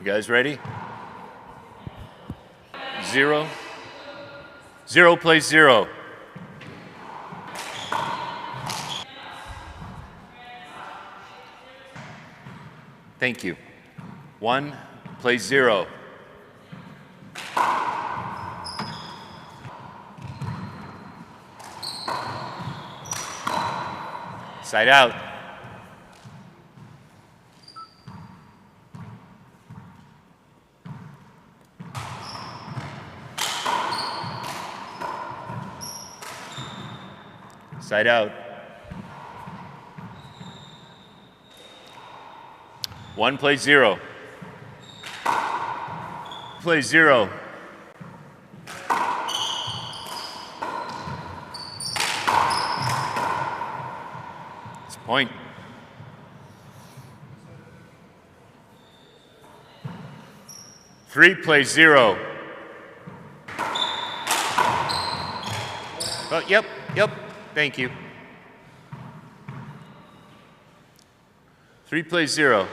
You guys ready? 0. 0 plays 0. Thank you. 1 plays 0. Side out. Side out. 1 plays 0. Plays 0. It's a point. 3 plays 0. Oh, yep. Thank you. 3 plays 0.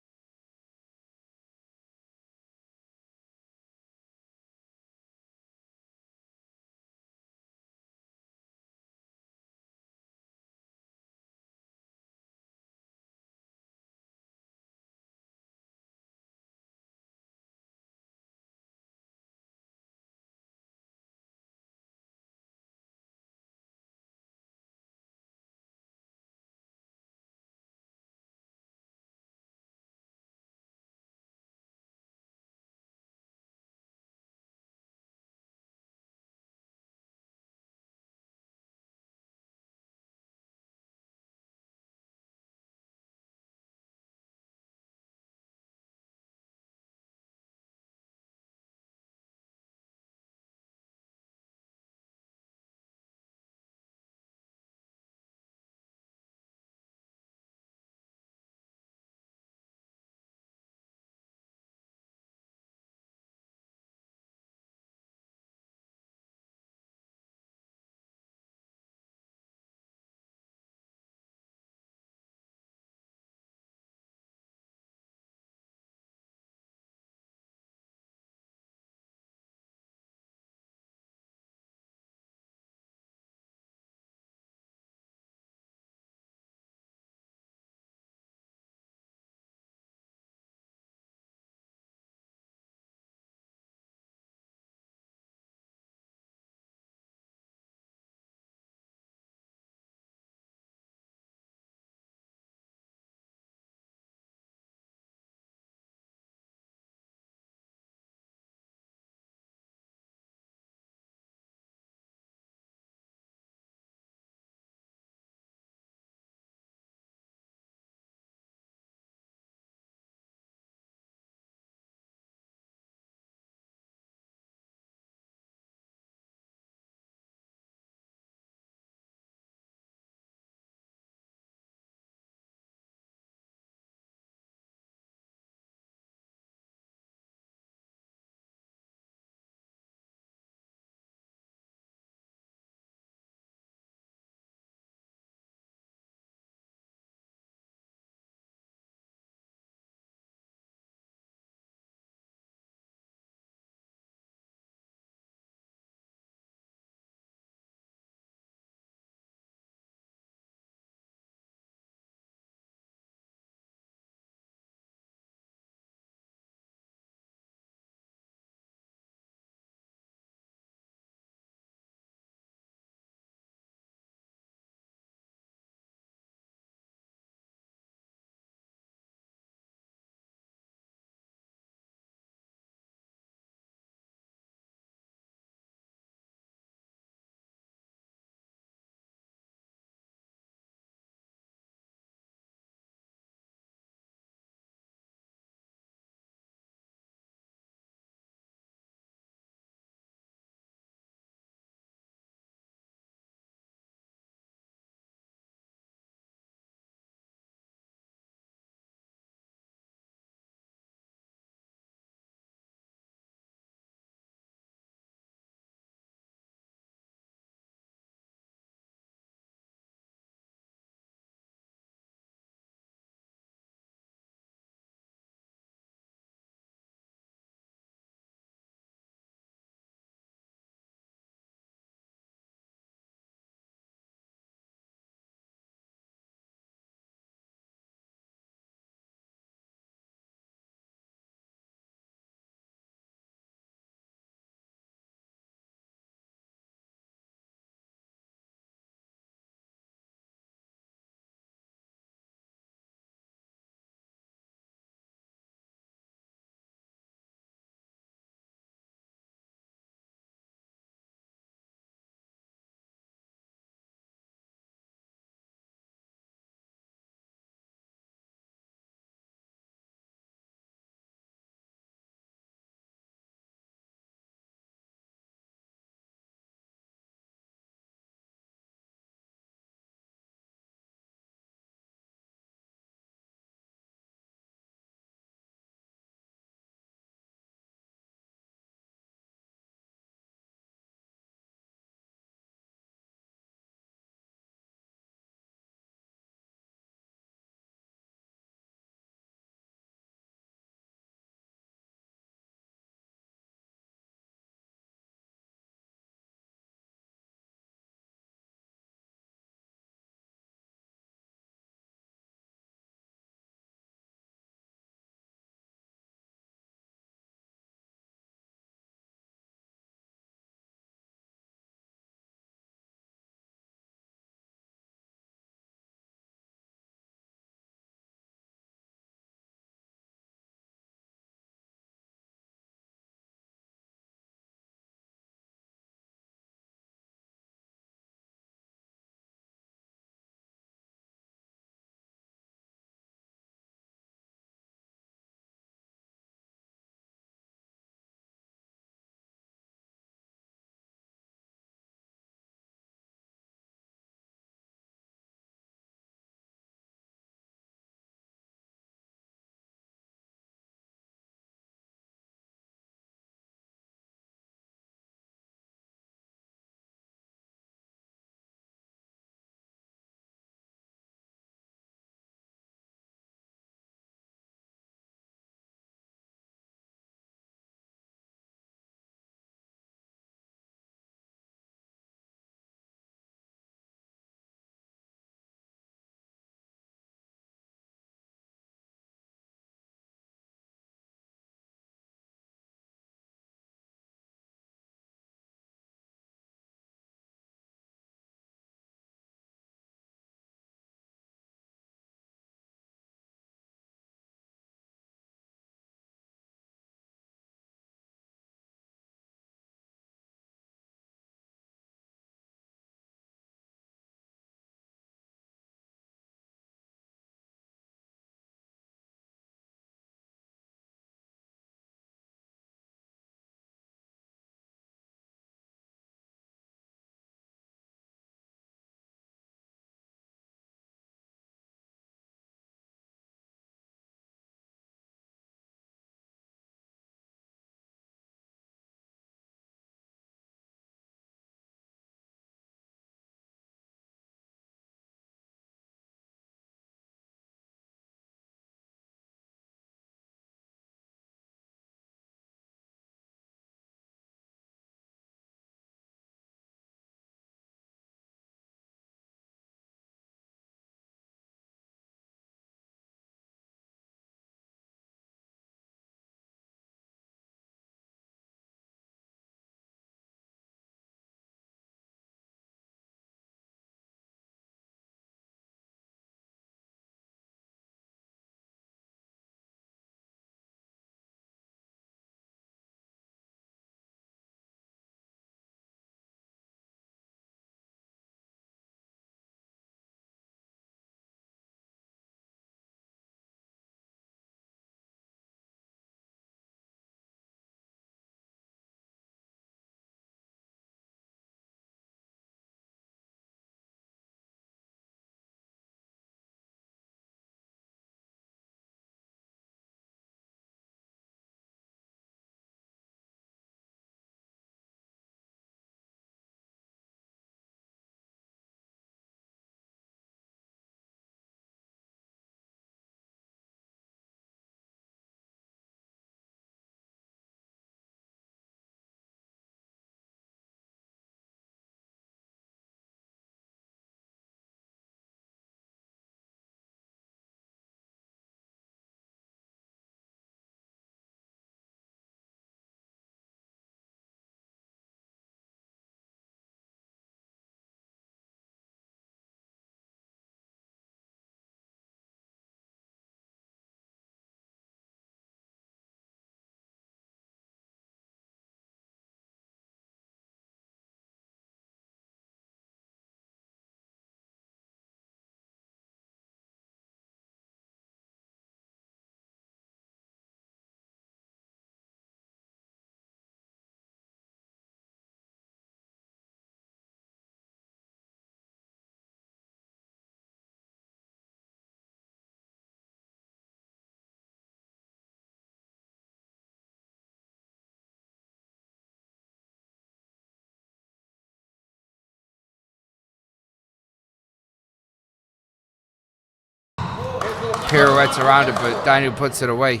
pirouettes around it, but Daniel puts it away.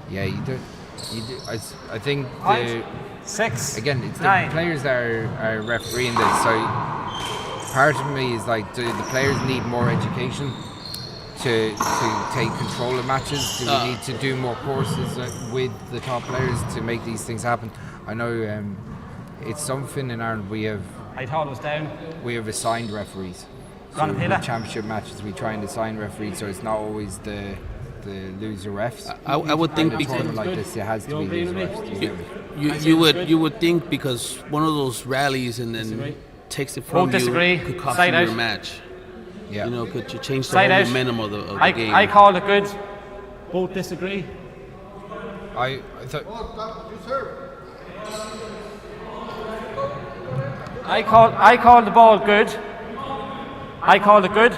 Yeah, you do. I think the 6. again, it's the 9. players that are refereeing this. So part of me is like, do the players need more education to take control of matches? Do we need to do more courses with the top players to make these things happen? I know it's something in Ireland I thought it was down. we have assigned referees. So with championship matches we try and assign referees, so it's not always the loser refs. I would think in a tournament like this it has to be loser refs. You would think, because one of those rallies and then takes it from you could cost you your match. Yeah. You know, could you change the whole momentum of the game? I called it good. Both disagree. I thought I called the ball good. I called it good.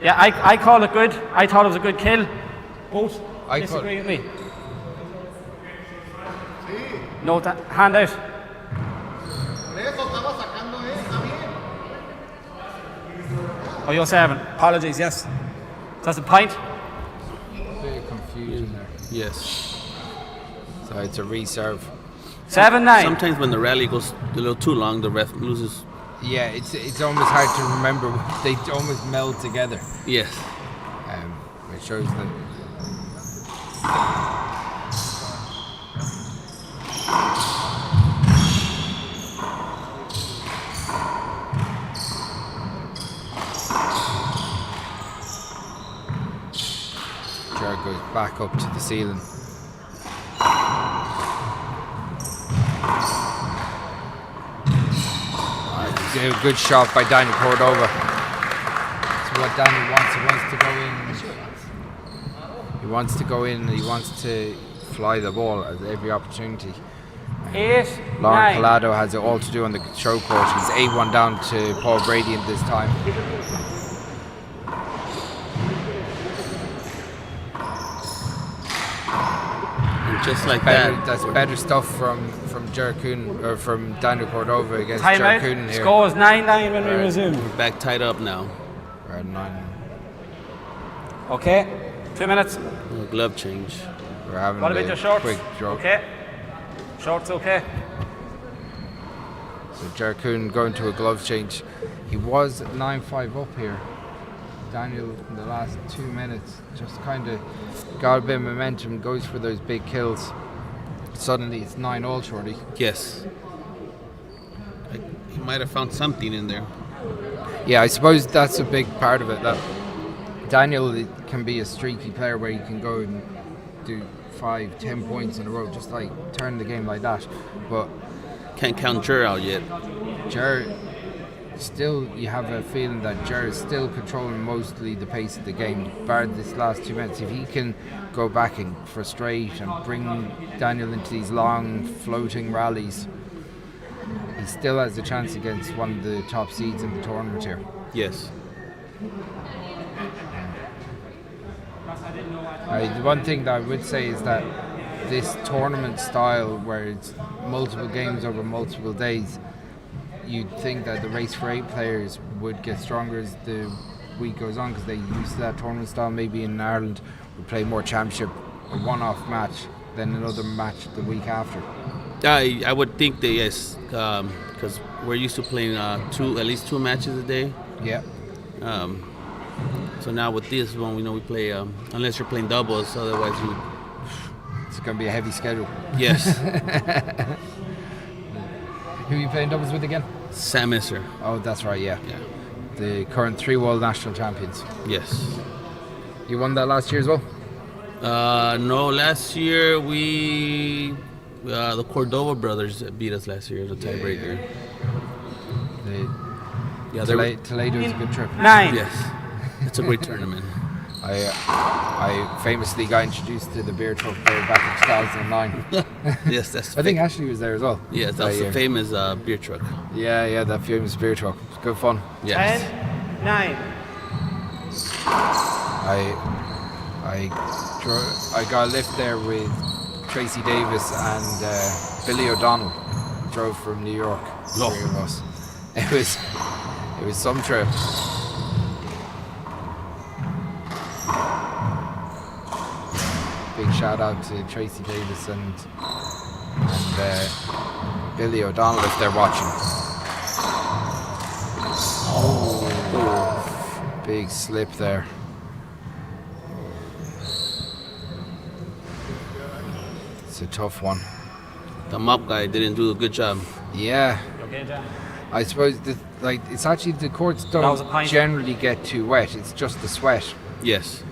Yeah, I called it good. I thought it was a good kill. Both disagree with me. No, hand out. Oh, you're serving. Apologies, yes. That's a point. a bit of confusion there. Yes. So it's a reserve. 7-9. Sometimes when the rally goes a little too long, the ref loses. Yeah, it's almost hard to remember. They almost meld together. Yes. It shows that. Jared goes back up to the ceiling. A good shot by Daniel Cordova. That's what Daniel wants. He wants to go in. He wants to go in. He wants to fly the ball at every opportunity. 8-9. Lauren Collado has it all to do on the show court. He's 8-1 down to Paul Brady in this time. And just like That's better stuff from Jared Coonan, or from Daniel Cordova against Jared Coonan here. Score is 9-9 when we resume. We're back tied up now. We're at 9. Okay, 2 minutes. Glove change. We're having What about your shorts? quick draw. Okay. Shorts okay. So Jared Coonan going to a glove change. He was 9-5 up here. Daniel in the last 2 minutes just kind of got a bit of momentum, goes for those big kills. Suddenly it's 9-all shorty. Yes. He might have found something in there. Yeah, I suppose that's a big part of it. That Daniel can be a streaky player where he can go and do 5-10 points in a row, just like turn the game like that. But can't count Jer out yet. Jer, still, you have a feeling that Jer is still controlling mostly the pace of the game, bar this last 2 minutes. If he can go back and frustrate and bring Daniel into these long floating rallies, he still has a chance against one of the top seeds in the tournament here. Yes. The one thing that I would say is that this tournament style, where it's multiple games over multiple days, you'd think that the race for 8 players would get stronger as the week goes on, because they used to that tournament style. Maybe in Ireland we play more championship, a one-off match, then another match the week after. I would think that yes, because we're used to playing at least two matches a day. Yeah. So now with this one, we know we play unless you're playing doubles, otherwise it's going to be a heavy schedule. Yes. Who are you playing doubles with again? Sam Isser. Oh, that's right. Yeah. Yeah. The current 3 world national champions. Yes. You won that last year as well? No, last year the Cordova brothers beat us last year, the tiebreaker. Toledo's a good trip. 9. Yes. It's a great tournament. I famously got introduced to the beer truck there back in 2009. Yes, that's. I think Ashley was there as well. Yes, that was the famous beer truck. Yeah, that famous beer truck. It was good fun. Yes. 10-9. I got a lift there with Tracy Davis and Billy O'Donnell. Drove from New York. Oh. 3 of us. It was some trip. shout out to Tracy Davis and Billy O'Donnell if they're watching. Oh, big slip there. It's a tough one. The mop guy didn't do a good job. Yeah. Okay, Dan. I suppose it's actually the courts don't generally get too wet. It's just the sweat. Yes.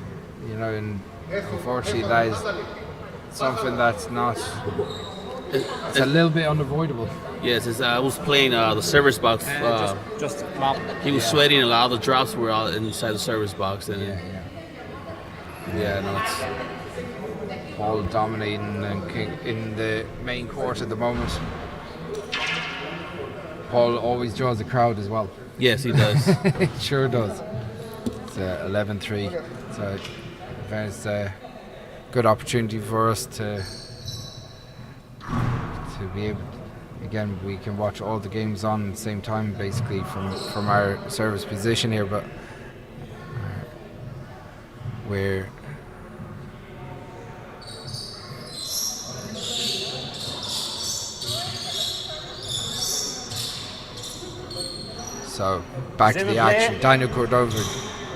You know, and unfortunately that is something that's not. It's a little bit unavoidable. Yes, I was playing the service box. Just mop. He was sweating. A lot of the drops were out inside the service box, and no, it's Paul dominating in the main court at the moment. Paul always draws the crowd as well. Yes, he does. He sure does. It's 11-3, so there's a good opportunity for us to be able. Again, we can watch all the games on at the same time, basically from our service position here, but we're so back to the action. Daniel Cordova,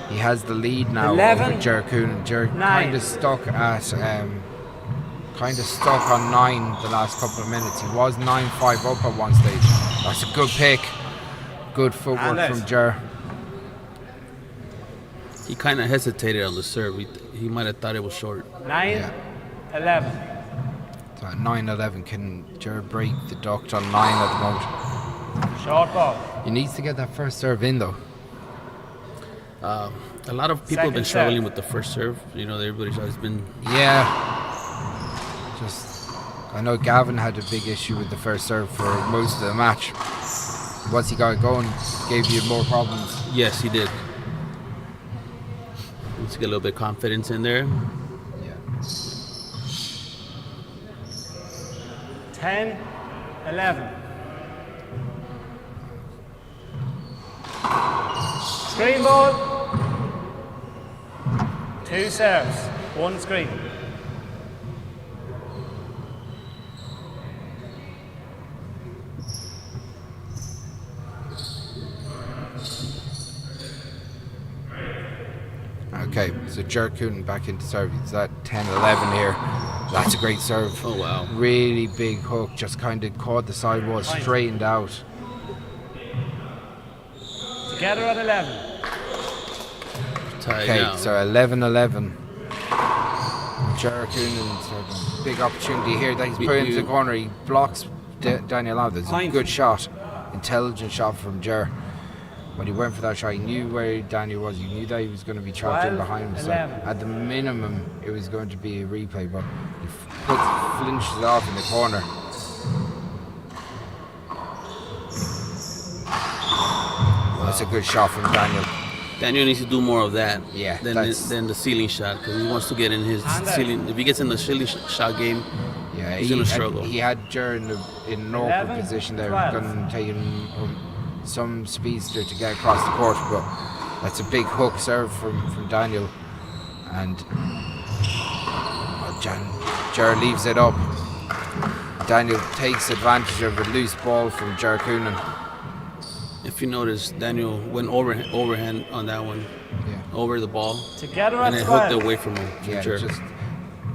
he has the lead now over Ger Coonan. Ger kind of stuck on 9 the last couple of minutes. He was 9-5 up at one stage. That's a good pick. Good footwork from Ger. He kind of hesitated on the serve. He might have thought it was short. 9-11. So at 9-11, can Ger break the duct on 9 at the moment? Short ball. He needs to get that first serve in though. A lot of people have been struggling with the first serve. You know, everybody's always been. Yeah. I know Gavin had a big issue with the first serve for most of the match. Once he got going, gave you more problems. Yes, he did. Let's get a little bit of confidence in there. Yeah. 10-11. Screen ball. 2 serves, 1 screen. Okay, so Ger Coonan back into serve. It's at 10-11 here. That's a great serve. Oh, wow. Really big hook, just kind of caught the sidewall, straightened out. Together at 11. Okay, so 11-11. Ger Coonan, big opportunity here that he's put into the corner. He blocks Daniel out. It's a good shot, intelligent shot from Ger. When he went for that shot, he knew where Daniel was. He knew that he was going to be trapped in behind him. So at the minimum, it was going to be a replay, but he flinched it off in the corner. That's a good shot from Daniel. Daniel needs to do more of that than the ceiling shot, because he wants to get in his ceiling. If he gets in the ceiling shot game, he's going to struggle. He had Ger in an awkward position there, going to take him some speedster to get across the court, but that's a big hook serve from Daniel, and Ger leaves it up. Daniel takes advantage of a loose ball from Ger Coonan. If you notice, Daniel went overhand on that one, over the ball, Together and it hooked away from him. Ger just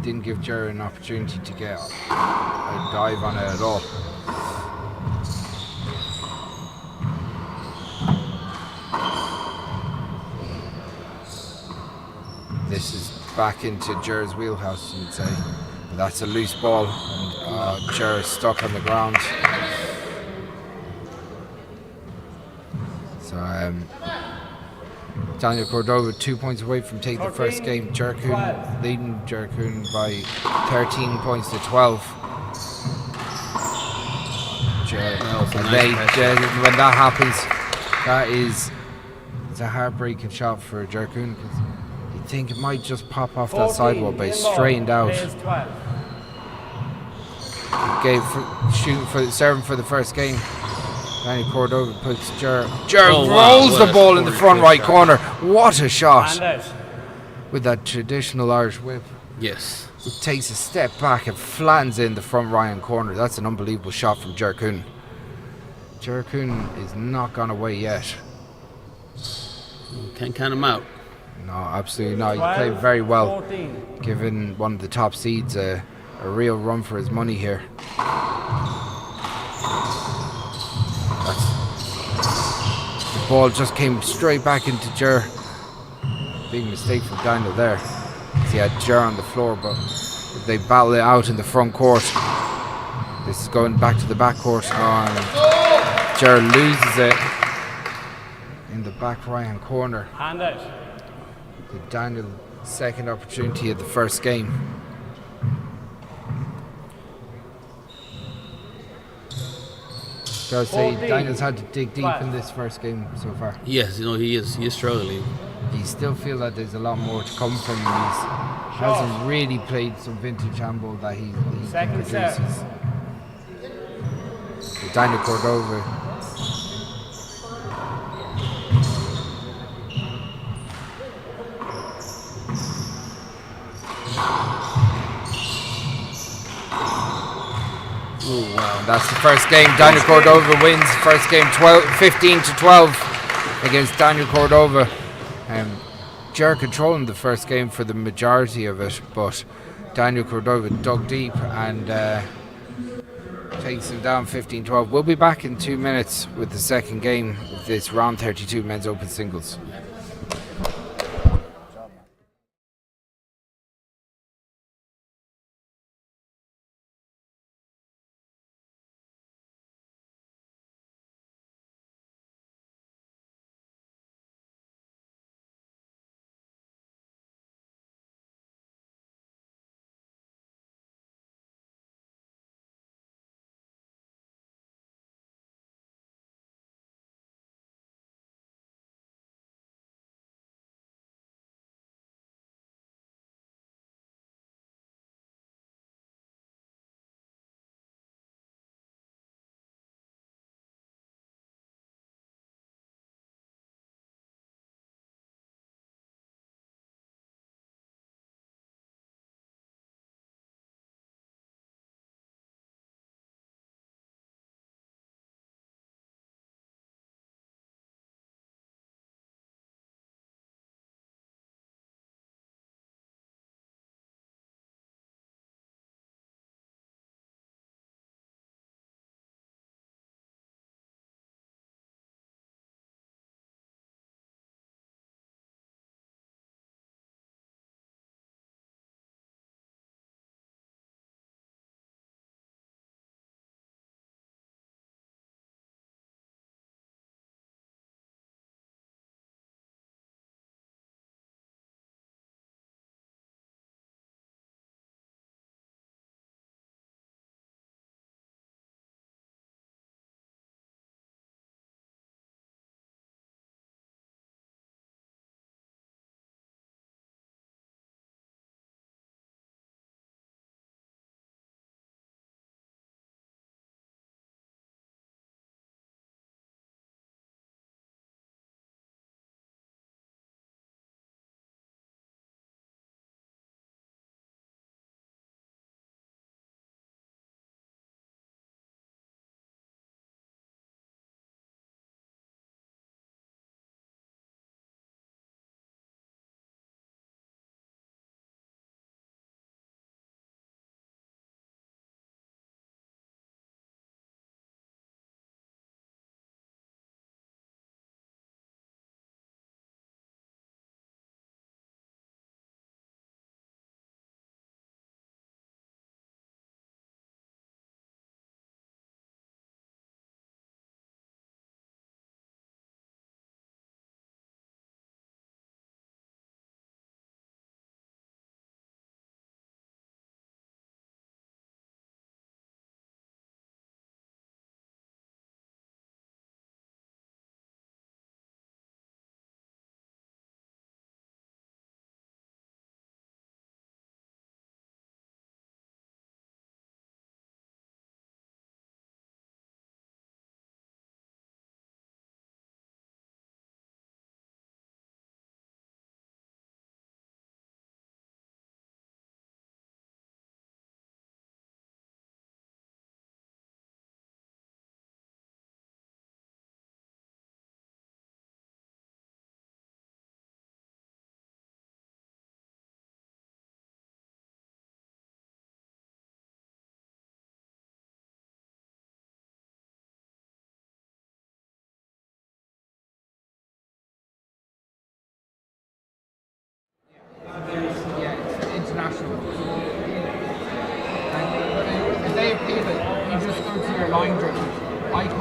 didn't give Ger an opportunity to get a dive on it at all. This is back into Ger's wheelhouse, you'd say. But that's a loose ball, and Ger is stuck on the ground. So Daniel Cordova 2 points away from taking the first game. Ger Coonan leading Ger Coonan by 13 points to 12. When that happens, it's a heartbreaking shot for Ger Coonan. I think it might just pop off that sidewall, but it's straightened out. Serving for the first game. Daniel Cordova puts Ger rolls the ball in the front right corner. What a shot! With that traditional Irish whip. Yes. takes a step back and flattens in the front right-hand corner. That's an unbelievable shot from Jerkun. Jerkun is not gone away yet. Can't count him out. No, absolutely not. He played very well, giving one of the top seeds a real run for his money here. The ball just came straight back into Jer. Big mistake from Daniel there. He had Jer on the floor, but they battle it out in the front court. This is going back to the back court, and Jer loses it in the back right hand corner. Hand out. Daniel's second opportunity of the first game. Gotta say, Daniel's had to dig deep in this first game so far. Yes, he is struggling. You still feel that there's a lot more to come from him. He hasn't really played some vintage handball that he produces. Daniel Cordova. Oh, wow. That's the first game. Daniel Cordova wins. First game 15-12 against Daniel Cordova. Jer controlling the first game for the majority of it, but Daniel Cordova dug deep and takes him down 15-12. We'll be back in 2 minutes with the second game of this round 32 men's open singles.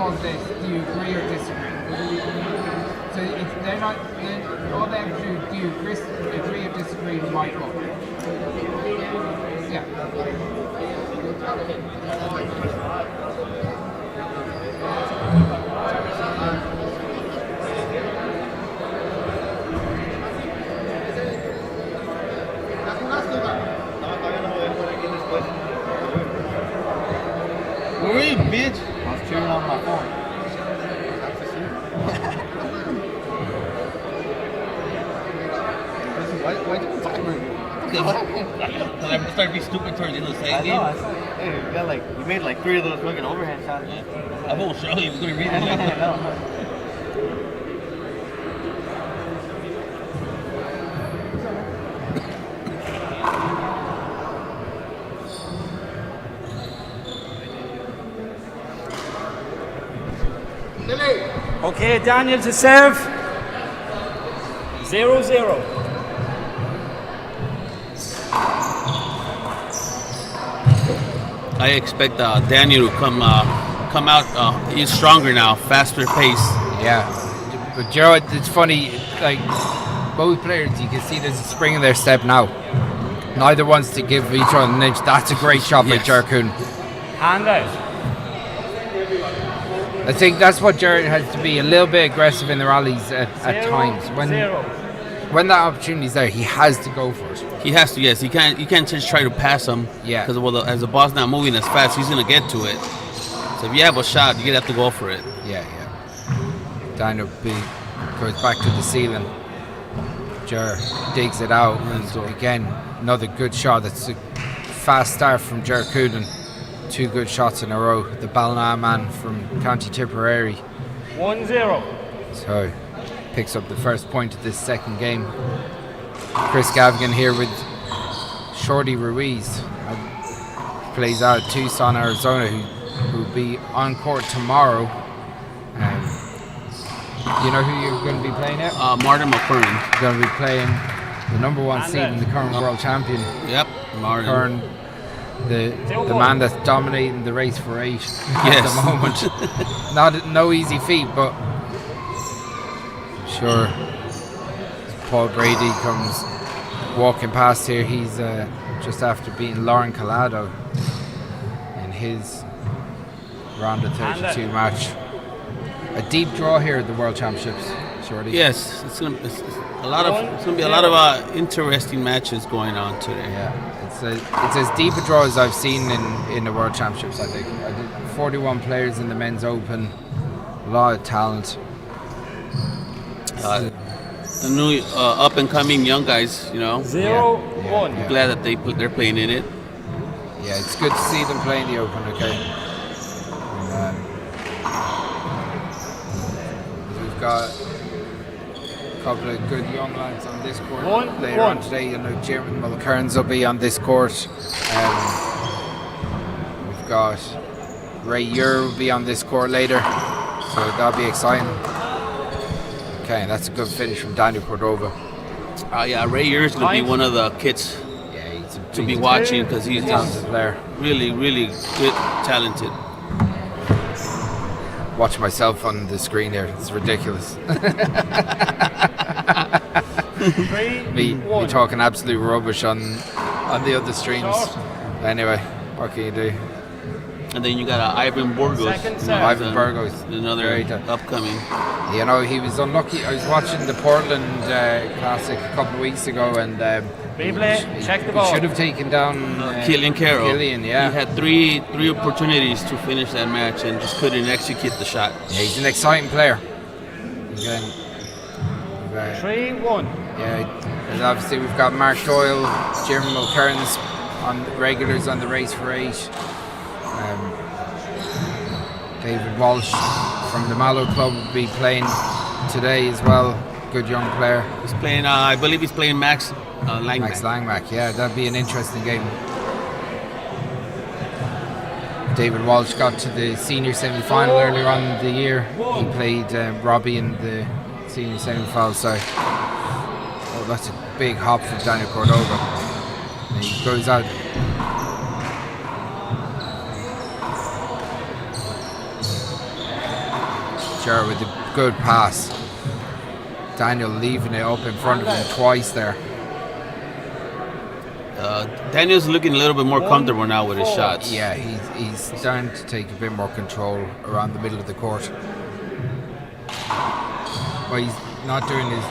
pause this. Do you agree or disagree? So if they're not, then all they have to do you agree or disagree with my call? Yeah. Wait, bitch! I was chewing on my phone. Why did you talk about it? I started being stupid towards the end of the second game. Hey, you made like 3 of those fucking overhand shots. I won't show you. We're going to read it. Okay, Daniel to serve. 0-0. I expect Daniel to come out. He's stronger now, faster pace. Yeah, but Joe, it's funny. Like both players, you can see there's a spring in their step now. Neither wants to give each other an inch. That's a great shot by Jerkun. Hand out. I think that's what Jared has to be a little bit aggressive in the rallies at times. When that opportunity is there, he has to go for it. He has to, yes. You can't just try to pass him. Yeah. Because as the ball's not moving as fast, he's gonna get to it. So if you have a shot, you have to go for it. Yeah. Daniel goes back to the ceiling. Jer digs it out, and again another good shot. That's a fast start from Jer Cúirt. 2 good shots in a row. The Ballina man from County Tipperary. 1-0. So picks up the first point of this second game. Chris Gavigan here with Shorty Ruiz. Plays out at Tucson, Arizona, who will be on court tomorrow. You know who you're going to be playing at? Martin McCurran. You're going to be playing the number 1 seed and the current world champion. Yep, Martin. Current, the man that's dominating the race for 8 at the moment. No easy feat, but sure. Paul Brady comes walking past here. He's just after beating Lauren Collado in his round of 32 match. A deep draw here at the World Championships, Shorty. Yes, it's gonna be a lot of interesting matches going on today. Yeah, it's as deep a draw as I've seen in the World Championships. I think 41 players in the men's open, a lot of talent. The new up and coming young guys, 0-1. I'm glad that they're playing in it. Yeah, it's good to see them playing the open. Okay. We've got a couple of good young lads on this court later on today. Jim Mulcairns will be on this court. We've got Ray Ure will be on this court later, so that'll be exciting. Okay, that's a good finish from Daniel Cordova. Ray Ure is going to be one of the kids to be watching because he's a talented player. Really, really good, talented. Watch myself on the screen there. It's ridiculous. me talking absolute rubbish on the other streams. Anyway, what can you do? And then you got Ivan Burgos. Ivan Burgos, another upcoming. He was unlucky. I was watching the Portland Classic a couple of weeks ago, and check the ball. He should have taken down Killian Carroll. Killian, yeah. He had three opportunities to finish that match and just couldn't execute the shot. Yeah, he's an exciting player. 3-1. Yeah, and obviously we've got Mark Doyle, Jim Mulcairns on regulars on the race for 8. David Walsh from the Mallow Club will be playing today as well. Good young player. He's playing, I believe he's playing Max Langmack. Max Langmack, yeah, that'd be an interesting game. David Walsh got to the senior semi-final earlier on in the year. He played Robbie in the senior semi-final, so that's a big hop for Daniel Cordova. And he goes out. Sure, with a good pass. Daniel leaving it up in front of him twice there. Daniel's looking a little bit more comfortable now with his shots. Yeah, he's starting to take a bit more control around the middle of the court. Well, he's not doing his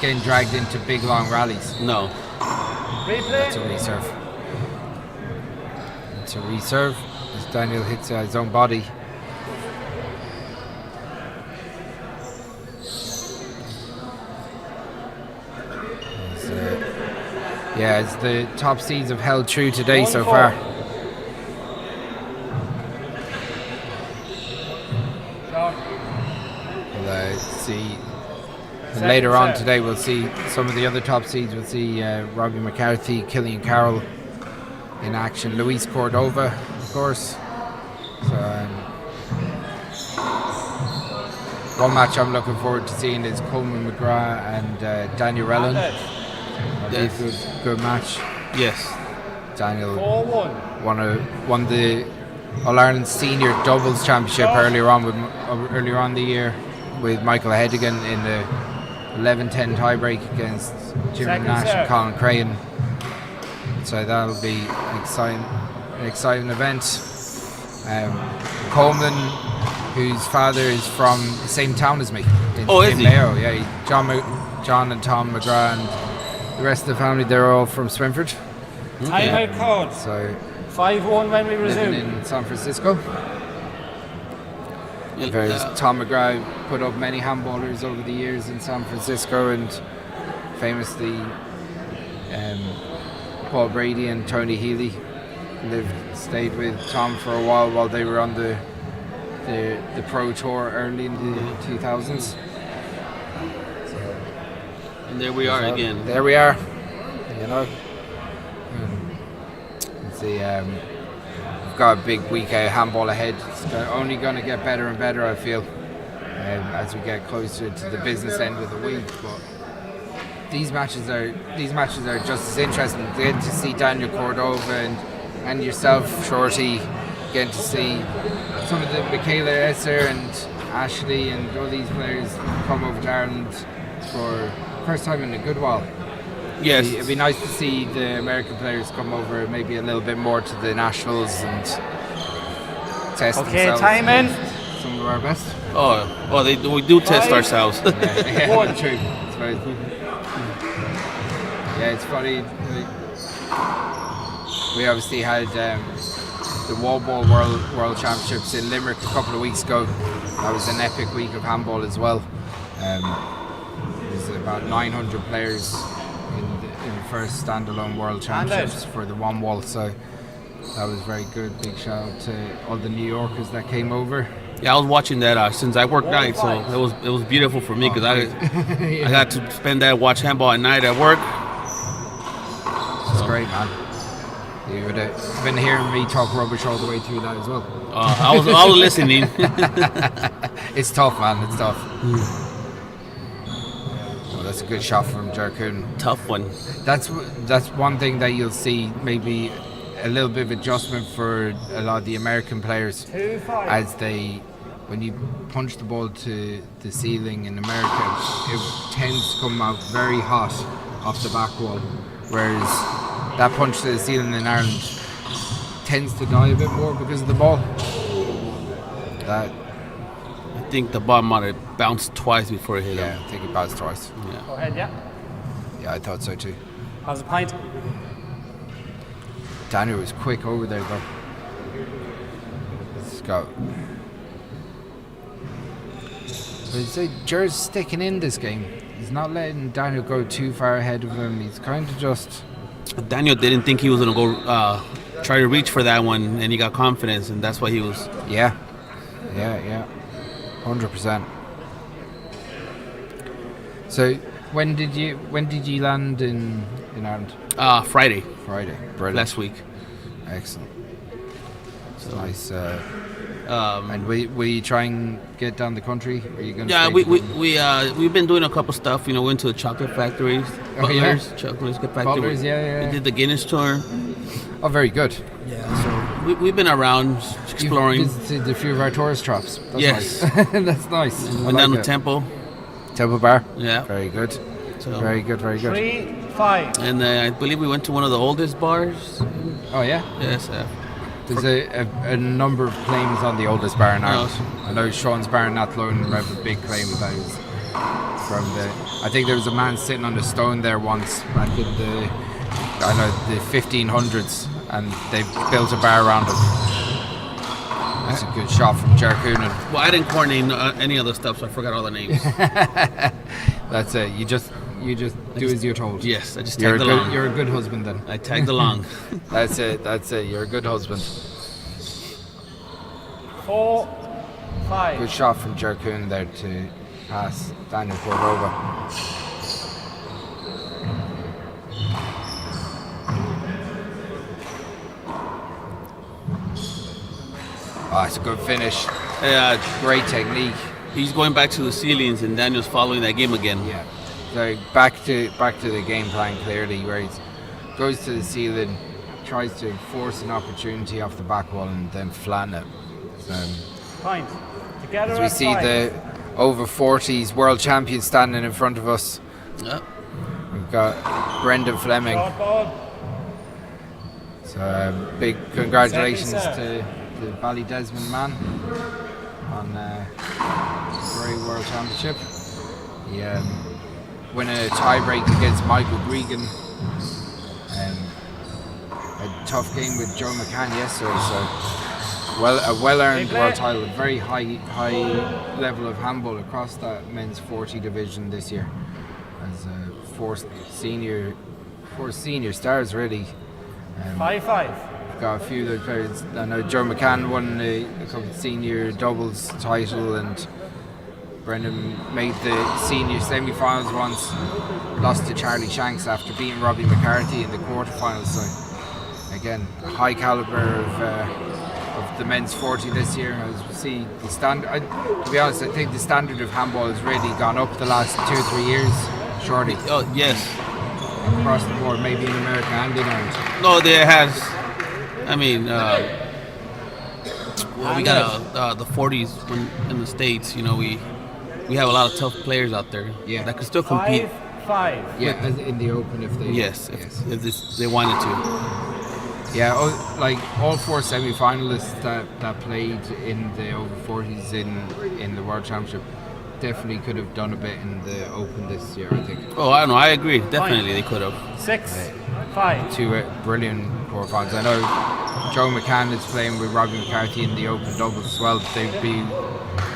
getting dragged into big long rallies. No. That's a reserve. It's a reserve as Daniel hits his own body. As the top seeds have held true today so far. Later on today we'll see some of the other top seeds. We'll see Robbie McCarthy, Killian Carroll in action, Luis Cordova, of course. So, one match I'm looking forward to seeing is Coleman McGrath and Daniel Rellan. That'll be a good match. Yes. Daniel won the All-Ireland Senior Doubles Championship earlier on the year with Michael Hedigan in the 11-10 tiebreak against Jim Nash and Colin Crahan. So that'll be an exciting event. Coleman, whose father is from the same town as me. Is he? Mayo. Yeah, John and Tom McGrath and the rest of the family, they're all from Swinford. Timeout code. So 5-1 when we resume. Living in San Francisco. Tom McGrath put up many handballers over the years in San Francisco, and famously Paul Brady and Tony Healy stayed with Tom for a while they were on the pro tour early in the 2000s. And there we are again. There we are. You know. See, we've got a big week of handball ahead. It's only going to get better and better, I feel, as we get closer to the business end of the week. But these matches are just as interesting. Getting to see Daniel Cordova and yourself, Shorty, getting to see some of the Michaela Esser and Ashley and all these players come over to Ireland for the first time in a good while. Yes. It'd be nice to see the American players come over maybe a little bit more to the nationals and test themselves. Time in. Some of our best. We do test ourselves. True. It's very cool. Yeah, it's funny. We obviously had the wall ball world championships in Limerick a couple of weeks ago. That was an epic week of handball as well. There's about 900 players in the first standalone world championships for the one wall, so that was very good. Big shout out to all the New Yorkers that came over. Yeah, I was watching that since I work night, so it was beautiful for me because I got to spend that watch handball at night at work. It's great, man. You would have been hearing me talk rubbish all the way through that as well. I was listening. It's tough, man. It's tough. That's a good shot from Jarkoon. Tough one. That's one thing that you'll see, maybe a little bit of adjustment for a lot of the American players, as when you punch the ball to the ceiling in America, it tends to come out very hot off the back wall, whereas that punch to the ceiling in Ireland tends to die a bit more because of the ball. I think the ball might have bounced twice before it hit him. Yeah, I think it bounced twice. Yeah. Go ahead, yeah. Yeah, I thought so too. How's the pint? Daniel was quick over there though. Let's go. But I'd say Jer's sticking in this game. He's not letting Daniel go too far ahead of him. He's kind of just... Daniel didn't think he was going to go try to reach for that one, and he got confidence, and that's why he was... Yeah. 100%. So when did you land in Ireland? Friday. Brilliant. Last week. Excellent. So nice. And will you try and get down the country? Are you going to we've been doing a couple stuff. We went to the chocolate factories, Butlers, chocolate factory. Butlers, yeah. We did the Guinness tour. Oh, very good. Yeah, so we've been around exploring. You've visited a few of our tourist traps. That's Yes. nice. That's nice. Went down to Temple. Temple Bar. Yeah. Very good. So, Very good. 3-5. And I believe we went to one of the oldest bars. Oh yeah. Yes. There's a number of claims on the oldest bar in Ireland. I know Sean's Bar in Athlone have a big claim that is from the. I think there was a man sitting on a stone there once back in the 1500s, and they built a bar around it. That's a good shot from Jercoonan. Well, I didn't coordinate any of the stuff, so I forgot all the names. That's it. You just do as you're told. Yes, I just tagged along. You're a good husband then. I tagged along. That's it. You're a good husband. 4-5. Good shot from Jercoonan there to pass Daniel Cordova. Oh, it's a good finish. Great technique. He's going back to the ceilings, and Daniel's following that game again. Yeah. So back to the game plan clearly, where he goes to the ceiling, tries to force an opportunity off the back wall, and then flatten it. Point. Together As we see the over 40s world champion standing in front of us. Yeah. We've got Brendan Fleming. Short ball. So big congratulations to the Ballydesmond man on great world championship. He won a tie-break against Michael Gregan. A tough game with Joe McCann yesterday, so a well-earned world title, a very high level of handball across that men's 40 division this year. As four senior stars really. 5-5. Got a few of the players. I know Joe McCann won a couple of senior doubles title, and Brendan made the senior semi-finals once. Lost to Charlie Shanks after beating Robbie McCarthy in the quarterfinals. So again, a high caliber of the men's 40 this year. As we see the standard, to be honest, I think the standard of handball has really gone up the last 2 or 3 years. Surely. Oh yes. Across the board, maybe in America and in Ireland. No, there has. I mean, we got the 40s in the States. You know, we have a lot of tough players out there that can still compete. 5-5. Yeah, as in the open if they. Yes, if they wanted to. Yeah, like all 4 semi-finalists that played in the over 40s in the World Championship definitely could have done a bit in the open this year, I think. Oh, I don't know. I agree. Definitely, they could have. 6-5. 2 brilliant quarterfinals. I know Joe McCann is playing with Robbie McCarthy in the open doubles as well. They'd be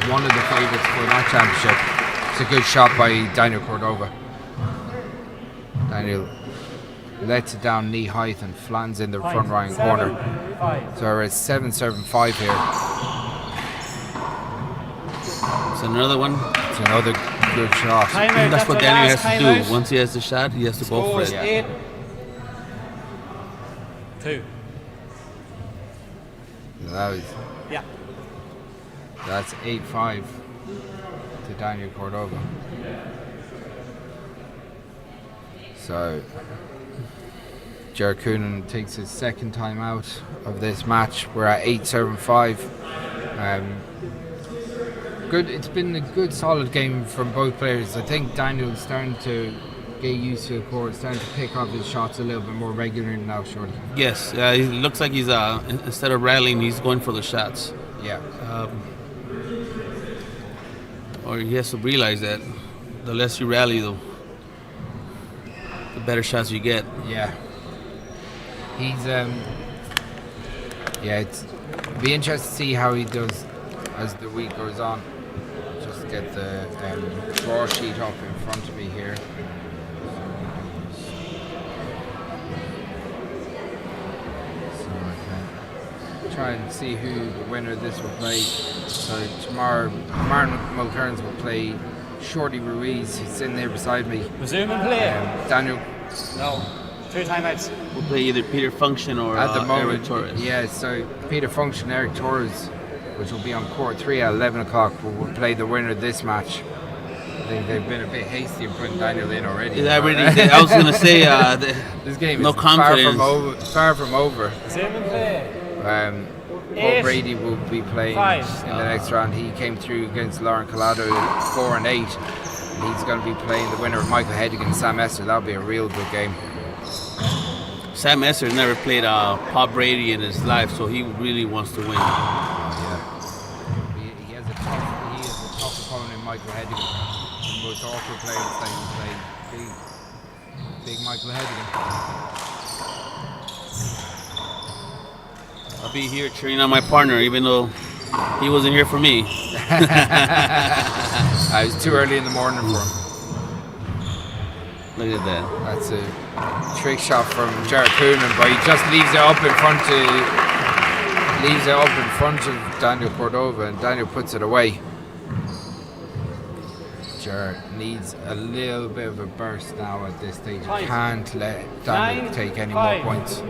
one of the favourites for that championship. It's a good shot by Daniel Cordova. Daniel lets it down knee height and flans in the front right corner. 5. So we're at 7-7-5 here. It's another one. It's another good shot. Timeout. That's what our Daniel last has to timeout. do. Once he has the shot, he has to go for it. Yeah. 8-2. Yeah. That's 8-5 to Daniel Cordova. So Jercoonan takes his second time out of this match. We're at 8-7-5. Good. It's been a good, solid game from both players. I think Daniel's starting to get used to the court, starting to pick up his shots a little bit more regularly now, surely. Yes, he looks like he's instead of rallying, he's going for the shots. Yeah. Or he has to realize that the less you rally, the better shots you get. Yeah. He's it'll be interesting to see how he does as the week goes on. Just get the draw sheet up in front of me here. So I can try and see who the winner of this will play. So tomorrow, Martin Mulcairns will play Shorty Ruiz. He's in there beside me. Resume and play. Daniel. No. 2 timeouts. We'll play either Peter Function or At the moment, Eric Torres. yeah, so Peter Function, Eric Torres, which will be on court 3 at 11 o'clock, will play the winner of this match. I think they've been a bit hasty in putting Daniel in already. I was going to say, this game no is confidence. far from over. Resume and play. Paul Brady will be playing in the next round. He came through against Lauren Collado 4 and 8. And he's going to be playing the winner of Michael Hedigan and Sam Esser. That'll be a real good game. Sam Esser never played Paul Brady in his life, so he really wants to win. He has a tough opponent in Michael Hedigan. The most awkward player that he played. Big Michael Hedigan. I'll be here cheering on my partner, even though he wasn't here for me. It was too early in the morning for him. Look at that. That's a trick shot from Jared Coonan, but he just leaves it up in front of Daniel Cordova, and Daniel puts it away. Jared needs a little bit of a burst now at this stage. He can't let Daniel take any more points.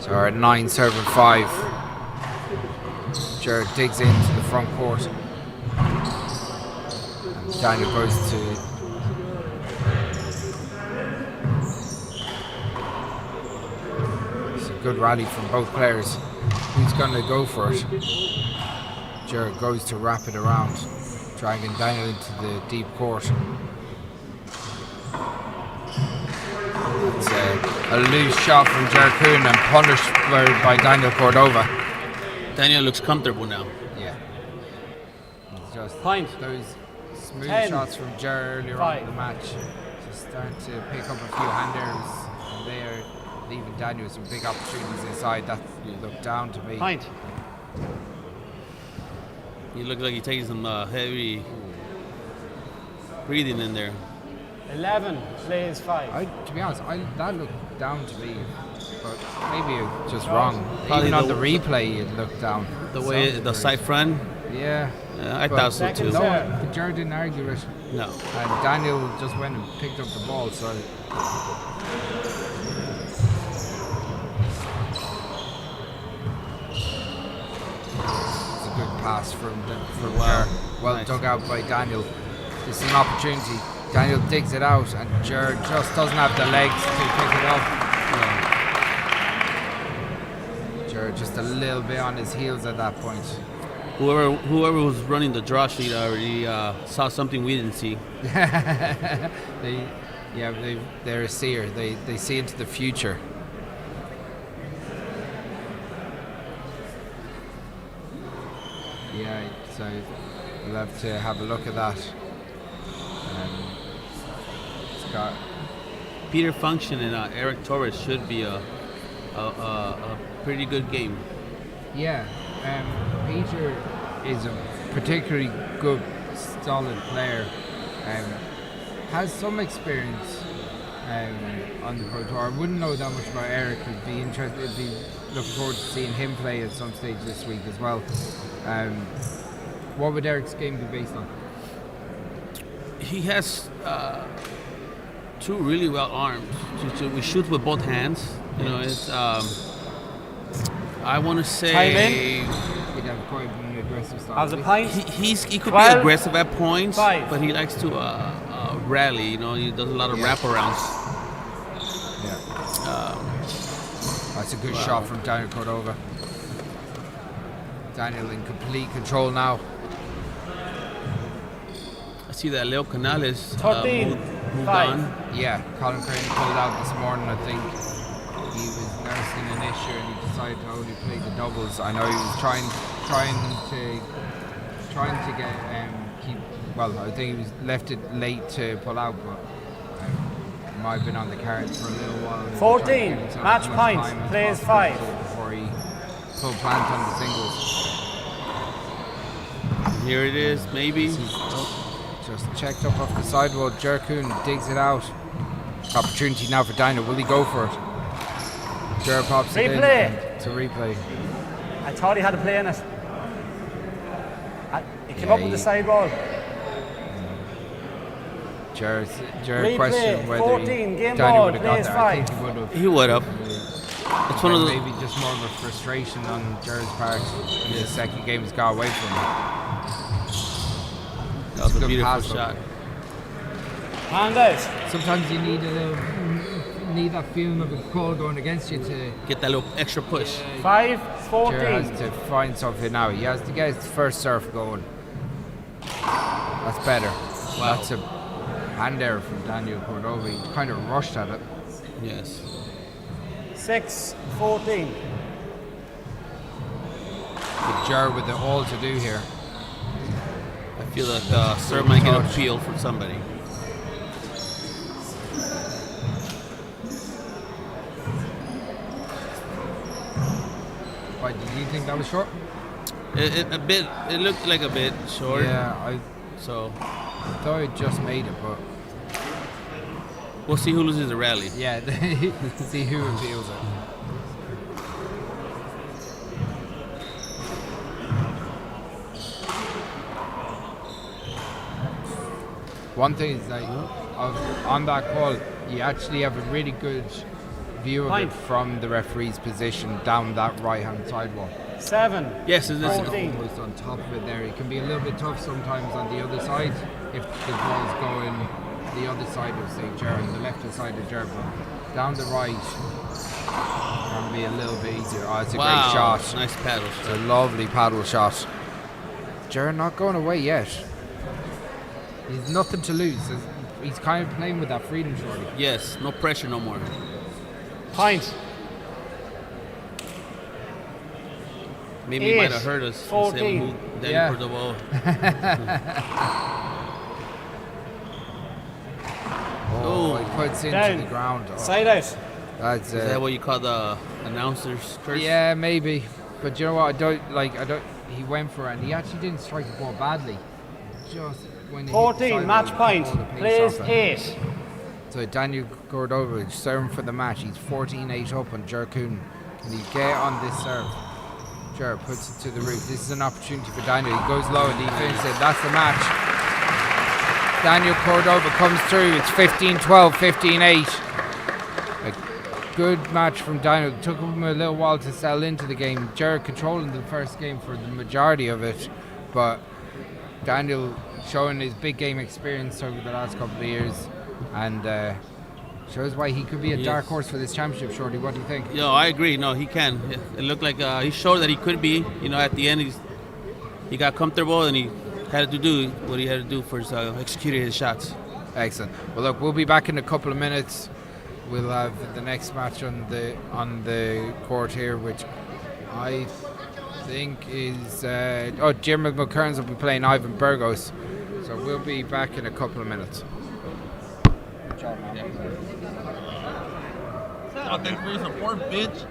So we're at 9 serving 5. Jared digs into the front court. And Daniel goes to. It's a good rally from both players. Who's going to go for it? Jared goes to wrap it around, dragging Daniel into the deep court. It's a loose shot from Jared Coonan and punished by Daniel Cordova. Daniel looks comfortable now. Yeah. It's just those smooth 10, shots from Jared earlier on in the match. Just starting to pick up a few handers from there, leaving Daniel with some big opportunities inside. That looked down to me. He looked like he's taking some heavy breathing in there. 11 plays 5. To be honest, that looked down to me, but maybe it's just wrong. Probably even on the replay, it looked down. The way the side front. Yeah. I thought so too. No, Jared didn't argue it. No. And Daniel just went and picked up the ball, so. It's a good pass from Jared. Well nice. Dug out by Daniel. This is an opportunity. Daniel digs it out, and Jared just doesn't have the legs to pick it up. Jared just a little bit on his heels at that point. Whoever was running the draw sheet already saw something we didn't see. They're a seer. They see into the future. Yeah, so we'll have to have a look at that. Got Peter Function and Eric Torres should be a pretty good game. Yeah, Peter is a particularly good, solid player. Has some experience on the Pro Tour. I wouldn't know that much about Eric. I'd be looking forward to seeing him play at some stage this week as well. What would Eric's game be based on? He has two really well armed. We shoot with both hands. You know, it's. I want to say. He'd have quite an aggressive style. As a point, he could be aggressive at points, but he likes to rally. You know, he does a lot of wraparounds. Yeah. That's a good shot from Daniel Cordova. Daniel in complete control now. I see that Leo Canales 13, moved 5. on. Yeah, Colin Crane pulled out this morning. I think he was nursing an issue and he decided to only play the doubles. I know he was trying to get keep. Well, I think he was left it late to pull out, but might have been on the cards for a little while. 14, match point, plays 5. Before he full plant on the singles. Here it is, maybe. Just checked up off the sidewall. Jerkoon digs it out. Opportunity now for Daniel. Will he go for it? Jer pops it in. It's a replay. I thought he had a play in it. He came up with the sidewall. Jared questioned whether 14, game Daniel ball, would have got plays there. 5. I think he would have. He would have. It's one of the. Maybe just more of a frustration on Jared's part. And the second game has got away from him. That was a beautiful pass shot. Hand out. Sometimes you need a need that feeling of a call going against you to Get that little extra push. 5-14. Jared has to find something now. He has to get his first serve going. That's better. Wow. That's a hand error from Daniel Cordova. He kind of rushed at it. Yes. 6-14. But Jared with the all to do here. I feel like serve might get a feel from somebody. Why, did you think that was short? A bit. It looked like a bit short. Yeah, I So thought he just made it, but we'll see who loses the rally. yeah, see who reveals it. One thing is like on that call, you actually have a really good view of it from the referee's position down that right-hand sidewall. 7. Yes, this is 14. Almost on top of it there. It can be a little bit tough sometimes on the other side if the ball's going the other side of Seinnteoir and the left side of Jared. Down the right can be a little bit easier. Oh, it's a great shot. Nice paddle It's shot. a lovely paddle shot. Jared not going away yet. He's nothing to lose. He's kind of playing with that freedom, shorty. Yes, no pressure no more. Point. Maybe he might have hurt us. 14. Yeah. Oh, He puts into Down. the ground. Oh, Side out. that's Is that what you call the announcer's curse? yeah, maybe. But you know what? I don't. He went for it, and he actually didn't strike the ball badly. Just when he hit the 14. sidewall, Match he point. took all the pace Plays off it. 8. So Daniel Cordova is serving for the match. He's 14-8 up on Jerkoon. Can he get on this serve? Jer puts it to the roof. This is an opportunity for Daniel. He goes low and he finishes it. That's the match. Daniel Cordova comes through. It's 15-12, 15-8. A good match from Daniel. It took him a little while to settle into the game. Jared controlling the first game for the majority of it, but Daniel showing his big game experience over the last couple of years, and shows why he could be a dark horse for this championship. Shorty, what do you think? Yo, I agree. No, he can. It looked like he showed that he could be. You know, at the end, he got comfortable and he had to do what he had to do for executing his shots. Excellent. Well, look, we'll be back in a couple of minutes. We'll have the next match on the court here, which I think is Jim McKearns will be playing Ivan Burgos. So we'll be back in a couple of minutes. Good job, man. Thanks for your support, bitch.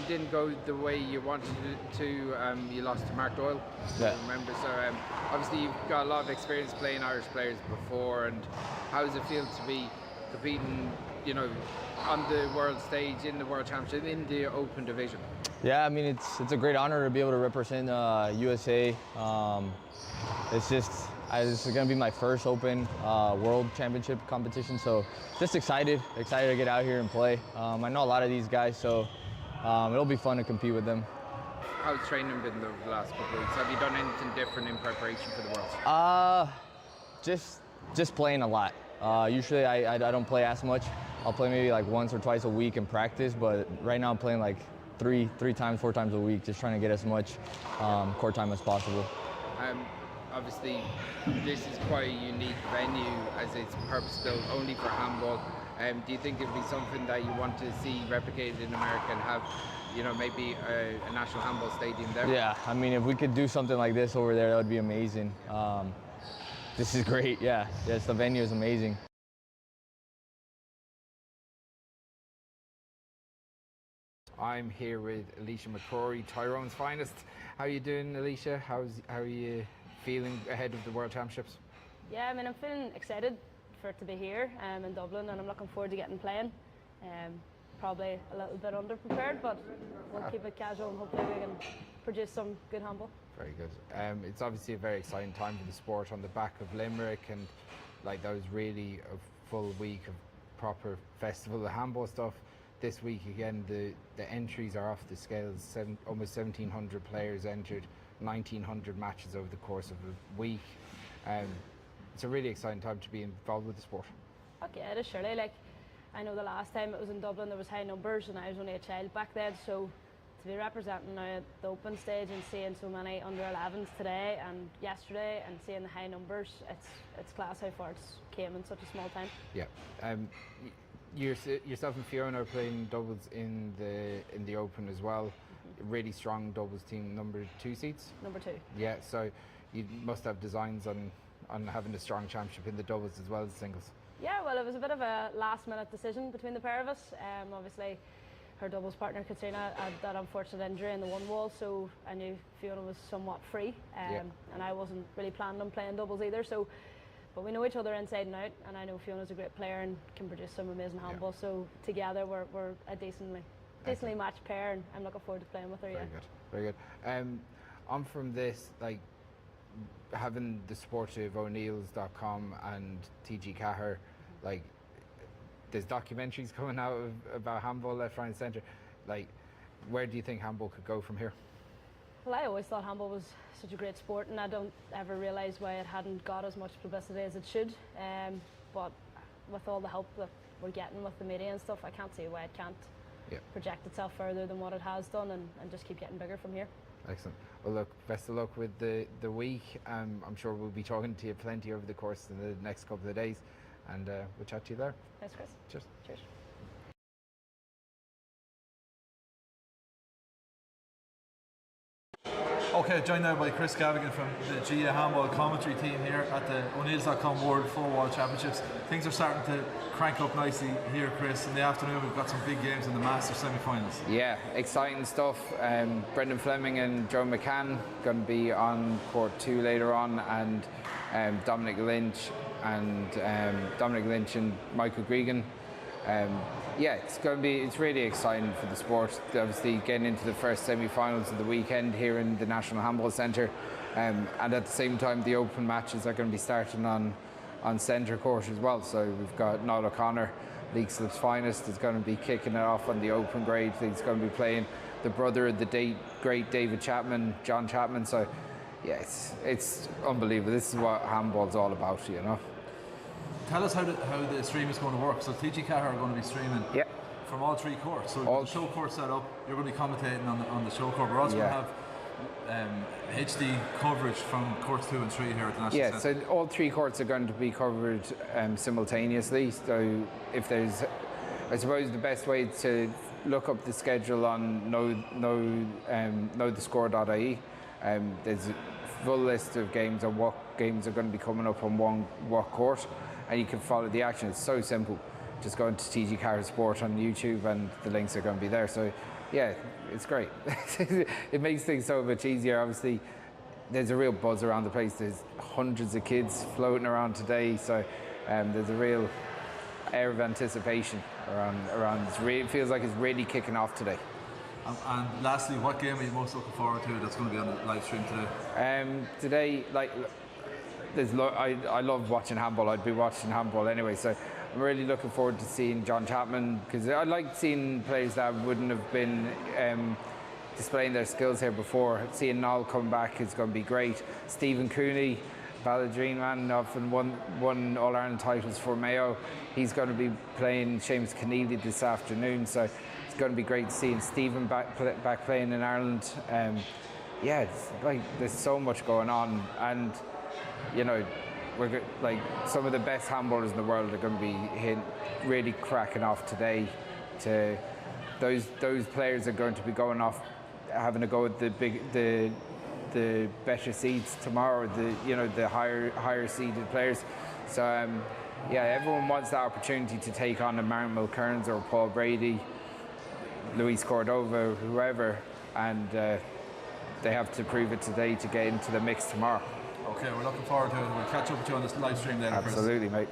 didn't go the way you wanted it to. You lost to Mark Doyle, Yeah. I remember. So obviously you've got a lot of experience playing Irish players before, and how does it feel to be competing, you know, on the world stage, in the World Championship, in the open division? Yeah, I mean, it's a great honor to be able to represent USA. This is going to be my first Open World Championship competition, so just excited to get out here and play. I know a lot of these guys, so it'll be fun to compete with them. How's training been the last couple of weeks? Have you done anything different in preparation for the Worlds? Just playing a lot. Usually I don't play as much. I'll play maybe like once or twice a week in practice, but right now I'm playing like three times, 4 times a week, just trying to get as much court time as possible. Obviously, this is quite a unique venue as it's purpose-built only for handball. Do you think it would be something that you want to see replicated in America and have, you know, maybe a national handball stadium there? Yeah, I mean, if we could do something like this over there, that would be amazing. This is great, yeah. Yes, the venue is amazing. I'm here with Alicia McCrory, Tyrone's finest. How are you doing, Alicia? How are you feeling ahead of the World Championships? Yeah, I mean, I'm feeling excited for it to be here in Dublin, and I'm looking forward to getting playing. Probably a little bit underprepared, but we'll keep it casual and hopefully we can produce some good handball. Very good. It's obviously a very exciting time for the sport on the back of Limerick, and like that was really a full week of proper festival of handball stuff. This week again, the entries are off the scales. Almost 1,700 players entered, 1,900 matches over the course of a week. It's a really exciting time to be involved with the sport. Okay, it is surely. Like, I know the last time it was in Dublin there was high numbers and I was only a child back then, so to be representing now at the open stage and seeing so many under 11s today and yesterday and seeing the high numbers, it's class how far it's came in such a small time. Yeah. Yourself and Fiona are playing doubles in the Open as well. Really strong doubles team, number 2 seats. Number 2. Yeah, so you must have designs on having a strong championship in the doubles as well as singles. Yeah, well, it was a bit of a last-minute decision between the pair of us. Obviously, her doubles partner Katrina had that unfortunate injury in the one wall, so I knew Fiona was somewhat free, and I wasn't really planning on playing doubles either. So. But we know each other inside and out, and I know Fiona's a great player and can produce some amazing handball. So together we're a decently matched pair, and I'm looking forward to playing with her. Very good. On from this, like having the Spórt of O'Neills.com and TG4, like there's documentaries coming out about handball left, right, and centre. Like, where do you think handball could go from here? Well, I always thought handball was such a great sport, and I don't ever realise why it hadn't got as much publicity as it should. But with all the help that we're getting with the media and stuff, I can't see why it can't project itself further than what it has done and just keep getting bigger from here. Excellent. Well, look, best of luck with the week. I'm sure we'll be talking to you plenty over the course of the next couple of days, and we'll chat to you there. Thanks, Chris. Cheers. Cheers. Okay, joined now by Chris Gavigan from the GA Handball commentary team here at the O'Neills.com World Full World Championships. Things are starting to crank up nicely here, Chris. In the afternoon, we've got some big games in the Masters semi-finals. Yeah, exciting stuff. Brendan Fleming and Joe McCann going to be on court 2 later on, and Dominic Lynch and Michael Gregan. Yeah, it's really exciting for the sport. Obviously getting into the first semi-finals of the weekend here in the National Handball Centre, and at the same time the open matches are going to be starting on centre court as well. So we've got Niall O'Connor, League Slip's finest, is going to be kicking it off on the open grade. He's going to be playing the brother of the great David Chapman, John Chapman. So yeah, it's unbelievable. This is what handball's all about, you know. Tell us how the stream is going to work. So TG4 are going to be streaming from all 3 courts. So the show court set up, you're going to be commentating on the show court. We're also going to have HD coverage from courts 2 and 3 here at the National Centre. So all 3 courts are going to be covered simultaneously. So if there's, I suppose the best way to look up the schedule on knowthescore.ie, there's a full list of games on what games are going to be coming up on what court, and you can follow the action. It's so simple. just go into TG4 Spórt on YouTube and the links are going to be there. So yeah, it's great. It makes things so much easier. Obviously, there's a real buzz around the place. There's hundreds of kids floating around today, so there's a real air of anticipation around. It feels like it's really kicking off today. And lastly, what game are you most looking forward to that's going to be on the live stream today? Today, like, I love watching handball. I'd be watching handball anyway, so I'm really looking forward to seeing John Chapman, because I like seeing players that wouldn't have been displaying their skills here before. Seeing Noel come back is going to be great. Stephen Cooney, Balladrine man, often won All-Ireland titles for Mayo. He's going to be playing Seamus Keneally this afternoon, so it's going to be great seeing Stephen back playing in Ireland. Yeah, it's like there's so much going on, and you know, we're like some of the best handballers in the world are going to be really cracking off today. Those players are going to be going off, having a go at the better seeds tomorrow. The higher seeded players. So yeah, everyone wants the opportunity to take on a Martin Mulcairns or Paul Brady, Luis Cordova, whoever, and they have to prove it today to get into the mix tomorrow. Okay, we're looking forward to it. We'll catch up with you on this live stream later. Absolutely, mate.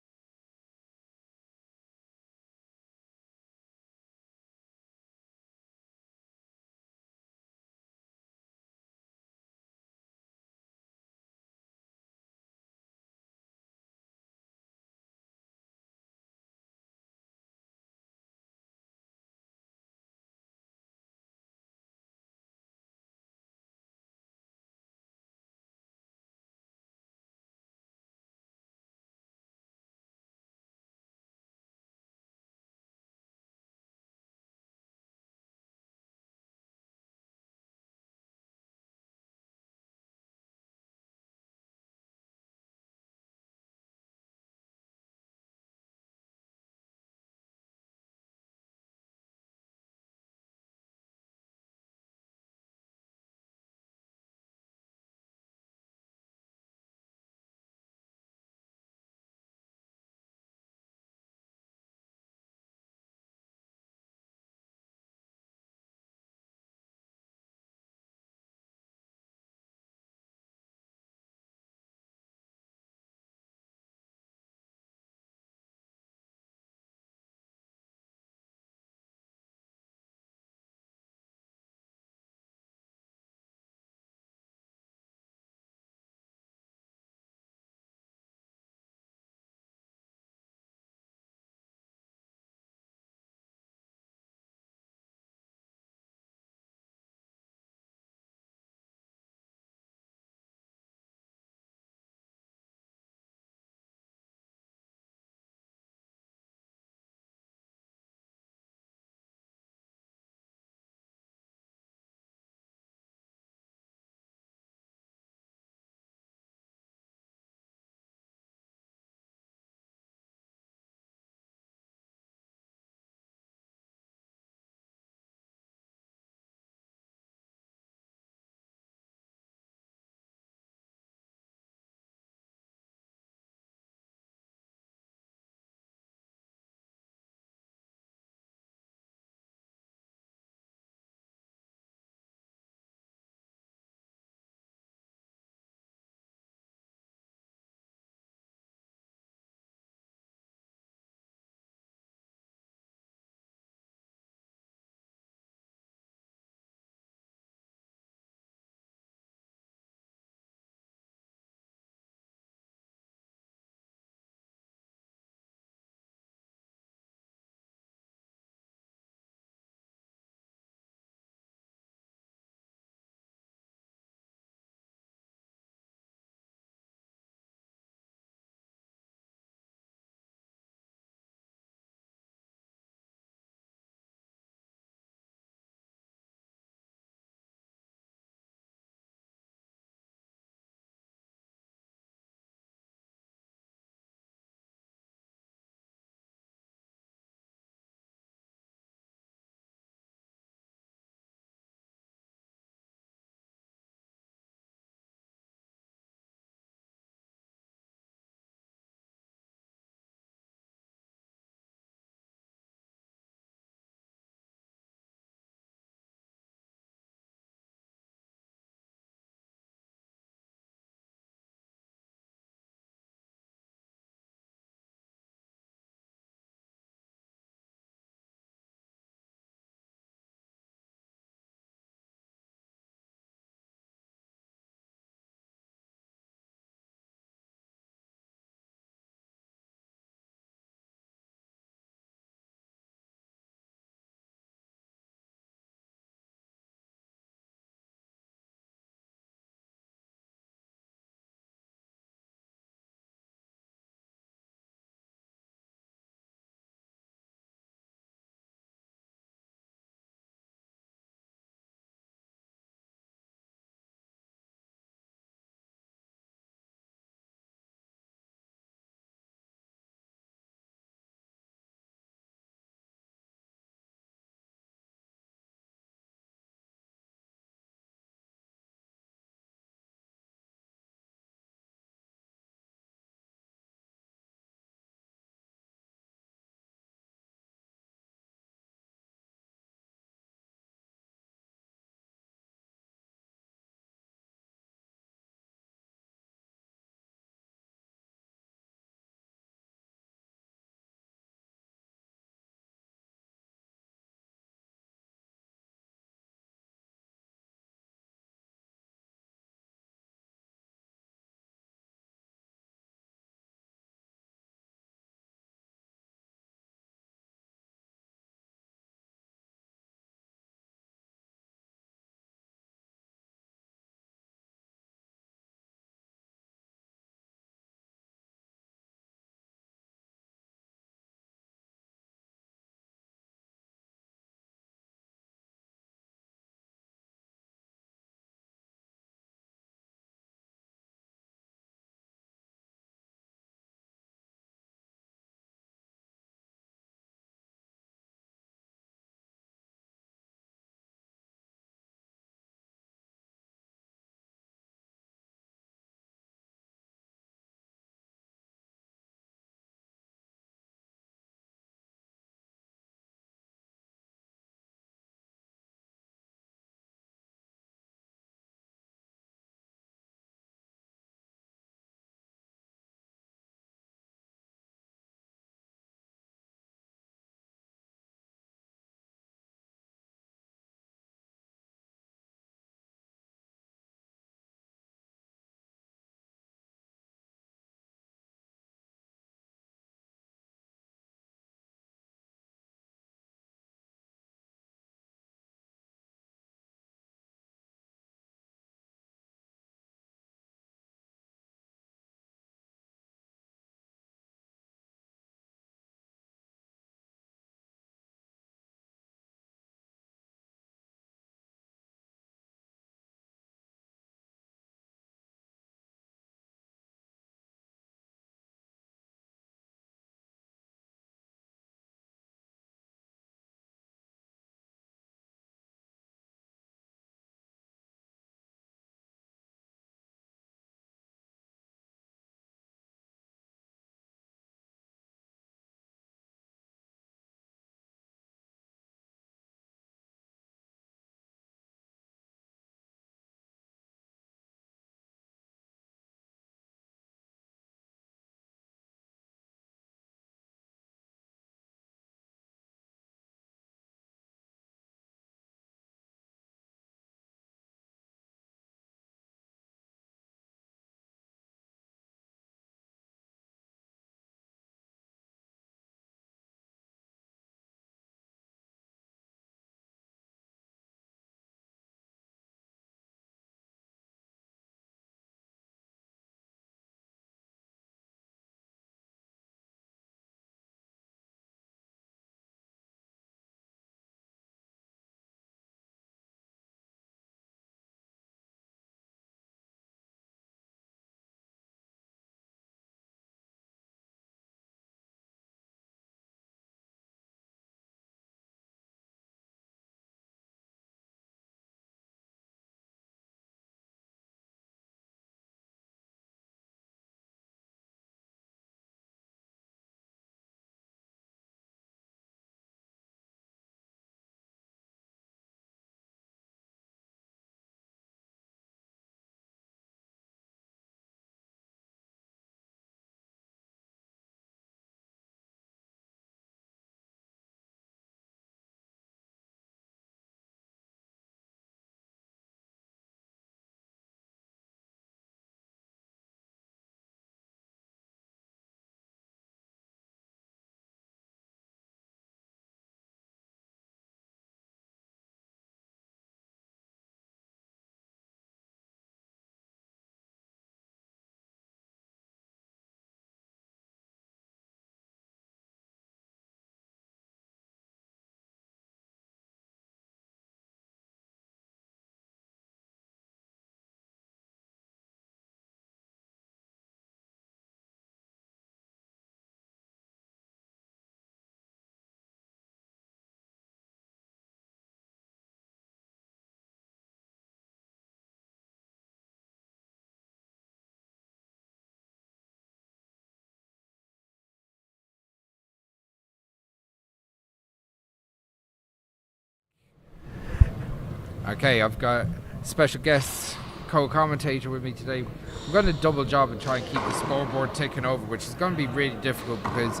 Okay, I've got special guest co-commentator with me today. We're going to double job and try and keep the scoreboard ticking over, which is going to be really difficult because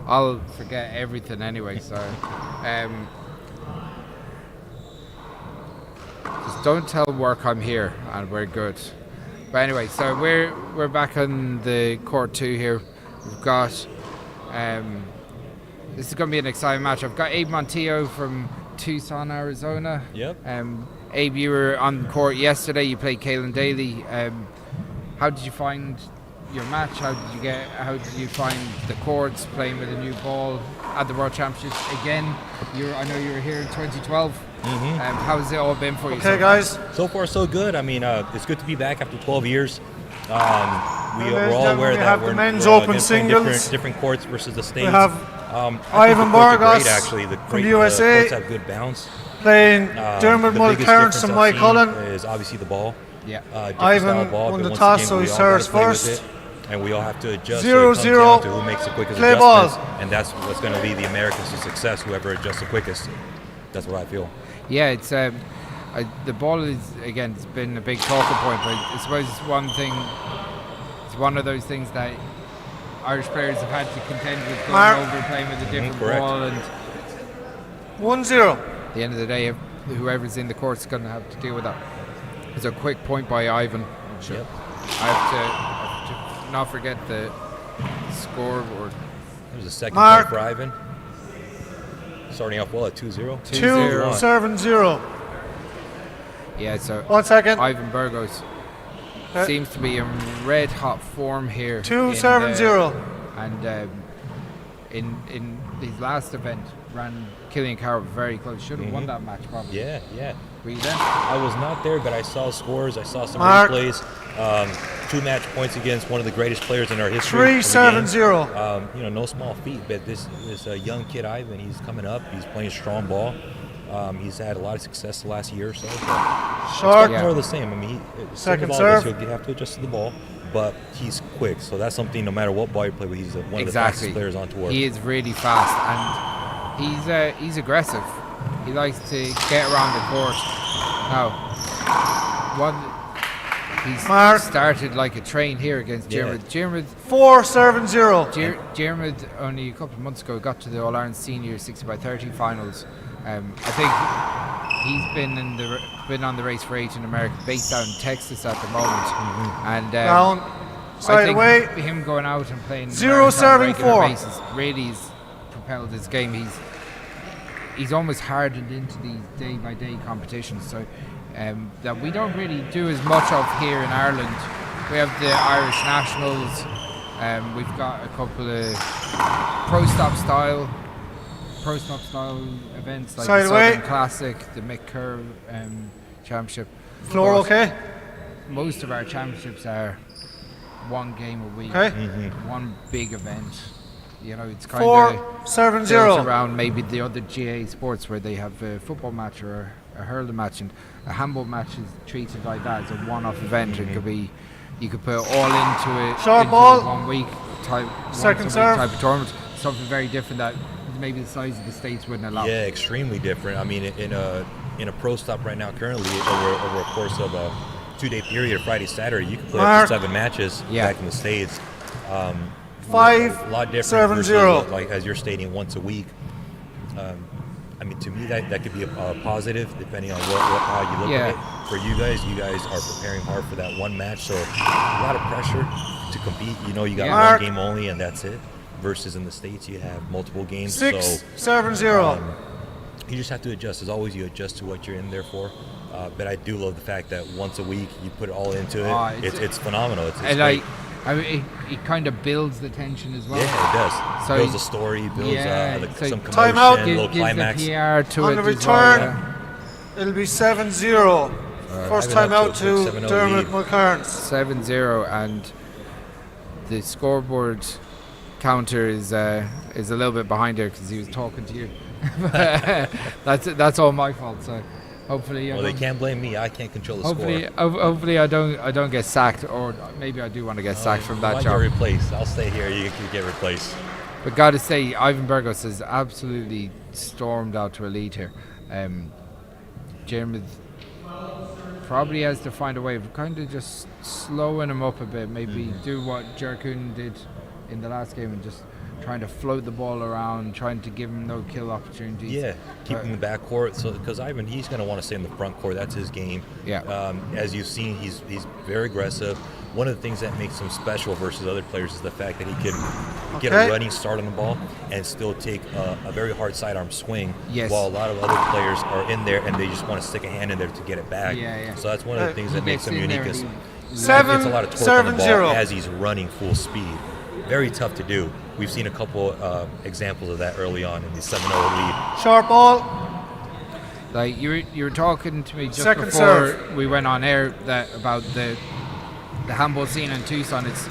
I'll forget everything anyway. So, just don't tell work I'm here, and we're good. But anyway, so we're back on the court 2 here. We've got this is going to be an exciting match. I've got Abe Montillo from Tucson, Arizona. Yep. Abe, you were on the court yesterday. You played Caelan Daly. How did you find your match? How did you find the courts, playing with a new ball at the World Championships again? I know you were here in 2012. How's it all been for you? Okay, guys. So far, so good. I mean, it's good to be back after 12 years. We're all aware that we're men's open singles. Different courts versus the States. We have Ivan Burgos great, actually. from the USA. The courts have good bounce. Playing Dermot Mulcairns and Mike Cullen. Is obviously the ball. Yeah. Ivan won the toss, so he serves first. And we all have to adjust 0-0 to who makes the quickest play adjustments. ball. And that's what's going to lead the Americans to success, whoever adjusts the quickest. That's what I feel. Yeah, it's the ball is, again, it's been a big talking point, but I suppose it's one of those things that Irish players have had to contend with, going over playing with a different ball, and 1-0. At the end of the day, whoever's in the court's going to have to deal with that. There's a quick point by Ivan. Yep. I have to not forget the scoreboard. There's a second point for Ivan. Starting off well at 2-0. 2-7-0. Yeah, so 1 second. Ivan Burgos seems to be in red hot form here. 2-7-0. And in his last event, ran Killian Carroll very close. Should have won that match probably. Yeah. Were you there? I was not there, but I saw scores. I saw some replays. 2 match points against one of the greatest players in our history. 3-7-0. No small feat, but this young kid Ivan, he's coming up. He's playing strong ball. He's had a lot of success the last year or so. Short. More of the same. I mean, second serve. He'll have to adjust to the ball, but he's quick. So that's something. No matter what ball you play with, he's one of the fastest players on tour. He is really fast, and he's aggressive. He likes to get around the court. Now, he's started like a train here against Diarmuid. Diarmuid 4-7-0. Diarmuid only a couple of months ago got to the All-Ireland Senior 60x30 finals. I think he's been on the race for 8 in America, based out in Texas at the moment. And side away. Him going out and playing 0-7-4 basis really has propelled his game. He's almost hardened into these day-by-day competitions, so that we don't really do as much of here in Ireland. We have the Irish Nationals. We've got a couple of pro stop style events like the Southern Classic, the Mick Kerr Championship. Floor okay? Most of our championships are one game a week, one big event. It's kind of built around maybe the other GA sports where they have a football match or a hurling match, and a handball match is treated like that as a one-off event. It could be, you could put all into it. Short ball. 1 week type. Second serve. Type of tournament. Something very different that maybe the size of the States wouldn't allow. Yeah, extremely different. I mean, in a pro stop right now, currently over a course of a 2-day period, Friday, Saturday, you can play up to 7 matches back in the States. 5, a lot different 7-0. versus, like as you're stating, once a week. I mean, to me, that could be a positive, depending on how you look at it. For you guys are preparing hard for that one match, so a lot of pressure to compete. You got one game only, and that's it. Versus in the States, you have multiple games. 6-7-0. You just have to adjust. As always, you adjust to what you're in there for. But I do love the fact that once a week, you put it all into it. It's phenomenal. It's great. It kind of builds the tension as well. Yeah, it does. So builds a story, builds some commotion, timeout, little climax. The PR to on it the return, well, it'll be 7-0. First time out to Dermot Mulcairns. 7-0, and the scoreboard counter is a little bit behind there because he was talking to you. That's all my fault. So hopefully, they can't blame me. I can't control the score. Hopefully, I don't get sacked, or maybe I do want to get sacked from that job. Get replaced. I'll stay here. You get replaced. But got to say, Ivan Burgos has absolutely stormed out to a lead here. Diarmuid probably has to find a way of kind of just slowing him up a bit. Maybe do what Jerkun did in the last game and just trying to float the ball around, trying to give him no kill opportunities. Yeah, keep him in the back court. So because Ivan, he's going to want to stay in the front court. That's his game. Yeah. As you've seen, he's very aggressive. One of the things that makes him special versus other players is the fact that he can get a running start on the ball and still take a very hard sidearm swing. Yes. While a lot of other players are in there and they just want to stick a hand in there to get it back. Yeah. So that's one of the things that makes him unique. Is he gets a lot of torque on the ball as he's running full speed. Very tough to do. We've seen a couple examples of that early on in the 7-0 lead. Short ball. Like you were talking to me just Second before serve. we went on air about the handball scene in Tucson. It's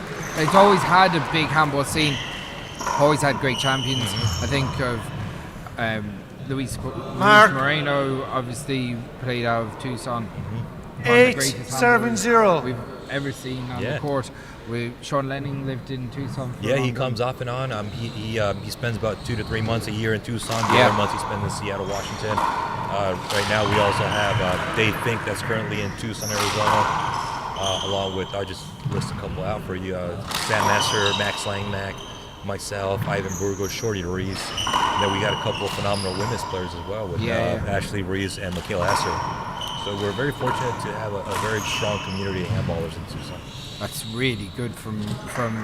always had a big handball scene. Always had great champions. I think of Luis Moreno, obviously played out of Tucson. 8-7-0 we've ever seen on the court. Sean Lenning lived in Tucson. He comes off and on. He spends about 2 to 3 months a year in Tucson. The other months he spends in Seattle, Washington. Right now we also have Dave Fink that's currently in Tucson, Arizona. Along with, I'll just list a couple out for you. Sam Messer, Max Langmack, myself, Ivan Burgos, Shorty Ruiz. And then we got a couple of phenomenal women's players as well with Ashley Ruiz and Michaela Esser. So we're very fortunate to have a very strong community of handballers in Tucson. That's really good from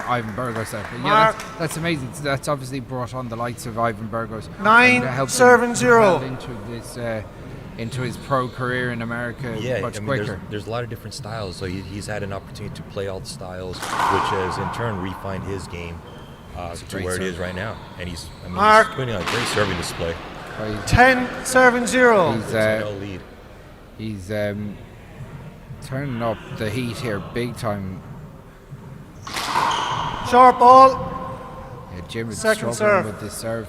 Ivan Burgos there. Yeah, that's amazing. That's obviously brought on the likes of Ivan Burgos. 9-7-0 into this into his pro career in America much quicker. There's a lot of different styles, so he's had an opportunity to play all the styles, which has in turn refined his game to where it is right now. And he's putting on a great serving display. 10-7-0. He's turning up the heat here big time. Short ball. Yeah, Jim is Second struggling serve. with this serve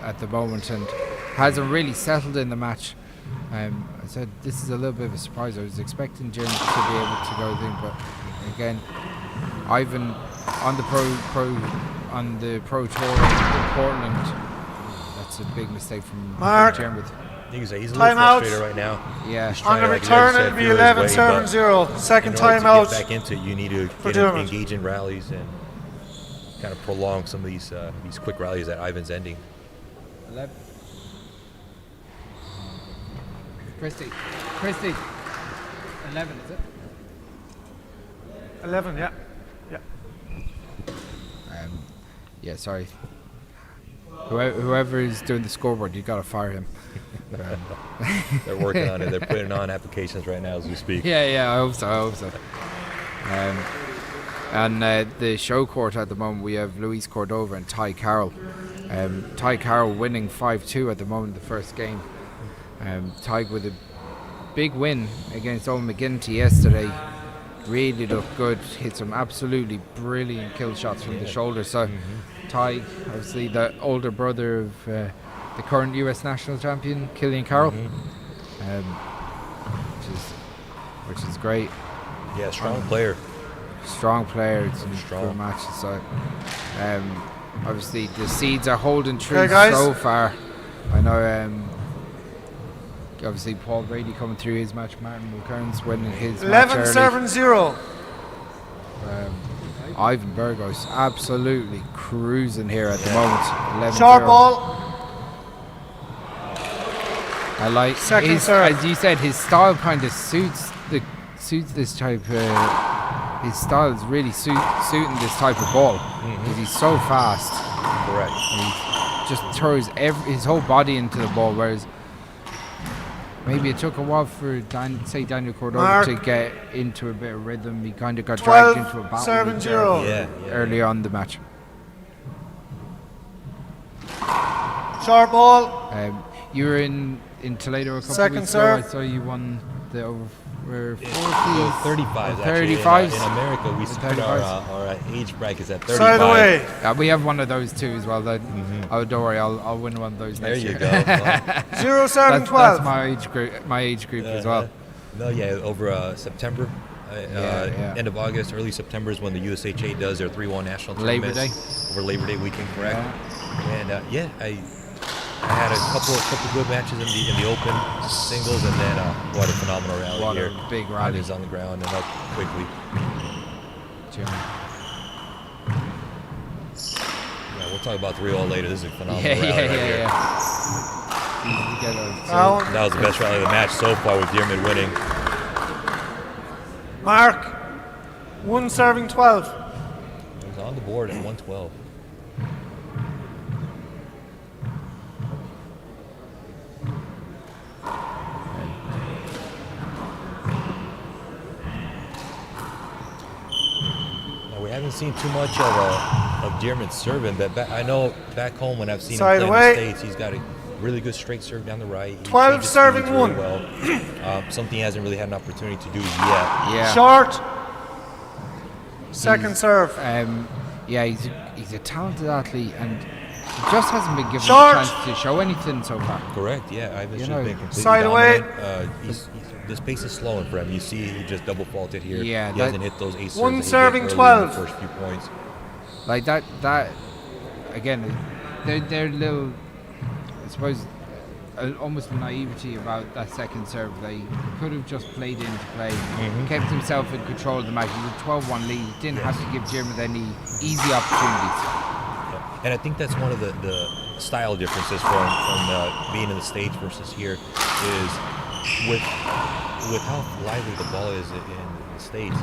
at the moment and hasn't really settled in the match. I said this is a little bit of a surprise. I was expecting Jim to be able to go there, but again, Ivan on the pro tour in Portland. That's a big mistake from Jim. He's a little frustrated right now. Yeah. On the return, it'll be 11-7-0. Second timeout. To get back into it, you need to engage in rallies and kind of prolong some of these quick rallies that Ivan's ending. 11. Christy. 11, is it? 11, yeah. Yeah, sorry. Whoever is doing the scoreboard, you got to fire him. They're working on it. They're putting on applications right now as we speak. Yeah, I hope so. And the show court at the moment, we have Luis Cordova and Ty Carroll. Ty Carroll winning 5-2 at the moment, the first game. Ty with a big win against Owen McGinty yesterday. Really looked good, hit some absolutely brilliant kill shots from the shoulder. So Ty, obviously the older brother of the current US national champion, Killian Carroll, which is great. Yeah, strong player. It's in strong matches. So obviously the seeds are holding true so far. I know obviously Paul Brady coming through his match, Martin Mulcairn's winning his 11-7-0. Ivan Burgos absolutely cruising here at the moment. 11-0. Short ball. I like Second serve. as you said, his style kind of suits this type. His style is really suiting this type of ball because he's so fast. Correct. And he just throws his whole body into the ball, whereas maybe it took a while for Daniel Cordova to get into a bit of rhythm. He kind of got dragged into a battle early on in the match. Short ball. You were in Toledo a couple Second of weeks serve. ago. I saw you won the over 40s. 35s. 35s. In America, we split our age brackets at 35. Side away. Yeah, we have one of those too as well. Oh, don't worry, I'll win one of those next year. There you go. 07-12. That's my age group as well. No, over September. End of August, early September is when the USHA does their 3-1 national tournament. Labor Day. Over Labor Day weekend, correct? And I had a couple good matches in the open singles, and then what a phenomenal rally What here. a big rally. I was on the ground and up quickly. Jimmy. Yeah, we'll talk about 3-all later. This is a phenomenal rally right here. That was the best rally of the match so far, with Diarmuid winning. Mark, 1 serving 12. It was on the board at 112. We haven't seen too much of Diarmuid serving, but I know back home when I've seen him play in the States, he's got a really good straight serve down the right. 12 serving really 1. Well. Something he hasn't really had an opportunity to do yet. Yeah. Short. Second serve. Yeah, he's a talented athlete, and he just hasn't been given Short. a chance to show anything so far. Correct. Yeah, I've just been completely Side dominant. away. This pace is slowing for him. You see, he just double faulted here. Yeah, he hasn't hit those ace serves. 1 that he serving hit early 12. in the first few points. Like that again, they're little, I suppose, almost a naivety about that second serve. They could have just played into play, kept himself in control of the match. He was a 12-1 lead. He didn't have to give Diarmuid any easy opportunities. And I think that's one of the style differences from being in the States versus here, is with how lively the ball is in the States.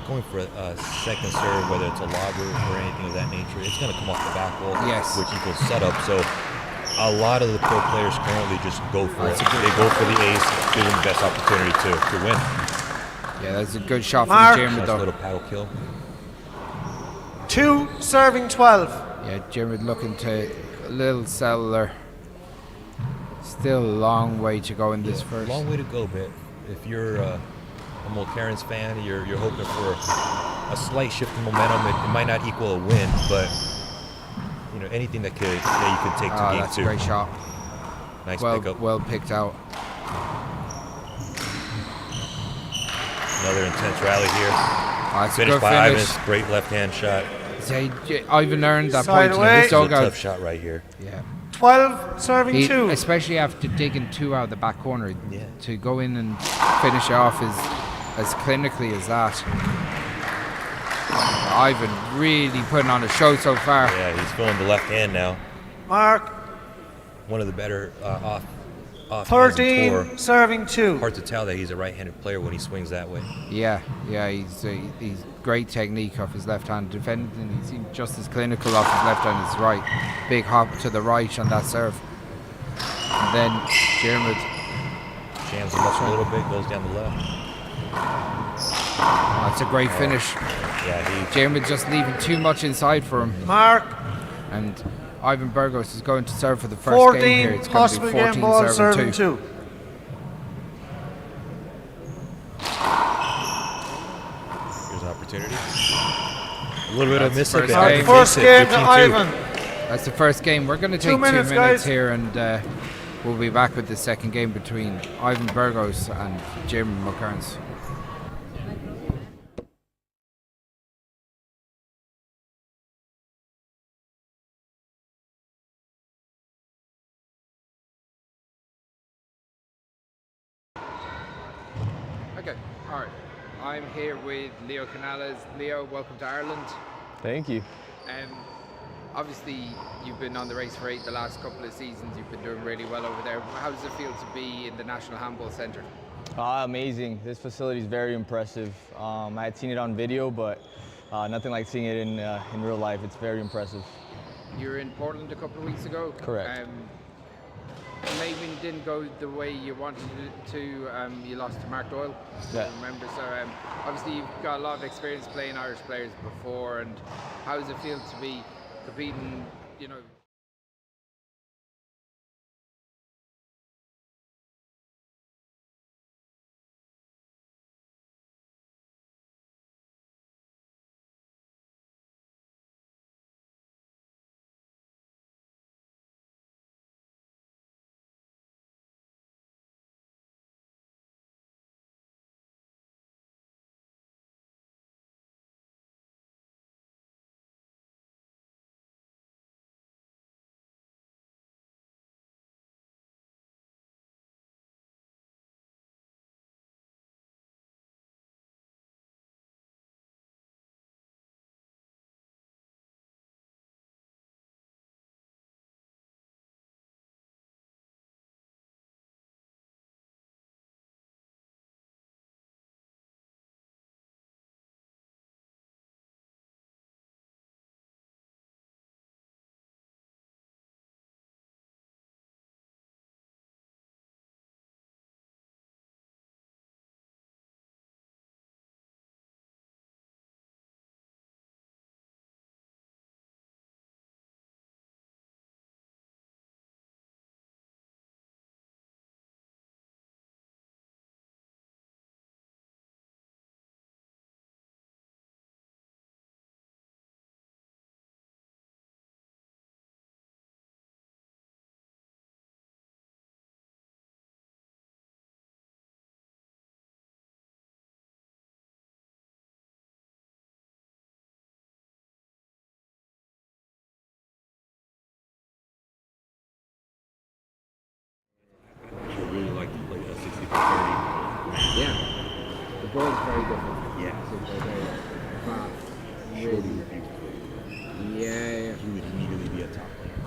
Going for a second serve, whether it's a lobber or anything of that nature, it's going to come off the back wall, which equals setup. So a lot of the pro players currently just go for it. They go for the ace, give them the best opportunity to win. Yeah, that's a good shot from Diarmuid, Nice though. little paddle kill. 2 serving 12. Yeah, Diarmuid looking to a little cellular. Still a long way to go in this first. Long way to go, but if you're a Mulcairns fan, you're hoping for a slight shift in momentum. It might not equal a win, but anything that you could take to game that's 2. a great shot. Nice well, pickup. Well picked out. Another intense rally here. That's Finished a good by finish. Ivan. Great left-hand shot. Ivan earned that Side point. away. This is a tough shot right here. Yeah. 12 serving 2. Especially after digging 2 out of the back corner, to go in and finish off as clinically as that. Ivan really putting on a show so far. Yeah, he's filling the left hand now. Mark. One of the better off 13 serving 2. Hard to tell that he's a right-handed player when he swings that way. Yeah, he's great technique off his left hand. Defending, he seemed just as clinical off his left hand as his right. Big hop to the right on that serve. And then Diarmuid jams him up a little bit, goes down the left. Oh, it's a great finish. Yeah, Diarmuid just leaving too much inside for him. Mark. And Ivan Burgos is going to serve for the first game here. It's going to be 14 ball serving 2. Here's an opportunity. A little bit of miss. First game to Ivan. That's the first game. We're going to take 2 minutes here, and we'll be back with the second game between Ivan Burgos and Jim McCarns. Okay, all right. I'm here with Leo Canales. Leo, welcome to Ireland. Thank you. Obviously, you've been on the race for 8 the last couple of seasons. You've been doing really well over there. How does it feel to be in the National Handball Centre? Amazing. This facility is very impressive. I had seen it on video, but nothing like seeing it in real life. It's very impressive. You were in Portland a couple of weeks ago. Correct. Maybe it didn't go the way you wanted it to. You lost to Mark Doyle. Yeah. I remember. So obviously you've got a lot of experience playing Irish players before. And how does it feel to be competing? ball is very different. Yeah. So they're very fast. Really. Yeah. He would immediately be a top player.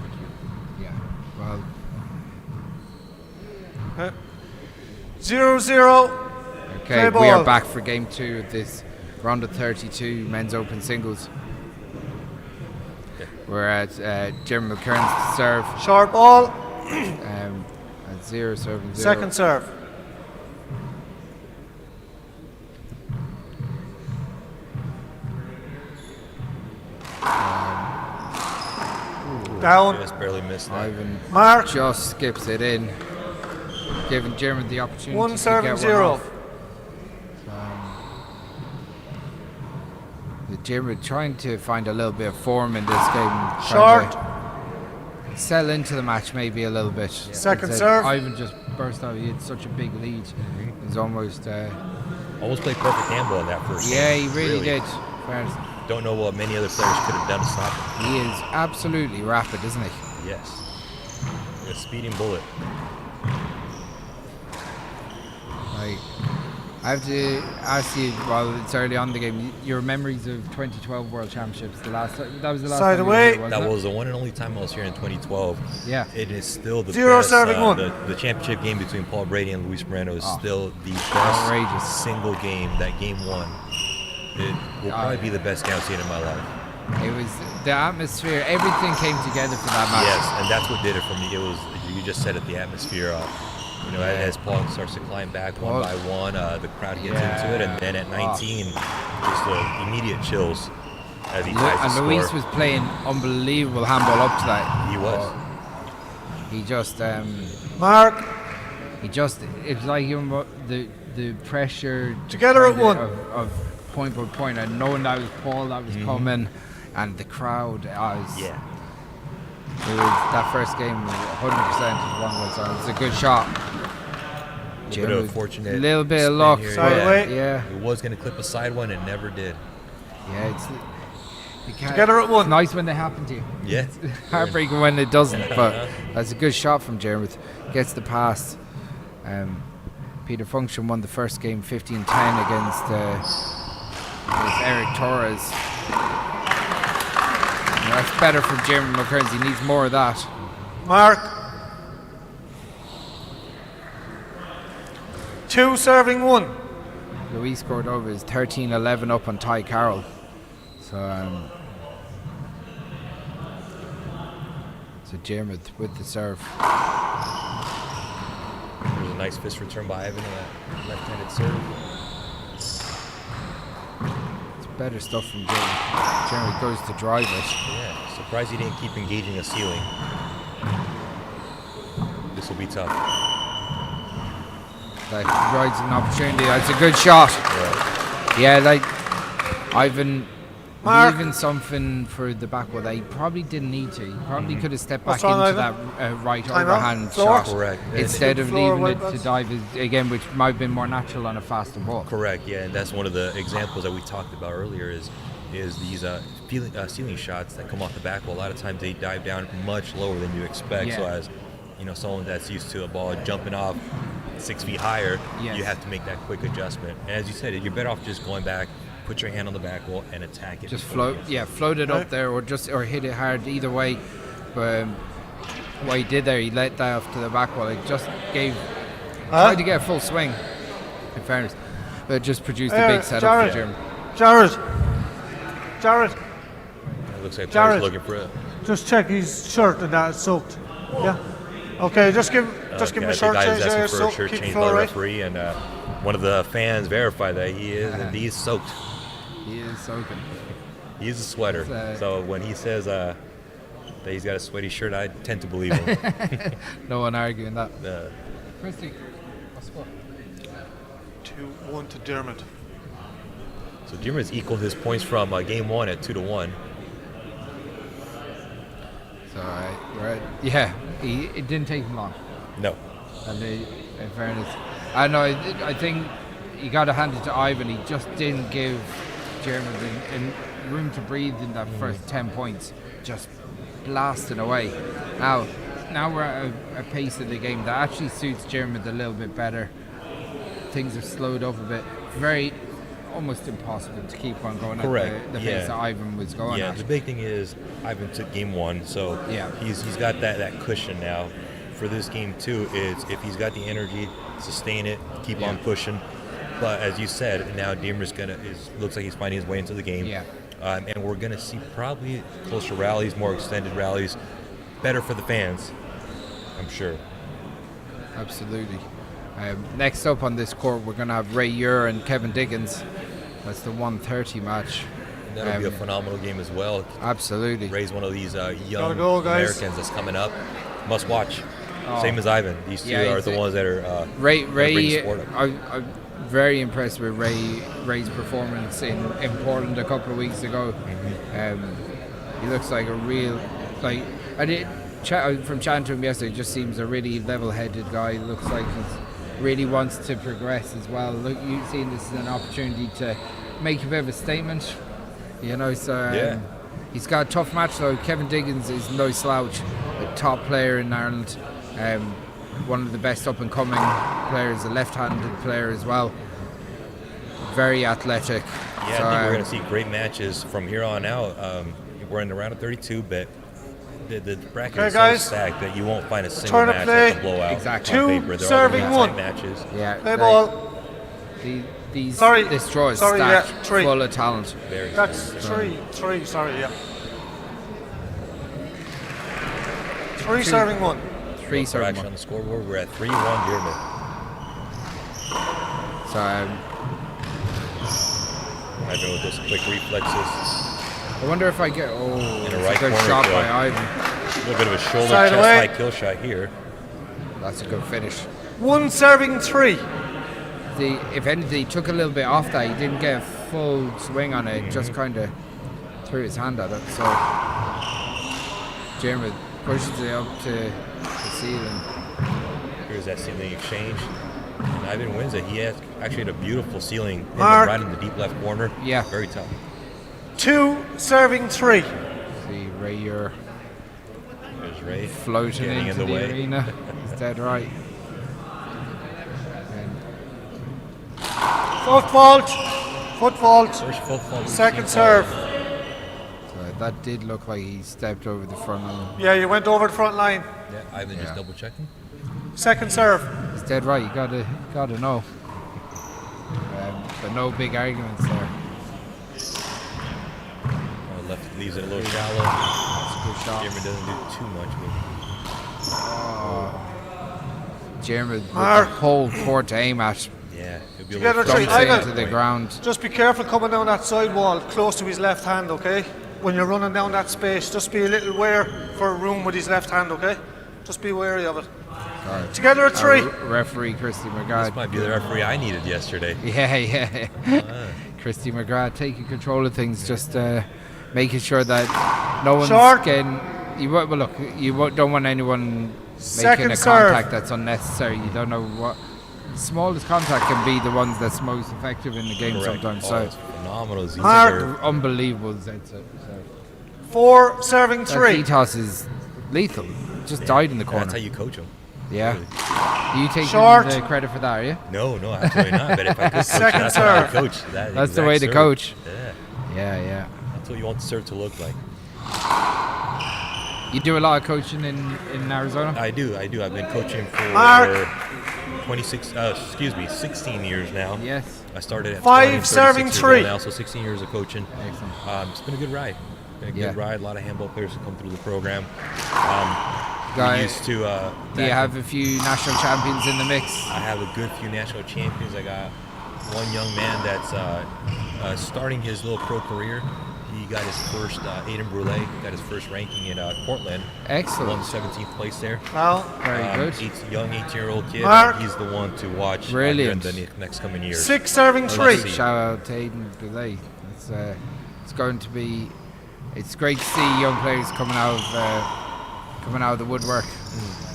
Yeah. Well. 0-0. Okay, we are back for game 2 of this round of 32 men's open singles. We're at Jim McKern's serve. Short ball. At 0-7-0. Second serve. Down. Just barely missed that. Ivan Mark. just skips it in, giving German the opportunity One to serve get and one 0. off. The German trying to find a little bit of form in this game. Short. Sell into the match maybe a little bit. Second serve. Ivan just burst out. He had such a big lead. He's almost played perfect handball in that first yeah, game. he really did. Don't know what many other players could have done to stop him. He is absolutely rapid, isn't he? Yes. A speeding bullet. I have to ask you, while it's early on in the game, your memories of 2012 World Championships. That was the last Side time away. you were here, That wasn't was the one and only time I was here in 2012. Yeah. It is still the 0 best. serving one. The championship game between Paul Brady and Luis Moreno is still the best outrageous single game. That game 1. It will probably be the best game I've seen in my life. It was the atmosphere. Everything came together for that match. Yes, and that's what did it for me. It was, you just said it, the atmosphere. As Paul starts to climb back one by one, the crowd gets into it, and then at 19, just the immediate chills as he tries to and score. Luis was playing unbelievable handball up to that. He was. He just Mark. It's like the pressure Together at one. of point by point, and knowing that was Paul that was coming, and the crowd. It was that first game 100% one was on. It was a good shot. A little bit of fortunate. A little bit of luck. Yeah. It was going to clip a side one, it never did. Yeah, Together at one. It's nice when they happen to you. Yeah. It's heartbreaking when it doesn't, but that's a good shot from Jeremy. Gets the pass. Peter Function won the first game 15-10 against Eric Torres. That's better from Jeremy McKern. He needs more of that. Mark. 2 serving 1. Luis scored over his 13-11 up on Ty Carroll. So Jeremy with the serve. There was a nice fist return by Ivan on that left-handed serve. It's better stuff from Jeremy. Jeremy goes to drive it. Yeah, surprised he didn't keep engaging a ceiling. This will be tough. That rides an opportunity. That's a good shot. Yeah, like Ivan leaving something for the back wall that he probably didn't need to. He probably could have stepped back into that right overhand shot. Correct. Instead of leaving it to dive again, which might have been more natural on a faster ball. Correct, yeah, and that's one of the examples that we talked about earlier is these ceiling shots that come off the back wall. A lot of times they dive down much lower than you expect. So as someone that's used to a ball jumping off 6 feet higher, you have to make that quick adjustment. And as you said, you're better off just going back, put your hand on the back wall and attack it. Just float it up there, or hit it hard. Either way, but what he did there, he let that off to the back wall. It just tried to get a full swing. In fairness, but it just produced a big setup for Jim. Jared. It looks like Jared's looking for it. Just check his shirt and that is soaked. Yeah. Okay, just give him a shirt change there. A shirt change by the referee, and one of the fans verified that he is indeed soaked. He is soaking. He's a sweater. So when he says that he's got a sweaty shirt, I tend to believe him. No one arguing that. Christy, what's what? 2-1 to Dermot. So Dermot's equaled his points from game 1 at 2-1. So it didn't take him long. No. And in fairness, I think you got to hand it to Ivan. He just didn't give Jeremy room to breathe in that first 10 points. Just blasting away. Now we're at a pace of the game that actually suits Jeremy a little bit better. things have slowed up a bit. Very almost impossible to keep on going Correct. at the pace that Ivan was going at. The big thing is Ivan took game 1, so he's got that cushion now. For this game too, is if he's got the energy, sustain it, keep on pushing. But as you said, now Diemer's looks like he's finding his way into the game. Yeah. And we're gonna see probably closer rallies, more extended rallies, better for the fans, I'm sure. Absolutely. Next up on this court, we're going to have Ray Ure and Kevin Diggins. That's the 1:30 match. That'll be a phenomenal game as well. Absolutely. Ray's one of these young Americans that's coming up. Must watch. Same as Ivan. These two are the ones that are Ray. I'm very impressed with Ray's performance in Portland a couple of weeks ago. He looks like a real from chatting to him yesterday. Just seems a really level-headed guy. Looks like he really wants to progress as well. Look, you've seen this as an opportunity to make a bit of a statement. So he's got a tough match though. Kevin Diggins is no slouch, a top player in Ireland. One of the best up-and-coming players, a left-handed player as well. Very athletic. Yeah, I think we're going to see great matches from here on out. We're in the round of 32, but the bracket is so stacked that you won't find a single match that's a blowout. Exactly. On paper. They're all going to be matches. Yeah. Play ball. This draw is stacked, full of talent. That's three, sorry, yeah. 3 serving 1. 3 serving 1. On the scoreboard, we're at 3-1 Dearman. So, Ivan with those quick reflexes. I wonder if I get in a right good corner shot kill. by Ivan. A little bit of a shoulder chest high kill shot here. That's a good finish. 1 serving 3. If anything, he took a little bit off that. He didn't get a full swing on it. Just kind of threw his hand at it. So Jeremy pushes it up to the ceiling. Here's that ceiling exchange. And Ivan wins it. He has actually had a beautiful ceiling right in the deep left corner. Yeah. Very tough. 2 serving 3. See Ray Ure. There's Ray floating into the arena. He's dead right. Foot vault. First foot vault. Second serve. So that did look like he stepped over the front line. Yeah, you went over the front line. Yeah, Ivan just double checking. Second serve. He's dead right. You gotta know. But no big arguments there. Left leaves it a little shallow. That's a good shot. Jeremy doesn't do too much. Jeremy with the whole court to aim at. Yeah, it'll be Together, into the ground. Just be careful coming down that side wall, close to his left hand, okay? When you're running down that space, just be a little aware for a room with his left hand, okay? Just be wary of it. Right. Together at 3. Referee Christy McGrath. This might be the referee I needed yesterday. Yeah. Christy McGrath taking control of things, just making sure that no one's getting. You don't want anyone making a contact that's unnecessary. You don't know what. Smallest contact can be the ones that's most effective in the game sometimes. It's phenomenal. Unbelievable. 4 serving 3. Zetos is lethal. Just died in the corner. That's how you coach him. Yeah. Really. You take the credit for that, are you? No, absolutely not. But if I could coach, Second serve. Coach. That's the way to coach. Yeah. That's what you want the serve to look like. You do a lot of coaching in Arizona? I do. I've been coaching for 16 years now. Yes. I started at 5 serving 3. Now, so 16 years of coaching. Excellent. It's been a good ride. A lot of handball players have come through the program. Do you have a few national champions in the mix? I have a good few national champions. I got one young man that's starting his little pro career. He got his first, Aiden Brule, got his first ranking in Portland. Excellent. Won 17th place there. Wow. Very good. Young 18-year-old kid. He's the one to watch Brilliant. in the next coming years. 6 serving 3. Shout out to Aiden Brule. It's going to be. It's great to see young players coming out of the woodwork,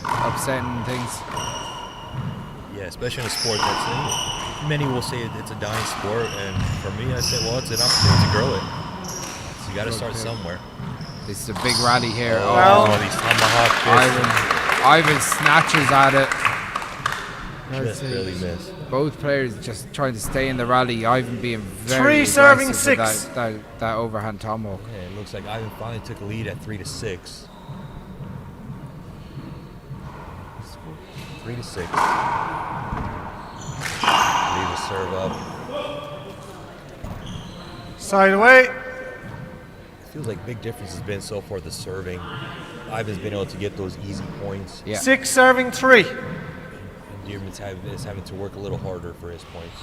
upsetting things. Yeah, especially in a sport that's many will say it's a dying sport, and for me, I say, well, it's an opportunity to grow it. So you got to start somewhere. This is a big rally here. These tomahawk fists. Ivan snatches at it. Just barely missed. Both players just trying to stay in the rally. Ivan being very 3 serving aggressive with 6. that overhand tomahawk. Yeah, it looks like Ivan finally took a lead at 3-6. 3-6. Leave the serve up. Side away. Feels like big difference has been so far the serving. Ivan's been able to get those easy points. Yeah. 6 serving 3. And Dearman's is having to work a little harder for his points.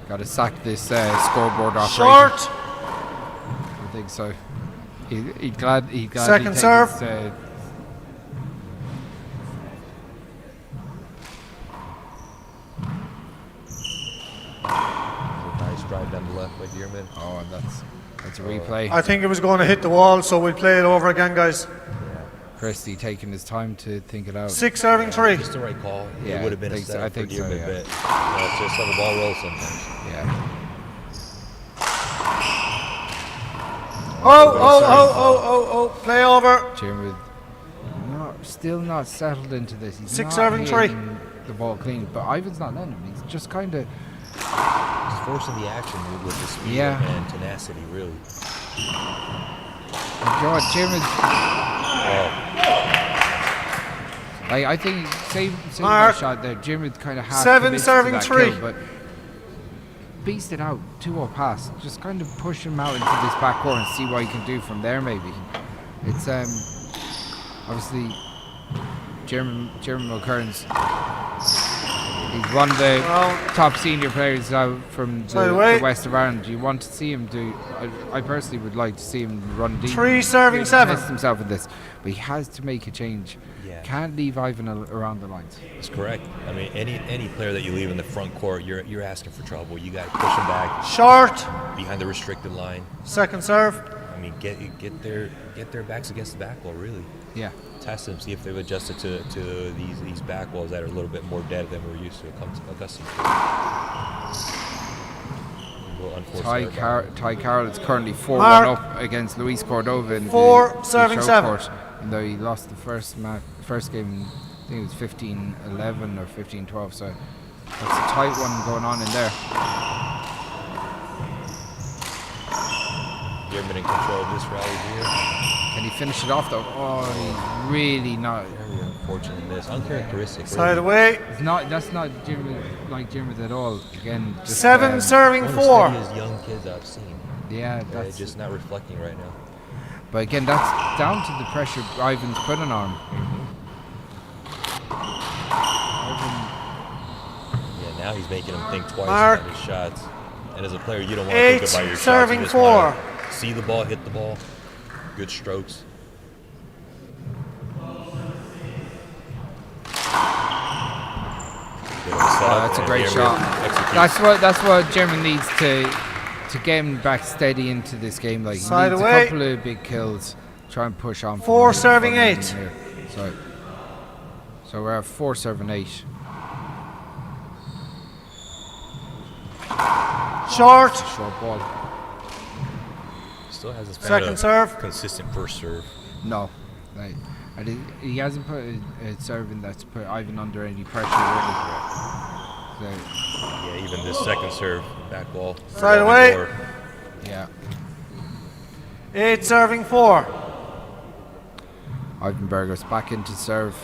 Got to sack this scoreboard operation. Short. I think so. He's glad. Second serve. Nice drive down the left by Dearman. Oh, and that's a replay. I think it was going to hit the wall, so we'll play it over again, guys. Christie taking his time to think it out. 6 serving 3. Just the right call. Yeah, It would have been a I setup for think so, Dearman, yeah. but it's just how the ball rolls sometimes. Yeah. Oh, play over. Jim still not settled into this. He's 6 not serving 3. hitting the ball clean, but Ivan's not letting him. He's just kind of He's forcing the action with the speed and tenacity, really. God, Jim is. Oh. I think save Mark. that shot there. Jim is kind of half 7 committed to serving that 3. kill, but beast it out 2-0 pass. Just kind of push him out into this back corner and see what he can do from there. Maybe it's obviously German O'Kearns. He's one of the top senior players out from the west of Ireland. You want to see him do. I personally would like to see him run deep. 3 serving 7. Test himself with this, but he has to make a change. Yeah. Can't leave Ivan around the lines. That's correct. I mean, any player that you leave in the front court, you're asking for trouble. You got to push them back. Short. Behind the restricted line. Second serve. I mean, get their backs against the back wall, really. Yeah. Test them, see if they've adjusted to these back walls that are a little bit more dead than we're used to accustomed to. Ty Carroll is currently 4-1 up against Luis Cordova in 4 the serving show 7. court, even though he lost the first game. I think it was 15-11 or 15-12. So that's a tight one going on in there. Dearman in control of this rally here. Can he finish it off though? Oh, he's really not. Very unfortunate miss. Uncharacteristic. Side away. It's not. That's not like Jim at all. Again, just, 7 serving 4. As young kids I've seen. Yeah, that's just not reflecting right now. But again, that's down to the pressure Ivan's putting on him. Yeah, now he's making him think twice Mark. about his shots. And as a player, you don't want to think about your serving shots. You just 4. wanna see the ball, hit the ball. Good strokes. That's a great shot. That's what German needs to get him back steady into this game. Like he needs a couple of big kills, try and push on. 4 serving 8. So we're at 4 serving 8. Short. Short ball. Still hasn't Second serve. Consistent first serve. No. And he hasn't put a serving that's put Ivan under any pressure really. So, yeah, even this second serve, back ball. Side away. Yeah. 8 serving 4. Ivan Burgos back into serve.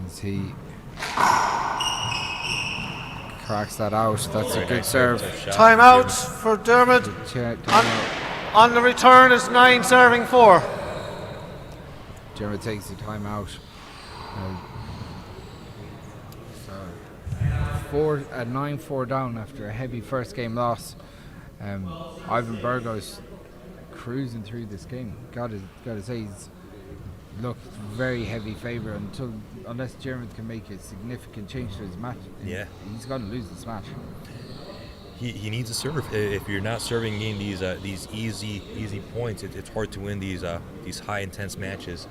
As he cracks that out. That's a good serve. Timeout for Dermot. On the return is 9 serving 4. Dermot takes the timeout. 9-4 down after a heavy first game loss. Ivan Burgos cruising through this game. Gotta say he's looked very heavy favourite unless Dermot can make a significant change to his match. Yeah, he's gonna lose this match. He needs to serve. If you're not serving in these easy points, it's hard to win these high intense matches.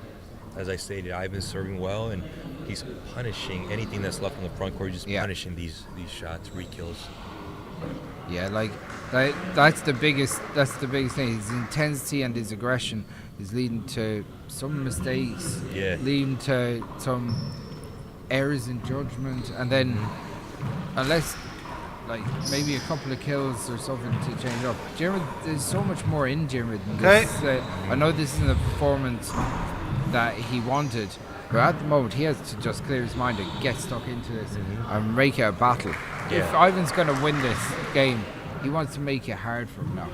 As I stated, Ivan's serving well, and he's punishing anything that's left on the front court. He's just punishing these shots, re-kills. Yeah, like that's the biggest thing. His intensity and his aggression is leading to some mistakes, leading to some errors in judgment, and then unless like maybe a couple of kills or something to change up. Diarmuid, there's so much more in Diarmuid than this. I know this isn't the performance that he wanted, but at the moment he has to just clear his mind and get stuck into this and make it a battle. If Ivan's going to win this game, he wants to make it hard for him now.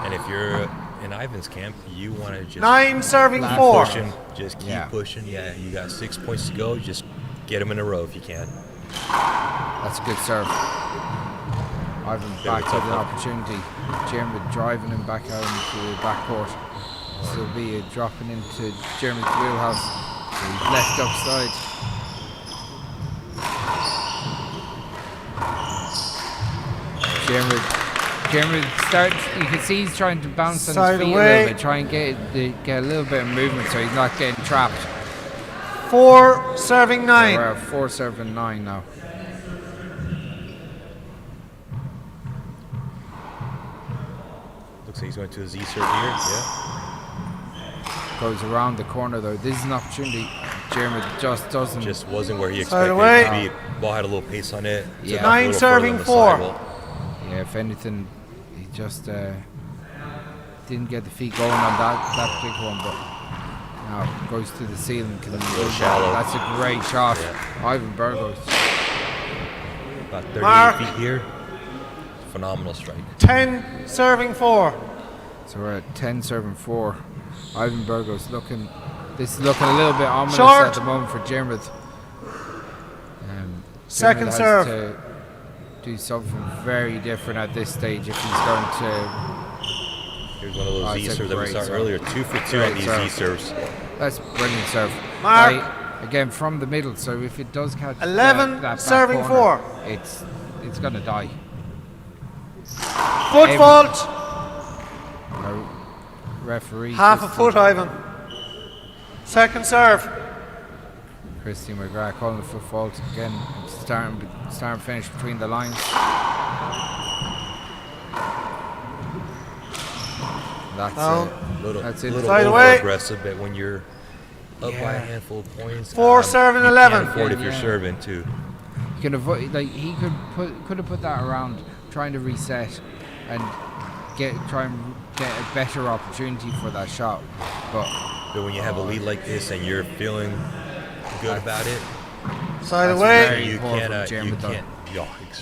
And if you're in Ivan's camp, you want to just 9 serving keep 4. pushing, just keep pushing. Yeah, you got 6 points to go. Just get them in a row if you can. That's a good serve. Ivan back to the opportunity. Diarmuid driving him back out into the backcourt. This will be a dropping into Diarmuid's wheelhouse. He's left upside. Diarmuid starts. You can see he's trying to bounce on his feet a little bit, try and get a little bit of movement so he's not getting trapped. 4 serving 9. We're at 4 serving 9 now. Looks like he's going to a Z serve here. Goes around the corner though. This is an opportunity. Diarmuid just wasn't where he expected it to be. Ball had a little pace on it. 9 serving 4. Yeah, if anything, he just didn't get the feet going on that particular one, but now goes to the ceiling. Shallow. That's a great shot. Ivan Burgos. About 38 feet here. Phenomenal strike. 10 serving 4. So we're at 10 serving 4. Ivan Burgos this is looking a little bit ominous at the moment for Diarmuid. Second serve. To do something very different at this stage if he's going to. Here's one of those Z serves that we saw earlier. 2 for 2 on these Z serves. That's brilliant serve. Again from the middle, so if it does catch 11 that serving corner, 4. It's going to die. Foot fault. No referee. Half a foot, Ivan. Second serve. Christy McGrath calling the foot fault again. Starting finish between the lines. That's it. A little over-aggressive, but when you're up by a handful of points, 4 serving 11. You can't afford if you're serving too. You can avoid, like he could have put that around, trying to reset and try and get a better opportunity for that shot. But when you have a lead like this and you're feeling good about it, side away. You can't.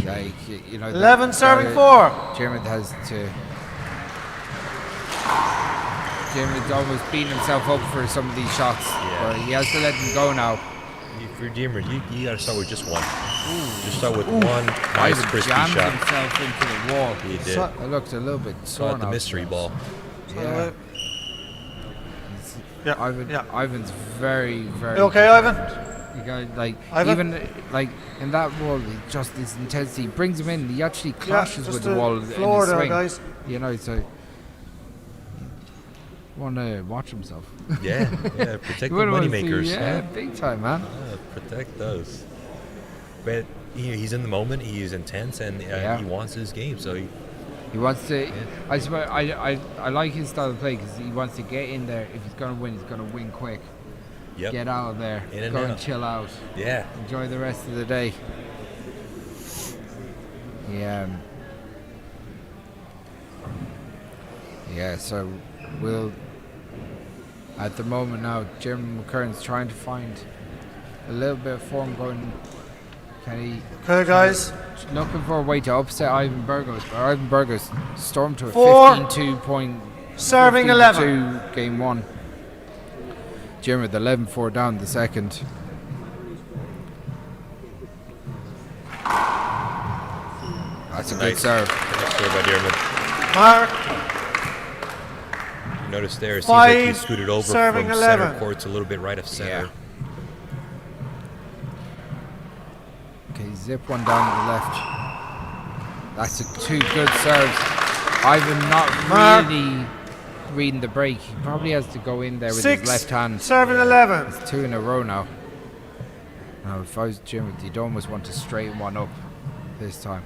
Like, 11 serving 4. Diarmuid has to. Diarmuid's almost beating himself up for some of these shots, but he has to let them go now. For Diarmuid, you got to start with just one. Just start with one nice crispy shot. Himself into the wall. He did. It looked a little bit sore. The mystery ball. Yeah. Ivan's very, very. You okay, Ivan? You got Ivan? even like in that wall, just this intensity he brings him in. He actually clashes with the wall in his swing. Guys. So want to watch himself. Protect the money makers. Big time, man. Protect those. But he's in the moment. He's intense, and he wants his game. So he wants to. I suppose I like his style of play because he wants to get in there. If he's going to win, he's going to win quick. Get out of there. Go and chill out. Enjoy the rest of the day. So we'll. At the moment now, Jim McKern's trying to find a little bit of form going. Can he? Okay, guys. Looking for a way to upset Ivan Burgos, but Ivan Burgos stormed to a 15-2 point. Serving 11. Game 1. Jim with 11-4 down the second. That's a good serve. Nice serve by Diarmuid. Mark. Notice there, it seems like he scooted over from 11. center court a little bit right of center. Okay, zip one down to the left. That's two good serves. Ivan not really reading the break. He probably has to go in there with his left hand. Serving 11. It's 2 in a row now. Now, if I was Jim, you'd almost want to straighten one up this time.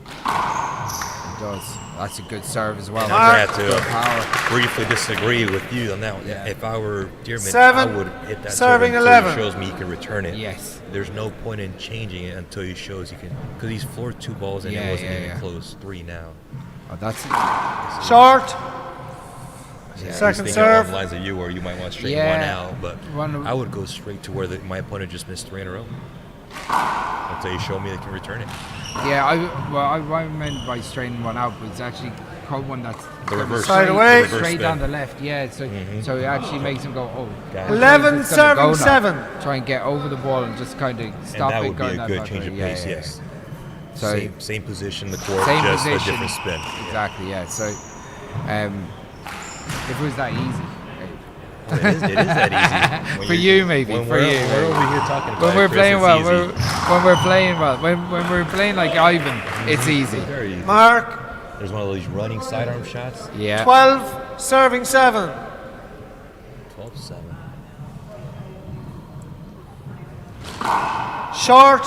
He does. That's a good serve as well. And I had to briefly disagree with you on that one. Yeah. If I were Dearman, I would hit that serving serve 11. He shows me he can return it. Yes. There's no point in changing it until he shows he can, because he's floored 2 balls and he wasn't even close 3 now. Oh, that's short. Yeah, second serve. Along the lines of you, where you might want to straighten one out, but I would go straight to where my opponent just missed 3 in a row until you show me they can return it. Yeah, what I meant by straightening one out was actually called one that's the reverse side away, straight down the left. Yeah, so so it actually makes him go. Oh, 11 serving 7. Try and get over the ball and just kind of stop and that it would going be a that good back change way. of pace. Yes. So same position, the court, same just position, a different spin. Exactly. Yeah. So if it was that easy. Well, it is that easy. For you, maybe. When For we're, you. We're over here talking about when we're playing well. When When we're playing like Ivan, it's easy. Very easy. Mark. There's one of those running sidearm shots. Yeah. 12 serving 7. 12-7. Short.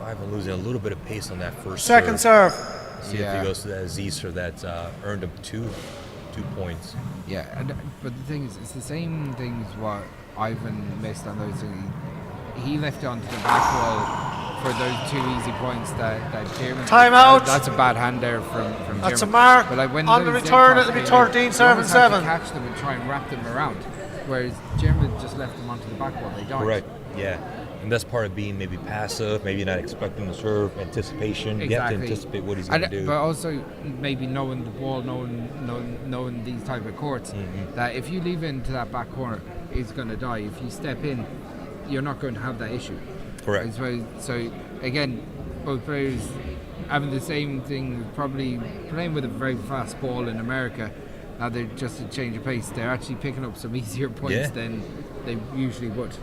Ivan losing a little bit of pace on that first second serve. See if he goes to that Z serve that's earned him 2 points. Yeah, but the thing is, it's the same things what Ivan missed on those things. He left it onto the back wall for those 2 easy points that German. Time out. That's a bad hand there from That's German. a mark. But like when on the return, it'll be 13 serving 7. Catch them and try and wrap them around, whereas German just left them onto the back wall. They don't. Correct. Yeah. And that's part of being maybe passive, maybe not expecting the serve, anticipation. Exactly. You have to anticipate what he's going to do. But also maybe knowing the ball, knowing these type of courts, that if you leave it into that back corner, it's going to die. If you step in, you're not going to have that issue. Correct. So again, both players having the same thing, probably playing with a very fast ball in America. Now they're just a change of pace. They're actually picking up some easier points than they usually would.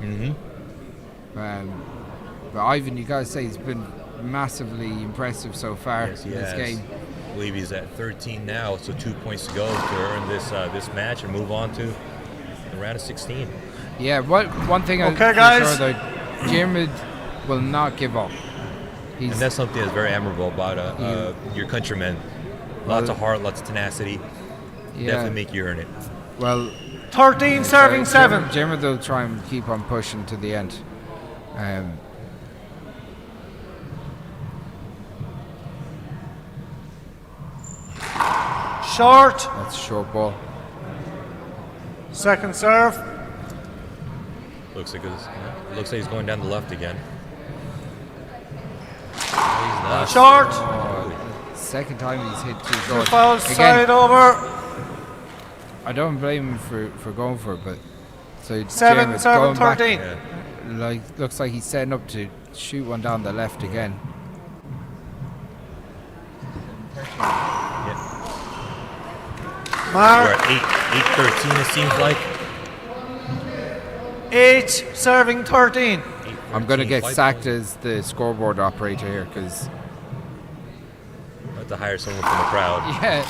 But Ivan, you gotta say, he's been massively impressive so far in this game. I believe he's at 13 now, so 2 points to go to earn this match and move on to the round of 16. Yeah, one thing I'm guys. sure though, Jermid will not give up. And that's something that's very admirable about your countrymen. Lots of heart, lots of tenacity. Definitely make you earn it. Well, 13 serving 7. Jermid will try and keep on pushing to the end. Short. That's a short ball. Second serve. Looks like he's going down the left again. Short. Second time he's hit too short. Foul side over. I don't blame him for going for it, but so 7 serving 13. Like looks like he's setting up to shoot one down the left again. Mark. We're at 8-13 it seems like. 8 serving 13. I'm going to get sacked as the scoreboard operator here because I have to hire someone from the crowd. Yeah.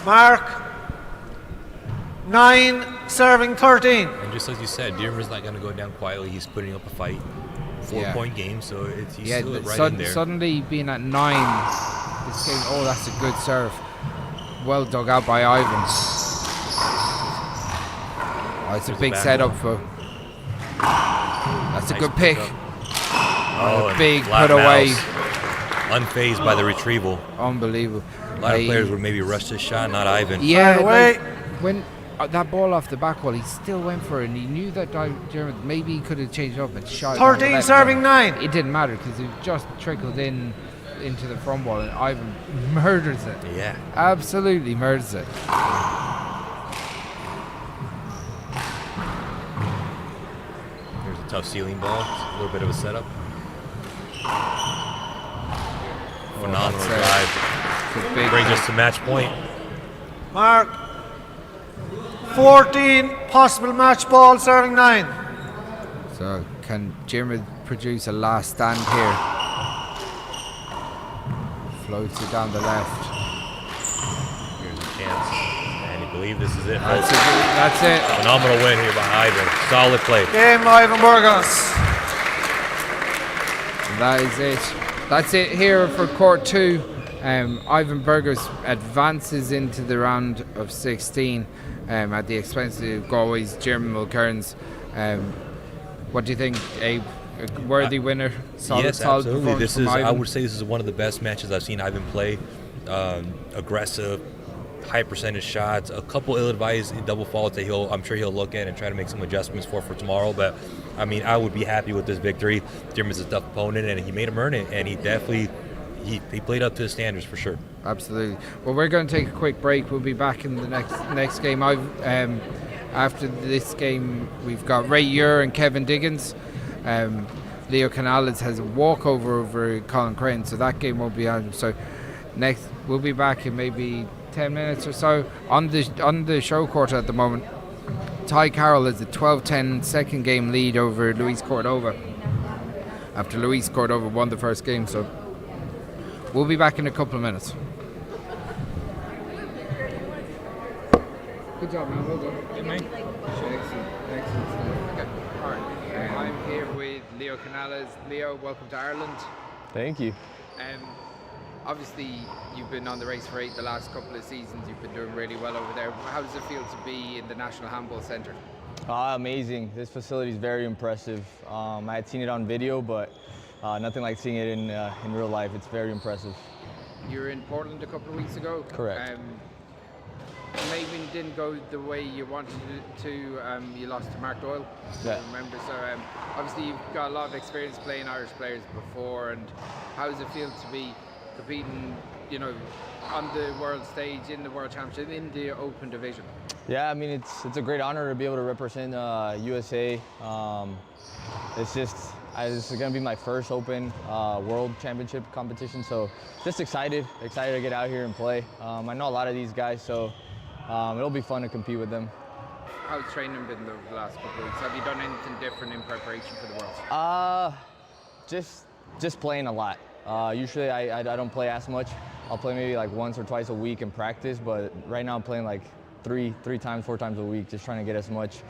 Mark. 9 serving 13. And just as you said, Dearman's not going to go down quietly. He's putting up a fight. 4-point game, so he's still right in there. Suddenly being at 9, this game. Oh, that's a good serve. Well dug out by Ivan. Oh, it's a big setup for. That's a good pick. Oh, big put away. Unfazed by the retrieval. Unbelievable. A lot of players would maybe rush this shot, not Ivan. Yeah, like, when that ball off the back wall, he still went for it, and he knew that German maybe he could have changed up and shot. 13 serving 9. It didn't matter because it just trickled into the front wall, and Ivan murders it. Yeah, absolutely murders it. There's a tough ceiling ball. A little bit of a setup. Phenomenal drive. Brings us to match point. Mark. 14 possible match ball serving 9. So can Jermid produce a last stand here? Floats it down the left. Here's a chance. And you believe this is it. That's it. Phenomenal win here by Ivan. Solid play. Game Ivan Burgos. that is it. That's it here for Court 2. Ivan Burgos advances into the round of 16 at the expense of Galway's Jim Mulcairns. What do you think, Abe? A worthy winner? Solid, yes, solid absolutely. performance from Ivan. I would say this is one of the best matches I've seen Ivan play. Aggressive, high percentage shots, a couple ill-advised double faults that I'm sure he'll look at and try to make some adjustments for tomorrow. But I mean, I would be happy with this victory. Jim is a tough opponent, and he made him earn it. And he definitely he played up to his standards for sure. Absolutely. Well, we're going to take a quick break. We'll be back in the next game. After this game, we've got Ray Ure and Kevin Diggins. Leo Canales has a walkover over Colin Crane, so that game won't be on. So next, we'll be back in maybe 10 minutes or so. On the show court at the moment, Ty Carroll has a 12-10 second game lead over Luis Cordova after Luis Cordova won the first game. So we'll be back in a couple of minutes. Good job, man. Well done. Good, mate. Excellent. Okay. All right. I'm here with Leo Canales. Leo, welcome to Ireland. Thank you. Obviously, you've been on the race for 8 the last couple of seasons. You've been doing really well over there. How does it feel to be in the National Handball Centre? Amazing. This facility is very impressive. I had seen it on video, but nothing like seeing it in real life. It's very impressive. You were in Portland a couple of weeks ago. Correct. Maybe it didn't go the way you wanted it to. You lost to Mark Doyle. Yeah. I remember. So obviously you've got a lot of experience playing Irish players before. And how does it feel to be competing, on the world stage, in the World Championship, in the Open Division? Yeah, I mean it's a great honor to be able to represent USA. This is going to be my first Open World Championship competition, so just excited to get out here and play. I know a lot of these guys, so it'll be fun to compete with them. How's training been the last couple of weeks? Have you done anything different in preparation for the Worlds? Just playing a lot. Usually I don't play as much. I'll play maybe like once or twice a week in practice, but right now I'm playing like three times, 4 times a week, just trying to get as much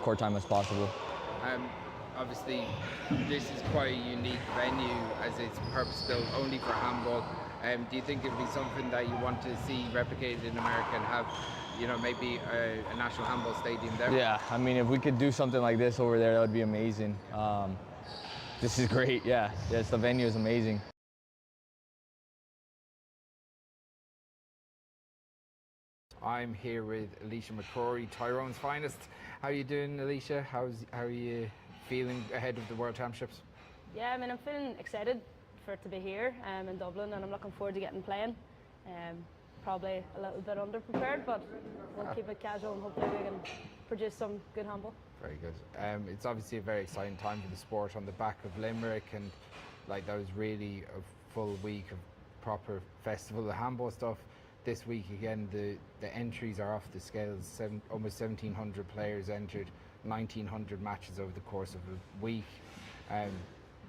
court time as possible. Obviously, this is quite a unique venue as it's purpose-built only for handball. Do you think it would be something that you want to see replicated in America and have, maybe a national handball stadium there? Yeah, I mean, if we could do something like this over there, that would be amazing. This is great, yeah. Yes, the venue is amazing. I'm here with Alicia McCrory, Tyrone's finest. How are you doing, Alicia? How are you feeling ahead of the World Championships? Yeah, I mean, I'm feeling excited for it to be here in Dublin, and I'm looking forward to getting playing. Probably a little bit underprepared, but we'll keep it casual and hopefully we can produce some good handball. Very good. It's obviously a very exciting time for the sport on the back of Limerick, and that was really a full week of proper festival of handball stuff. This week again, the entries are off the scales. Almost 1,700 players entered, 1,900 matches over the course of a week.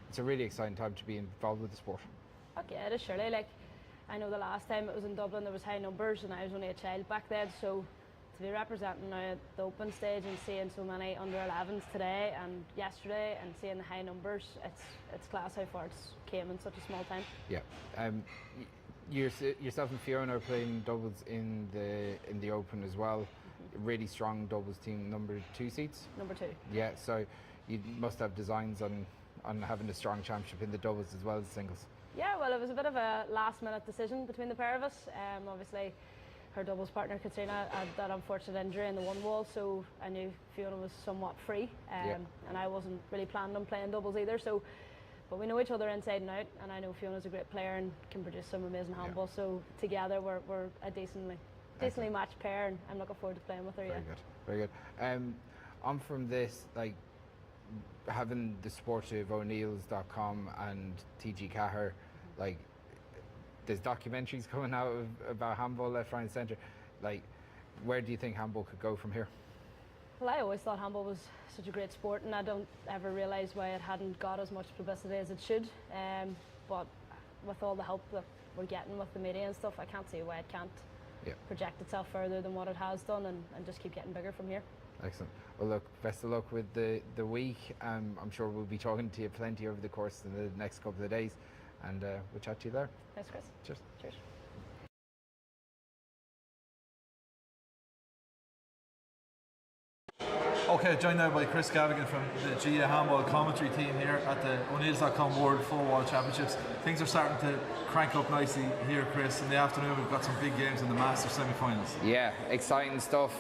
It's a really exciting time to be involved with the sport. Okay, it is surely. I know the last time it was in Dublin there was high numbers and I was only a child back then, so to be representing now at the open stage and seeing so many under-11s today and yesterday and seeing the high numbers, it's class how far it's came in such a small time. Yeah. Yourself and Fiona are playing doubles in the Open as well. Mm-hmm. Really strong doubles team, number 2 seats? Number 2. Yeah, so you must have designs on having a strong championship in the doubles as well as singles. Yeah, well, it was a bit of a last-minute decision between the pair of us. Obviously, her doubles partner, Katrina, had that unfortunate injury in the one wall, so I knew Fiona was somewhat free, and I wasn't really planning on playing doubles either. But we know each other inside and out, and I know Fiona's a great player and can produce some amazing handball. So together we're a decently matched pair, and I'm looking forward to playing with her. Very good. On from this, having the Spórt of O'Neills.com and TG4, there's documentaries coming out about handball left, right, and centre. Where do you think handball could go from here? Well, I always thought handball was such a great sport, and I don't ever realise why it hadn't got as much publicity as it should. But with all the help that we're getting with the media and stuff, I can't see why it can't project itself further than what it has done, and just keep getting bigger from here. Excellent. Well, look, best of luck with the week. I'm sure we'll be talking to you plenty over the course of the next couple of days, and we'll chat to you there. Thanks, Chris. Cheers. Cheers. Okay, joined now by Chris Gavigan from the GA Handball commentary team here at the O'Neill's.com World Four-Wall Championships. Things are starting to crank up nicely here, Chris. In the afternoon, we've got some big games in the Masters semi-finals. Yeah, exciting stuff.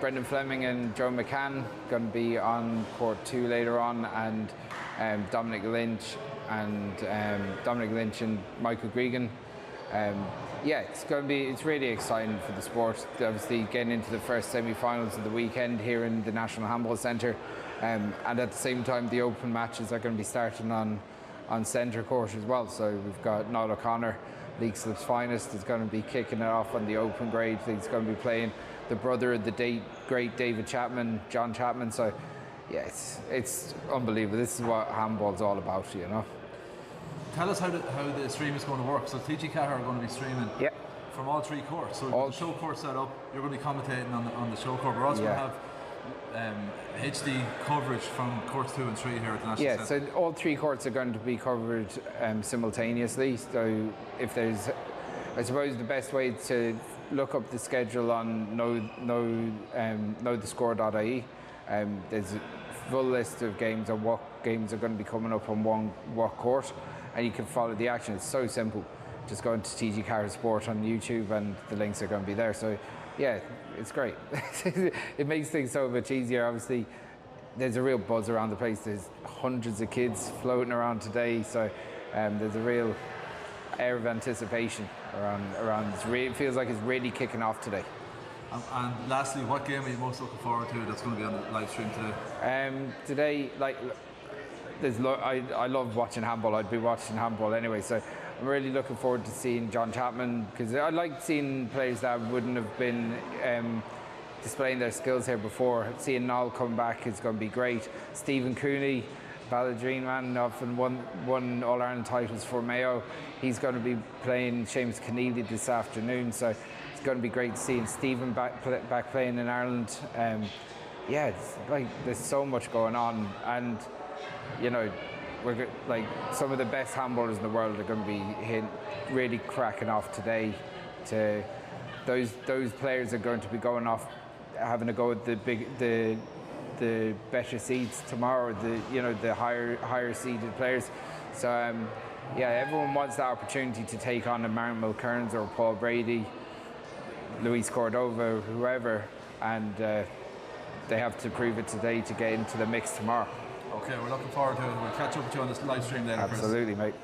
Brendan Fleming and Joe McCann going to be on court 2 later on, and Dominic Lynch and Michael Gregan. Yeah, it's really exciting for the sport. Obviously, getting into the first semi-finals of the weekend here in the National Handball Centre, and at the same time, the open matches are going to be starting on centre court as well. So we've got Niall O'Connor, League Slips finest, is going to be kicking it off on the open grade. He's going to be playing the brother of the great David Chapman, John Chapman. So yeah, it's unbelievable. This is what handball's all about, you know. Tell us how the stream is going to work. So TG4 are going to be streaming from all 3 courts. So the show court set up, you're going to be commentating on the show court. We're also going to have HD coverage from courts 2 and 3 here at the National Centre. So all 3 courts are going to be covered simultaneously. So if there's, I suppose the best way to look up the schedule on knowthescore.ie. There's a full list of games and what games are going to be coming up on what court, and you can follow the action. It's so simple. Just go into TG4 Spórt on YouTube and the links are going to be there. So yeah, it's great. It makes things so much easier. Obviously, there's a real buzz around the place. There's hundreds of kids floating around today, so there's a real air of anticipation around this. It feels like it's really kicking off today. And lastly, what game are you most looking forward to that's going to be on the live stream today? Today, I love watching handball. I'd be watching handball anyway, so I'm really looking forward to seeing John Chapman, because I like seeing players that wouldn't have been displaying their skills here before. Seeing Niall come back is going to be great. Stephen Cooney, Balladrine man, often won All-Ireland titles for Mayo. He's going to be playing Seamus Keneally this afternoon, so it's going to be great to see Stephen back playing in Ireland. Yeah, it's like there's so much going on, and you know, we're like some of the best handballers in the world are going to be really cracking off today. To those players are going to be going off, having a go at the better seeds tomorrow. The higher seeded players. So yeah, everyone wants that opportunity to take on a Martin Mulcairns or Paul Brady, Luis Cordova, whoever, and they have to prove it today to get into the mix tomorrow. Okay, we're looking forward to it. We'll catch up with you on this live stream later, Chris. Absolutely, mate.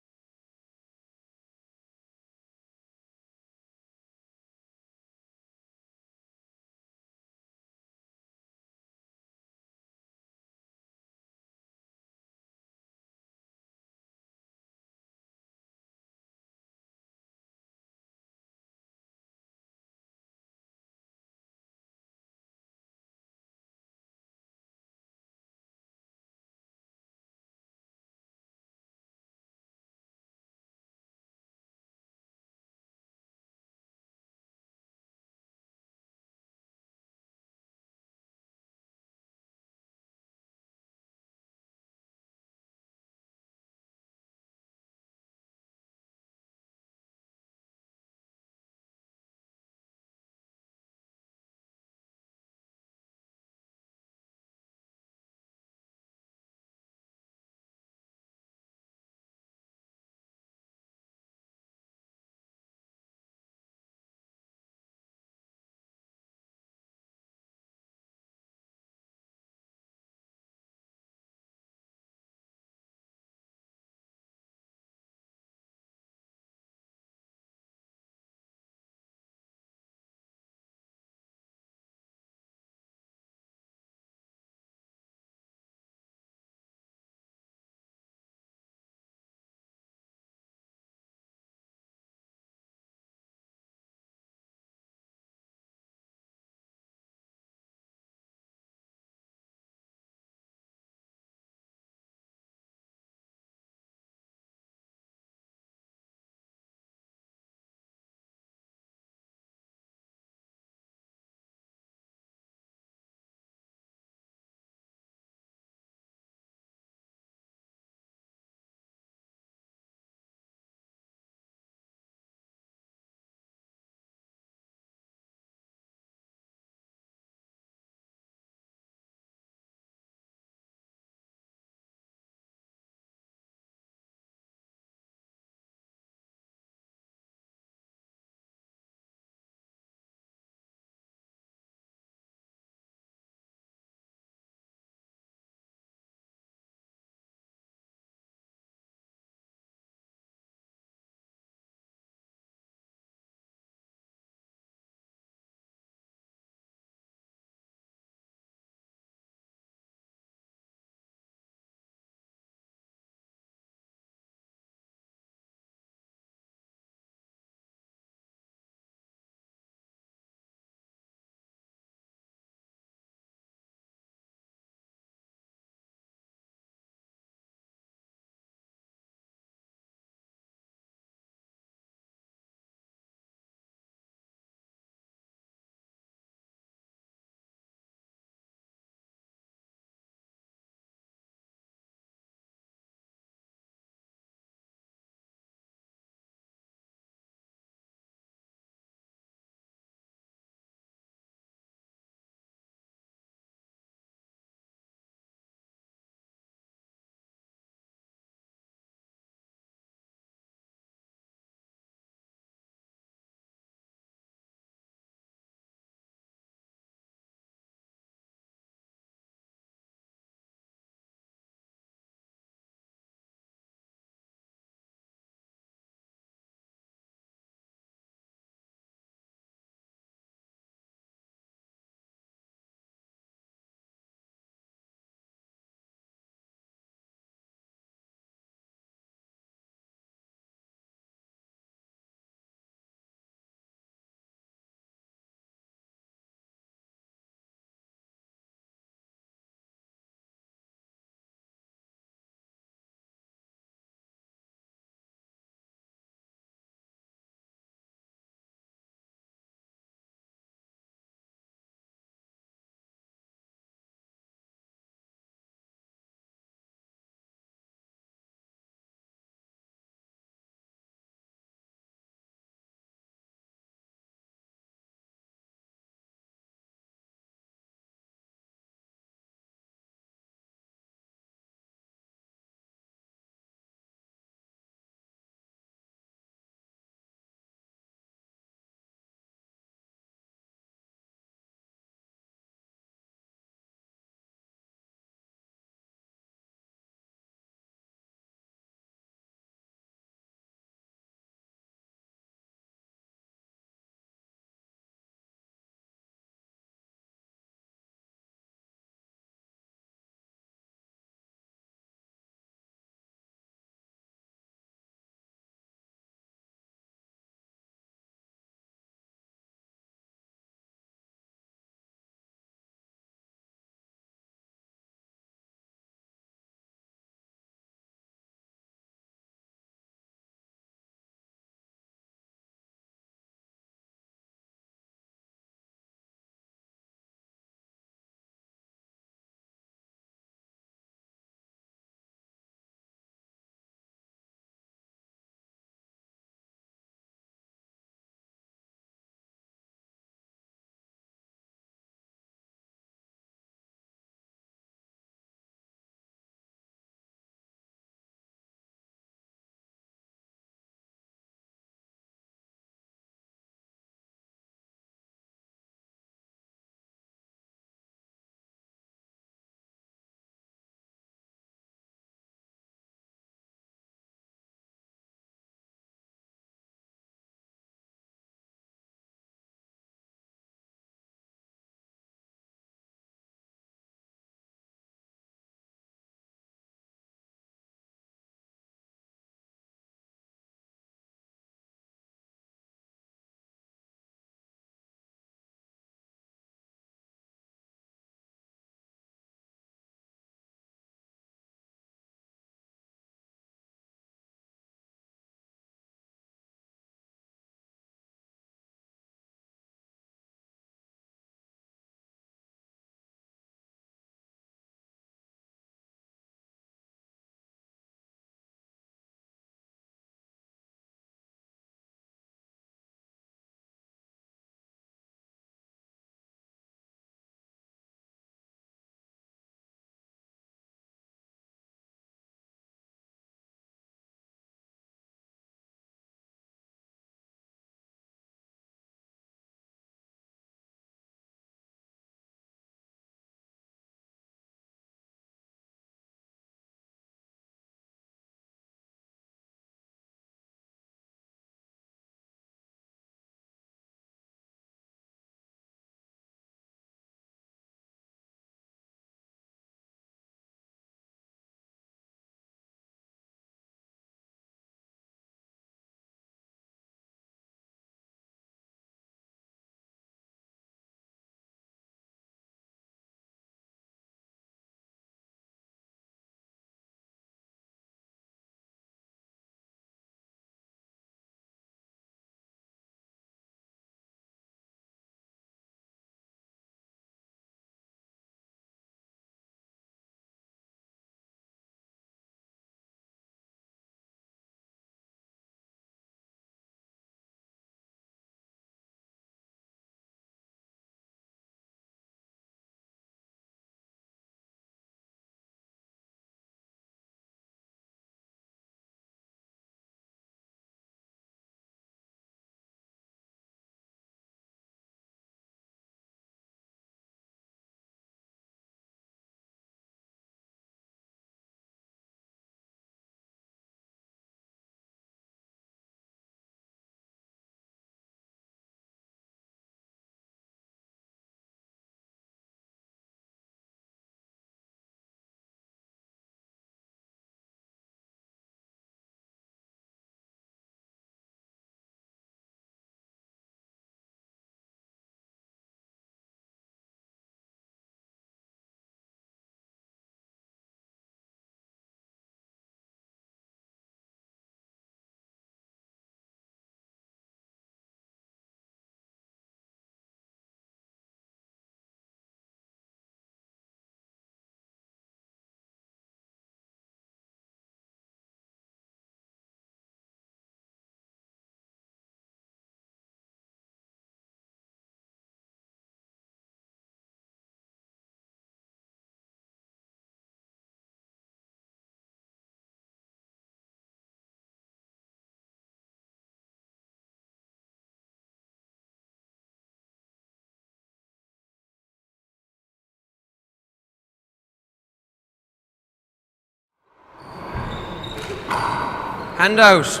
And out.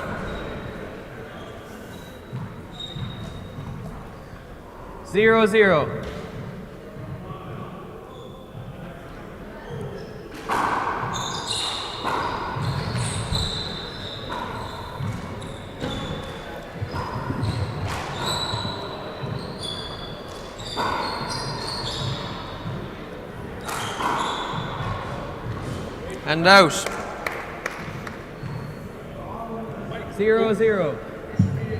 Zero, zero. And out. 0, 0.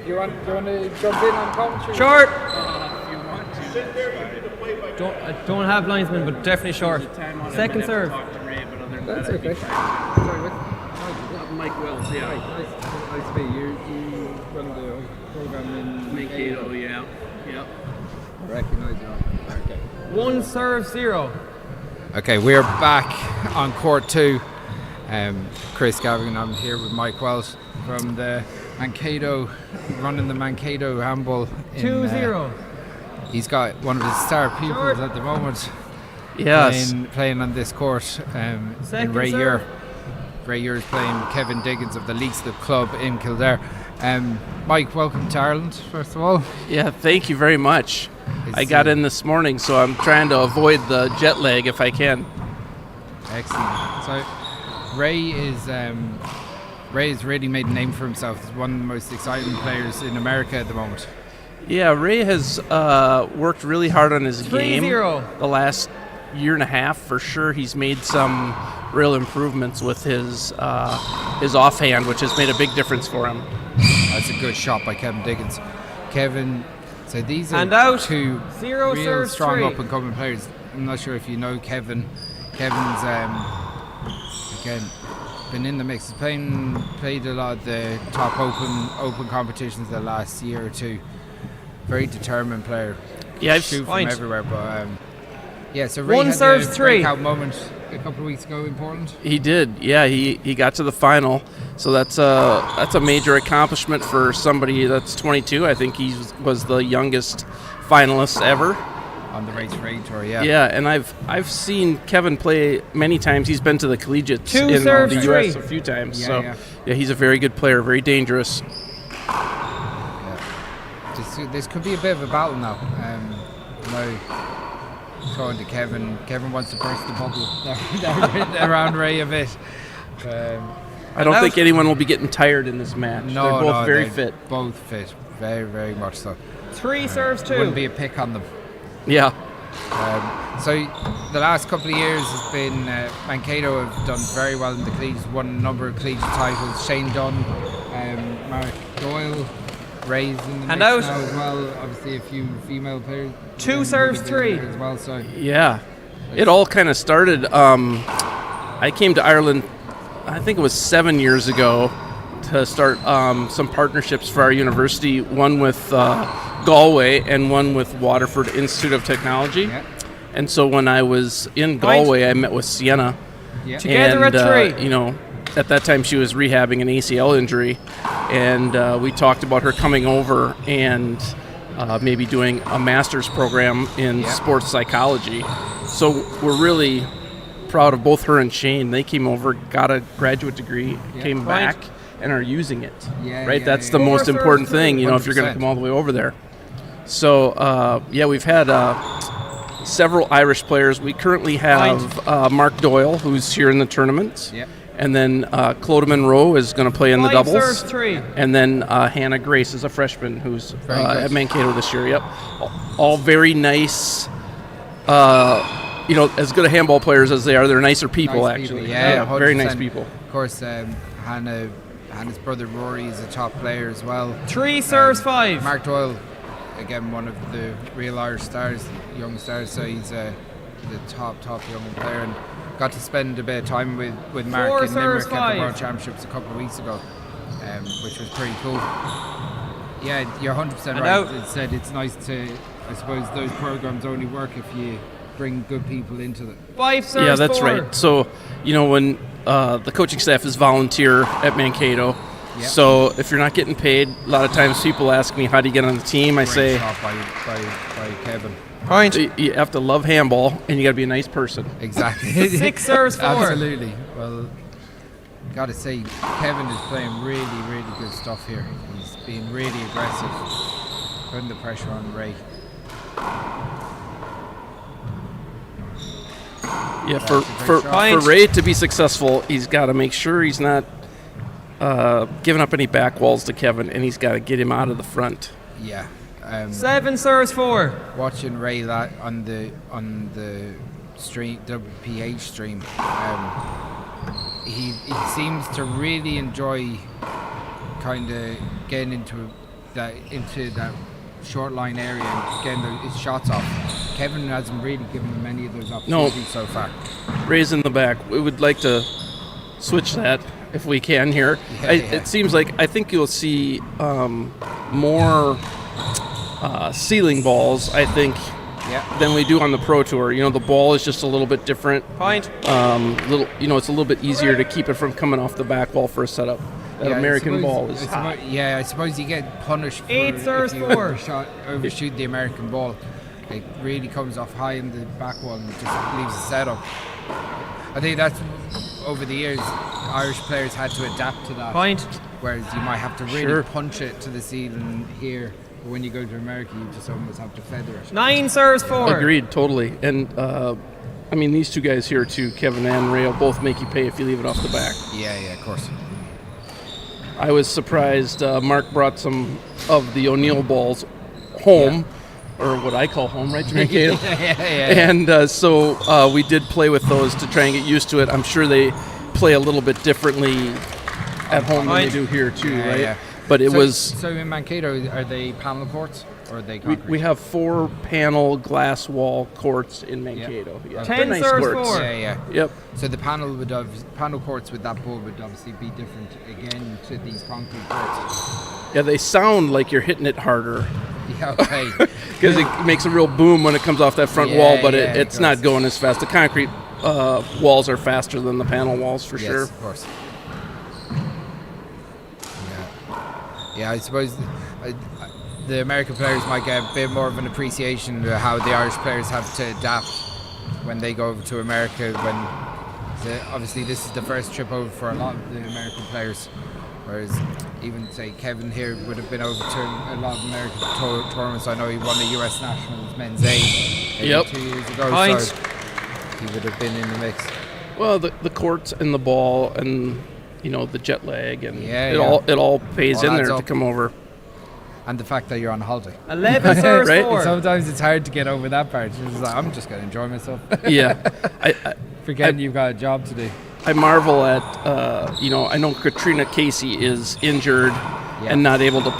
Do you want to jump in on commentary? Short. Don't have linesman, but definitely short. Second serve. That's okay. Mike Wells, yeah. Nice to meet you. You run the program in Mankato, yeah. Recognise you. Okay. 1 serve, 0. Okay, we're back on court 2. Chris Gavin, I'm here with Mike Wells from the Mankato, running the Mankato handball. 2-0. He's got one of his star pupils at the moment. Yes. Playing on this court in Ray Ure. Ray Ure is playing Kevin Diggins of the Leixlip Club in Kildare. Mike, welcome to Ireland, first of all. Yeah, thank you very much. I got in this morning, so I'm trying to avoid the jet lag if I can. Excellent. So Ray's really made a name for himself. He's one of the most exciting players in America at the moment. Yeah, Ray has worked really hard on his game 3-0. the last year and a half for sure. He's made some real improvements with his offhand, which has made a big difference for him. That's a good shot by Kevin Diggins. Kevin, so these are And out. 2 0 real serves, strong 3. up-and-coming players. I'm not sure if you know Kevin. Kevin's again been in the mix. He's played a lot of the top open competitions the last year or two. Very determined player. Yeah, I've shoot from point. everywhere, but yeah. So Ray 1 had serves, a 3. breakout moment a couple of weeks ago in Portland. He did, yeah. He got to the final, so that's a major accomplishment for somebody that's 22. I think he was the youngest finalist ever on the Race for Eight Tour. Yeah. Yeah, and I've seen Kevin play many times. He's been to the collegiates 2 in serves, the 3. U.S. a few times. Yeah, so yeah. he's a very good player, very dangerous. This could be a bit of a battle now. Going to Kevin. Kevin wants to burst the bubble around Ray a bit. I don't think anyone will be getting tired in this match. No, they're both very they're fit. Both fit, very, very much so. 3 serves, 2. Wouldn't be a pick on them. Yeah. So the last couple of years has been Mankato have done very well in the collegiate, won a number of collegiate titles. Shane Dunn, Mark Doyle, Ray's in the mix now as well. Obviously, a few female players. 2 serves, 3 as well. So yeah, it all kind of started. I came to Ireland, I think it was 7 years ago, to start some partnerships for our university. One with Galway and one with Waterford Institute of Technology. Yeah. And so when I was in Galway, I met with Sienna. Yeah. Together and, at 3. You know, at that time she was rehabbing an ACL injury, and we talked about her coming over and maybe doing a master's program in sports psychology. So we're really proud of both her and Shane. They came over, got a graduate degree, came back, and are using it. Right? That's the most important thing, you know, if you're going to come all the way over there. So, we've had several Irish players. We currently have Mark Doyle, who's here in the tournament. Yeah. And then Clodagh Monroe is going to play in the 5 doubles. serves, 3. And then Hannah Grace is a freshman who's at Mankato this year. Yep. All very nice, as good a handball players as they are. They're nicer people, actually. Yeah, very 100%. nice people. Of course, Hannah's brother Rory is a top player as well. 3 serves, 5. Mark Doyle, again, one of the real Irish stars, young stars, so he's the top young player, and got to spend a bit of time with Mark 4 in Limerick serves, at 5. the World Championships a couple of weeks ago, which was pretty cool. Yeah, you're 100% right. It said it's nice to, I suppose, those programs only work if you bring good people into them. 5 serves, Yeah, that's 4. right. So, when the coaching staff is volunteer at Mankato, Yep. so if you're not getting paid, a lot of times people ask me, how do you get on the team? I say, by Kevin. Point. You have to love handball, and you got to be a nice person. Exactly. 6 serves, 4. Absolutely. Well, Gotta say, Kevin is playing really, really good stuff here. He's being really aggressive, putting the pressure on Ray. Yeah, for Ray to be successful, he's got to make sure he's not giving up any back walls to Kevin, and he's got to get him out of the front. Yeah. 7 serves 4. Watching Ray on the stream, WPH stream, he seems to really enjoy kind of getting into that short line area and getting his shots off. Kevin hasn't really given him any of those opportunities so far. Ray's in the back. We would like to switch that if we can here. It seems like I think you'll see more ceiling balls, I think, than we do on the Pro Tour. You know, the ball is just a little bit different. Point. It's a little bit easier to keep it from coming off the back wall for a setup. That American ball is hot. I suppose you get punished for 8 serves if you 4. overshoot the American ball. It really comes off high in the back wall and just leaves the setup. I think that's, over the years, Irish players had to adapt to that. Point. Whereas you might have to really punch it to the ceiling here. But when you go to America, you just almost have to feather it. 9 serves 4. Agreed, totally. And I mean, these two guys here too, Kevin and Ray, will both make you pay if you leave it off the back. Yeah, of course. I was surprised Mark brought some of the O'Neill balls home, or what I call home, right, Jamaica? And so we did play with those to try and get used to it. I'm sure they play a little bit differently at home than they do here too, right? Yeah. But it was... So in Mankato, are they panel courts or are they concrete? We have 4 panel glass wall courts in Mankato. Yeah. 10 nice serves courts. 4. Yep. So the panel courts with that ball would obviously be different again to these concrete courts. Yeah, they sound like you're hitting it harder. Yeah, okay. Because it makes a real boom when it comes off that front wall, but it's not going as fast. The concrete walls are faster than the panel walls for sure. Yes, of course. Yeah, I suppose the American players might get a bit more of an appreciation of how the Irish players have to adapt when they go over to America. Obviously this is the first trip over for a lot of the American players, whereas even say Kevin here would have been over to a lot of American tournaments. I know he won the US Nationals Men's A 2 years ago, so he would have been in the mix. Well, the courts and the ball and the jet lag and it all pays in there to come over. And the fact that you're on holiday. 11 serves 4. Sometimes it's hard to get over that part. It's like, I'm just going to enjoy myself. Yeah. Forgetting you've got a job to do. I marvel at, I know Katrina Casey is injured and not able to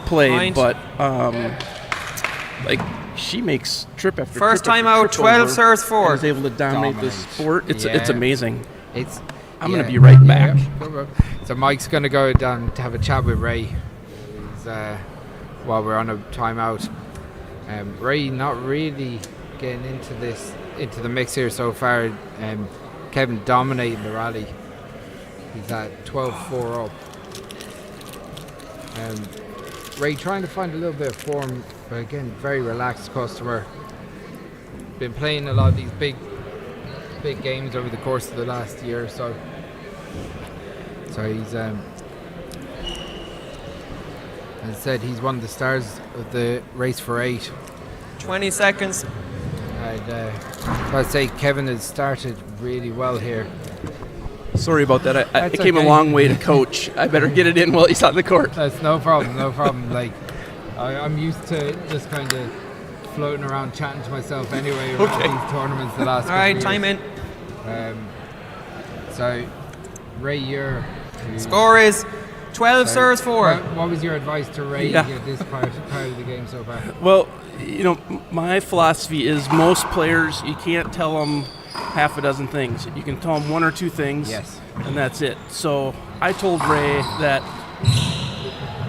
play, but she makes trip after first trip time after out, trip 12 serves 4. Is able to dominate this sport. It's amazing. I'm going to be right right back. So Mike's going to go down to have a chat with Ray while we're on a timeout. Ray not really getting into the mix here so far. Kevin dominating the rally. He's at 12-4 up. Ray trying to find a little bit of form, but again, very relaxed customer. Been playing a lot of these big games over the course of the last year or so. So he's, as I said, he's one of the stars of the race for 8. 20 seconds. I'd say Kevin has started really well here. Sorry about that. I came a long way to coach. I better get it in while he's on the court. That's no problem. Like, I'm used to just kind of floating around chatting to myself anyway around these tournaments the last couple Alright, years. time in. So, Ray, your score is 12 serves 4. What was your advice to Ray at this part of the game so far? Well, my philosophy is most players, you can't tell them half a dozen things. You can tell them 1 or 2 things, and that's it. So I told Ray that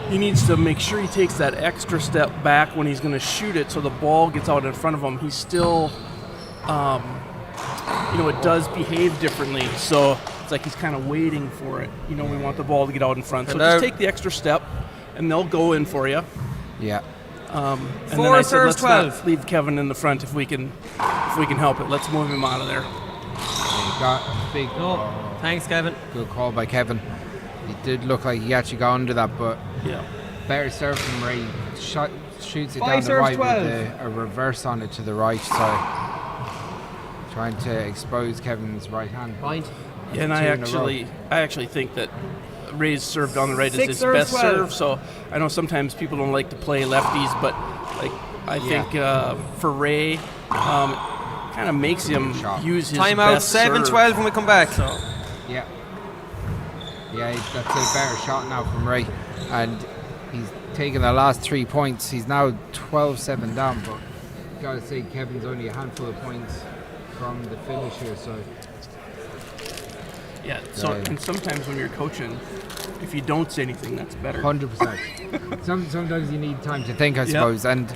he needs to make sure he takes that extra step back when he's going to shoot it so the ball gets out in front of him. He's still, it does behave differently. So it's like he's kind of waiting for it. We want the ball to get out in front. So just take the extra step, and they'll go in for you. Yeah. And then I said, let's 12. Not leave Kevin in the front if we can help it. Let's move him out of there. got a big. Thanks, Kevin. Good call by Kevin. It did look like he actually got under that, but better serve from Ray. Shoots it down the right with a reverse on it to the right side, trying to expose Kevin's right hand. Point. Yeah, and I actually think that Ray's serve down the right is his best serve. So I know sometimes people don't like to play lefties, but like I think for Ray, kind of makes him use his best serve. Timeout 7-12 when we come back. So yeah, that's a better shot now from Ray, and he's taken the last 3 points. He's now 12-7 down, but you gotta say Kevin's only a handful of points from the finish here. So yeah. So and sometimes when you're coaching, if you don't say anything, that's better. 100%. Sometimes you need time to think, I suppose. And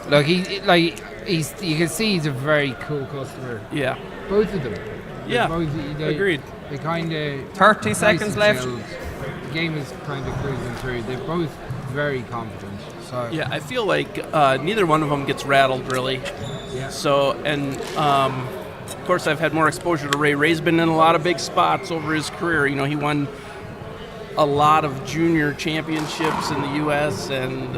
look, you can see he's a very cool customer. Yeah. Both of them. Yeah. Agreed. They kind of 30 seconds left. The game is kind of cruising through. They're both very confident. So yeah, I feel like neither one of them gets rattled really. Yeah. So and of course I've had more exposure to Ray. Ray's been in a lot of big spots over his career. You know, he won a lot of junior championships in the U.S. and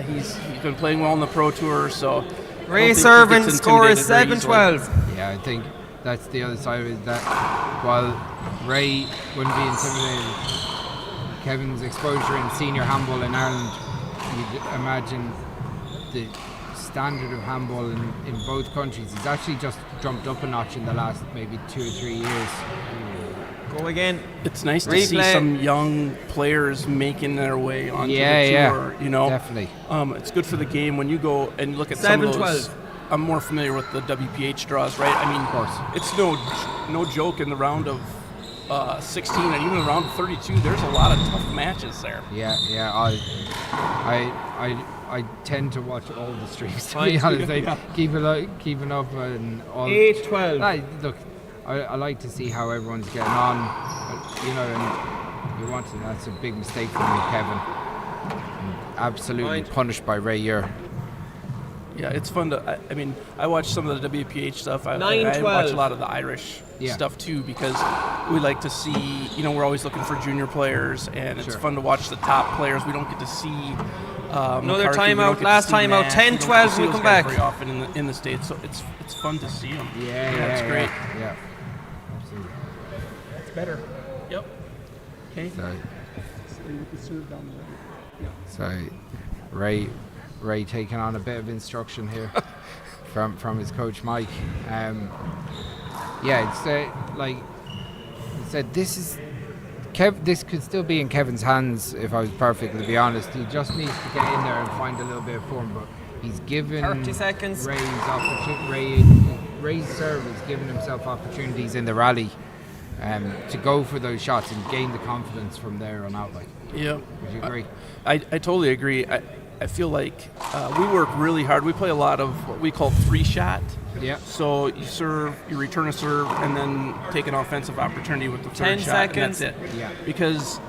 he's been playing well on the Pro Tour. So Ray serving score is 7-12. Yeah, I think that's the other side of it. That while Ray wouldn't be intimidated, Kevin's exposure in senior handball in Ireland, you'd imagine the standard of handball in both countries has actually just jumped up a notch in the last maybe 2 or 3 years. Go again. It's nice to see some young players making their way onto the tour. You know, definitely. It's good for the game when you go and look at some of those. I'm more familiar with the WPH draws, right? I mean, of course, it's no joke in the round of 16 and even the round of 32. There's a lot of tough matches there. Yeah. I tend to watch all the streams. To be honest, keeping up and all. 8-12. Look. I like to see how everyone's getting on, you know, and you want to. That's a big mistake from you, Kevin. Absolutely punished by Ray Ure. Yeah, it's fun to. I mean, I watch some of the WPH stuff. I watch a lot of the Irish stuff too because we like to see. You know, we're always looking for junior players, and it's fun to watch the top players. We don't get to see. Another timeout. Last timeout. 10-12. We come back. Very often in the States, so it's fun to see them. Yeah, it's great. Yeah. Absolutely. It's better. Yep. Okay. So Ray taking on a bit of instruction here from his coach Mike. It's like he said, this could still be in Kevin's hands if I was perfectly to be honest. He just needs to get in there and find a little bit of form, but he's given 30 seconds. Ray's serve has given himself opportunities in the rally to go for those shots and gain the confidence from there on out. Yeah. Would you agree? I totally agree. I feel like we work really hard. We play a lot of what we call 3-shot. Yeah. So you serve, you return a serve, and then take an offensive opportunity with the third 10 shot. seconds. And that's it. Yeah. Because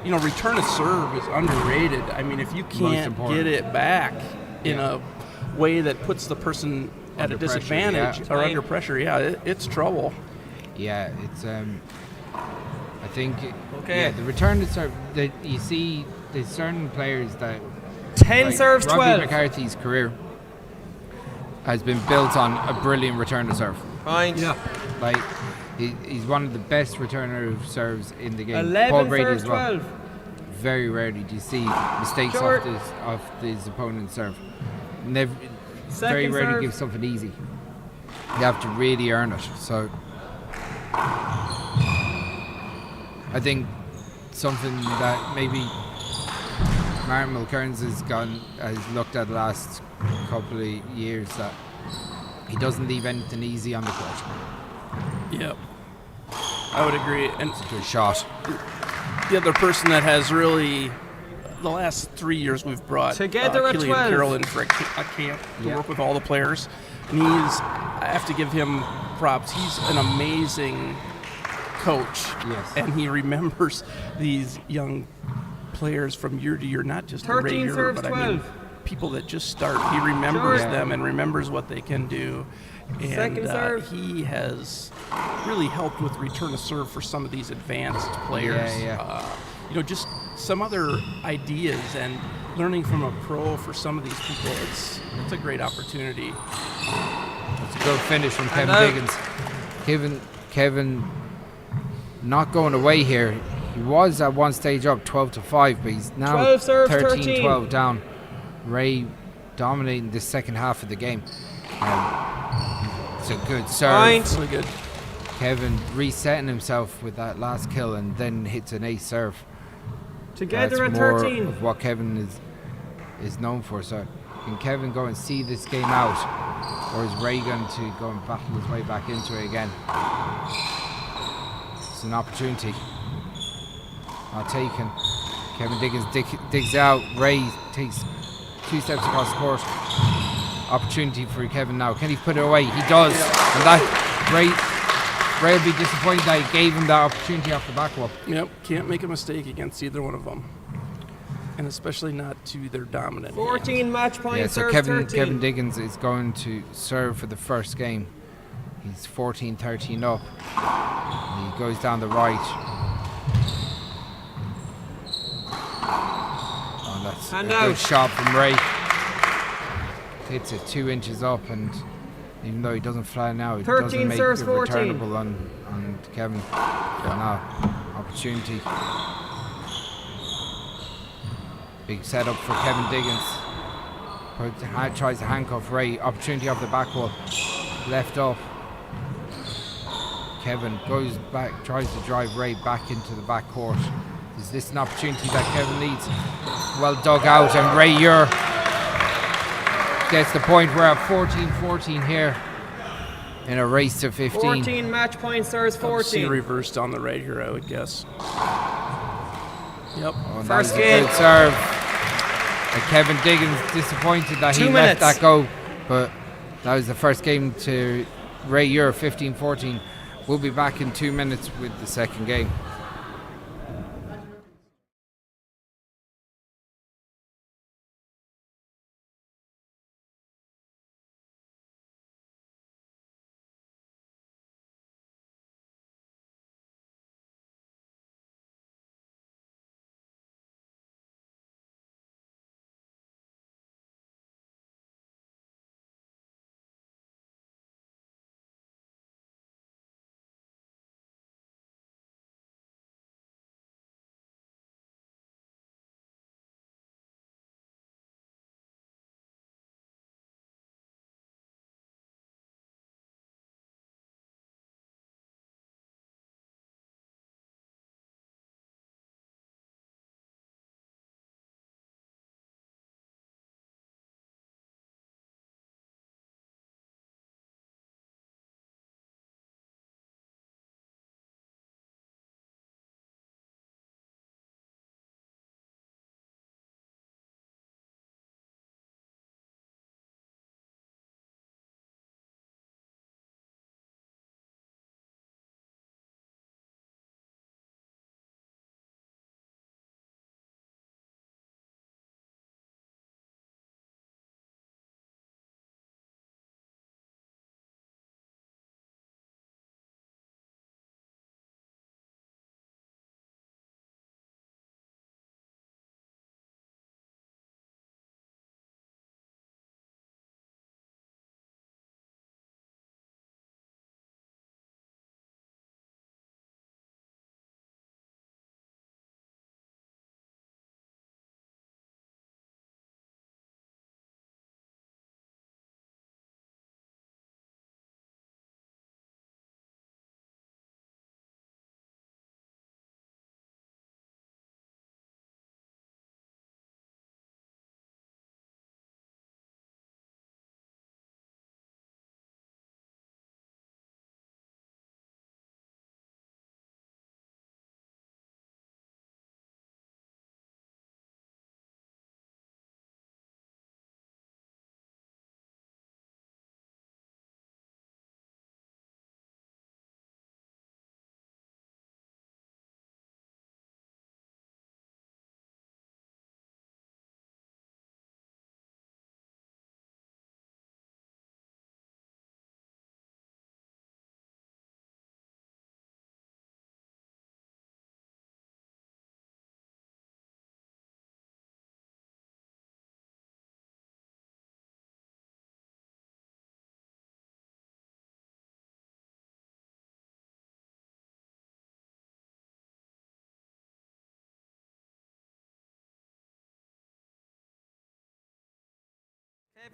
return a serve is underrated. I mean, if you can't get it back in a way that puts the person at a disadvantage or under pressure, it's trouble. Yeah, it's I think the return to serve that you see there's certain players that 10 serves, Robbie 12. McCarthy's career has been built on a brilliant return to serve. Right. Yeah. Like he's one of the best returner of serves in the game. 11 Paul Brady serves, as well. 12. Very rarely do you see mistakes off his opponent's serve. Very rarely serve. give something easy. You have to really earn it. So I think something that maybe Martin Mulcairns has looked at the last couple of years, that he doesn't leave anything easy on the court. Yep. I would agree. And it's a good shot. The other person that has really, the last 3 years we've brought together at Killian 12. Carroll in for a camp to work with all the players. And I have to give him props. He's an amazing coach. Yes. And he remembers these young players from year to year, not just 13 the Ray serves, but 12. people that just start. He remembers Sure. them and remembers what they can do. And Second serve. he has really helped with return to serve for some of these advanced players. You know, just some other ideas and learning from a pro for some of these people. It's a great opportunity. That's a good finish from Kevin Diggins. Kevin not going away here. He was at one stage up 12-5, but he's now 13-12 down. Ray dominating the second half of the game. It's a good serve. Really good. Kevin resetting himself with that last kill and then hits an ace serve. Together That's at more 13. of what Kevin is known for. So can Kevin go and see this game out, or is Ray going to go and battle his way back into it again? It's an opportunity. Not taken. Kevin Diggins digs out. Ray takes 2 steps across the court. Opportunity for Kevin now. Can he put it away? He does. And that Ray will be disappointed that he gave him that opportunity off the back wall. Yep, can't make a mistake against either one of them. And especially not to their dominant 14 hand. match points. Yeah, so Kevin Diggins is going to serve for the first game. He's 14-13 up. And he goes down the right. Oh, that's a good shot from Ray. Hits it 2 inches up, and even though he doesn't fly now, it doesn't make it returnable on Kevin. Now, opportunity. Big setup for Kevin Diggins. Tries to handcuff Ray. Opportunity off the back wall. Left up. Kevin goes back, tries to drive Ray back into the back court. Is this an opportunity that Kevin needs? Well dug out, and Ray Ure gets the point. We're at 14-14 here in a race to 15. 14 match points, serves 14. See reversed on the right here, I would guess. Yep. Oh, first game. Good serve. And Kevin Diggins disappointed that he let that go, but that was the first game to Ray Ure, 15-14. We'll be back in 2 minutes with the second game.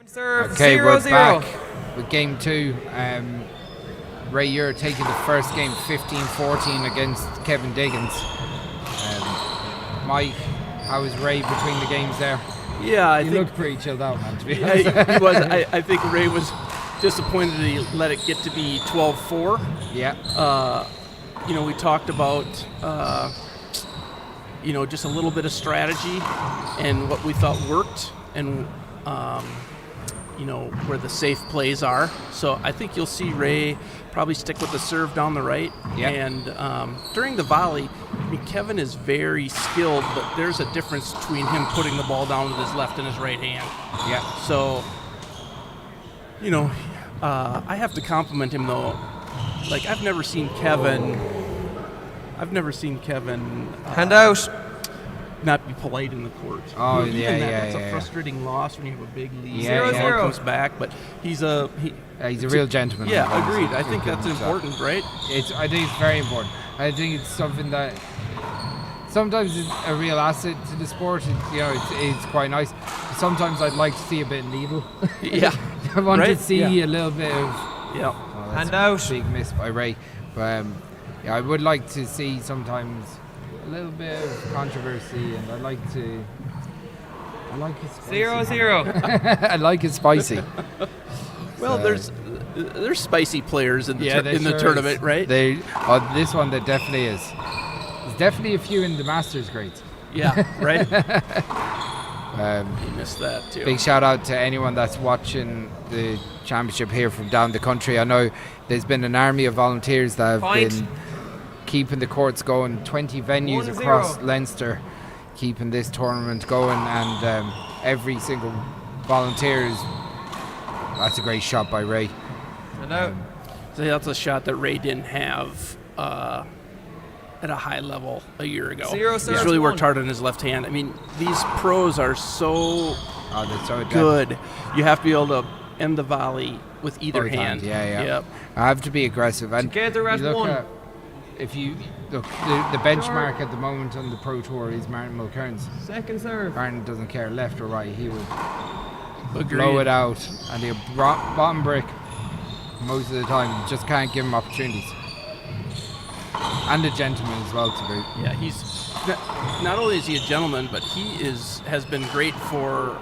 Serve, Okay, 0-0. we're back with game 2. Ray, you're taking the first game 15-14 against Kevin Diggins. Mike, how was Ray between the games there? Yeah, I he think looked pretty chilled out, man, to be honest. He was. I think Ray was disappointed that he let it get to be 12-4. Yeah. We talked about just a little bit of strategy and what we thought worked, and where the safe plays are. So I think you'll see Ray probably stick with the serve down the right. Yeah. And during the volley, Kevin is very skilled, but there's a difference between him putting the ball down with his left and his right hand. Yeah. So, I have to compliment him though. Like, I've never seen Kevin. Hand out. Not be polite in the court. Oh, It's a frustrating loss when you have a big lead. 0-0. Comes back, but he's a real gentleman. Yeah, agreed. I think that's important, right? I think it's very important. I think it's something that sometimes is a real asset to the sport. It's quite nice. Sometimes I'd like to see a bit of needle. Yeah. I want to see a little bit of hand out. Big miss by Ray, but I would like to see sometimes a little bit of controversy, and I like it spicy. 0-0. I like it spicy. Well, there's spicy players in the sure tournament, is. right? This one there definitely is. There's definitely a few in the Masters grades. Yeah, right. You missed that too. Big shout out to anyone that's watching the championship here from down the country. I know there's been an army of volunteers that have been keeping the courts going. 20 venues 1-0. across Leinster keeping this tournament going, and every single volunteer is. That's a great shot by Ray. So that's a shot that Ray didn't have at a high level a year ago. He's really worked hard on his left hand. I mean, these pros are so good. You have to be able to end the volley with either hand. Yeah. Yep. I have to be aggressive. And Together as one. If you look, the benchmark at the moment on the Pro Tour is Martin Mulcairn's. Second serve. Martin doesn't care left or right. He would Agreed. blow it out, and the bottom brick most of the time. You just can't give him opportunities. And a gentleman as well to boot. Yeah, he's not only is he a gentleman, but he has been great for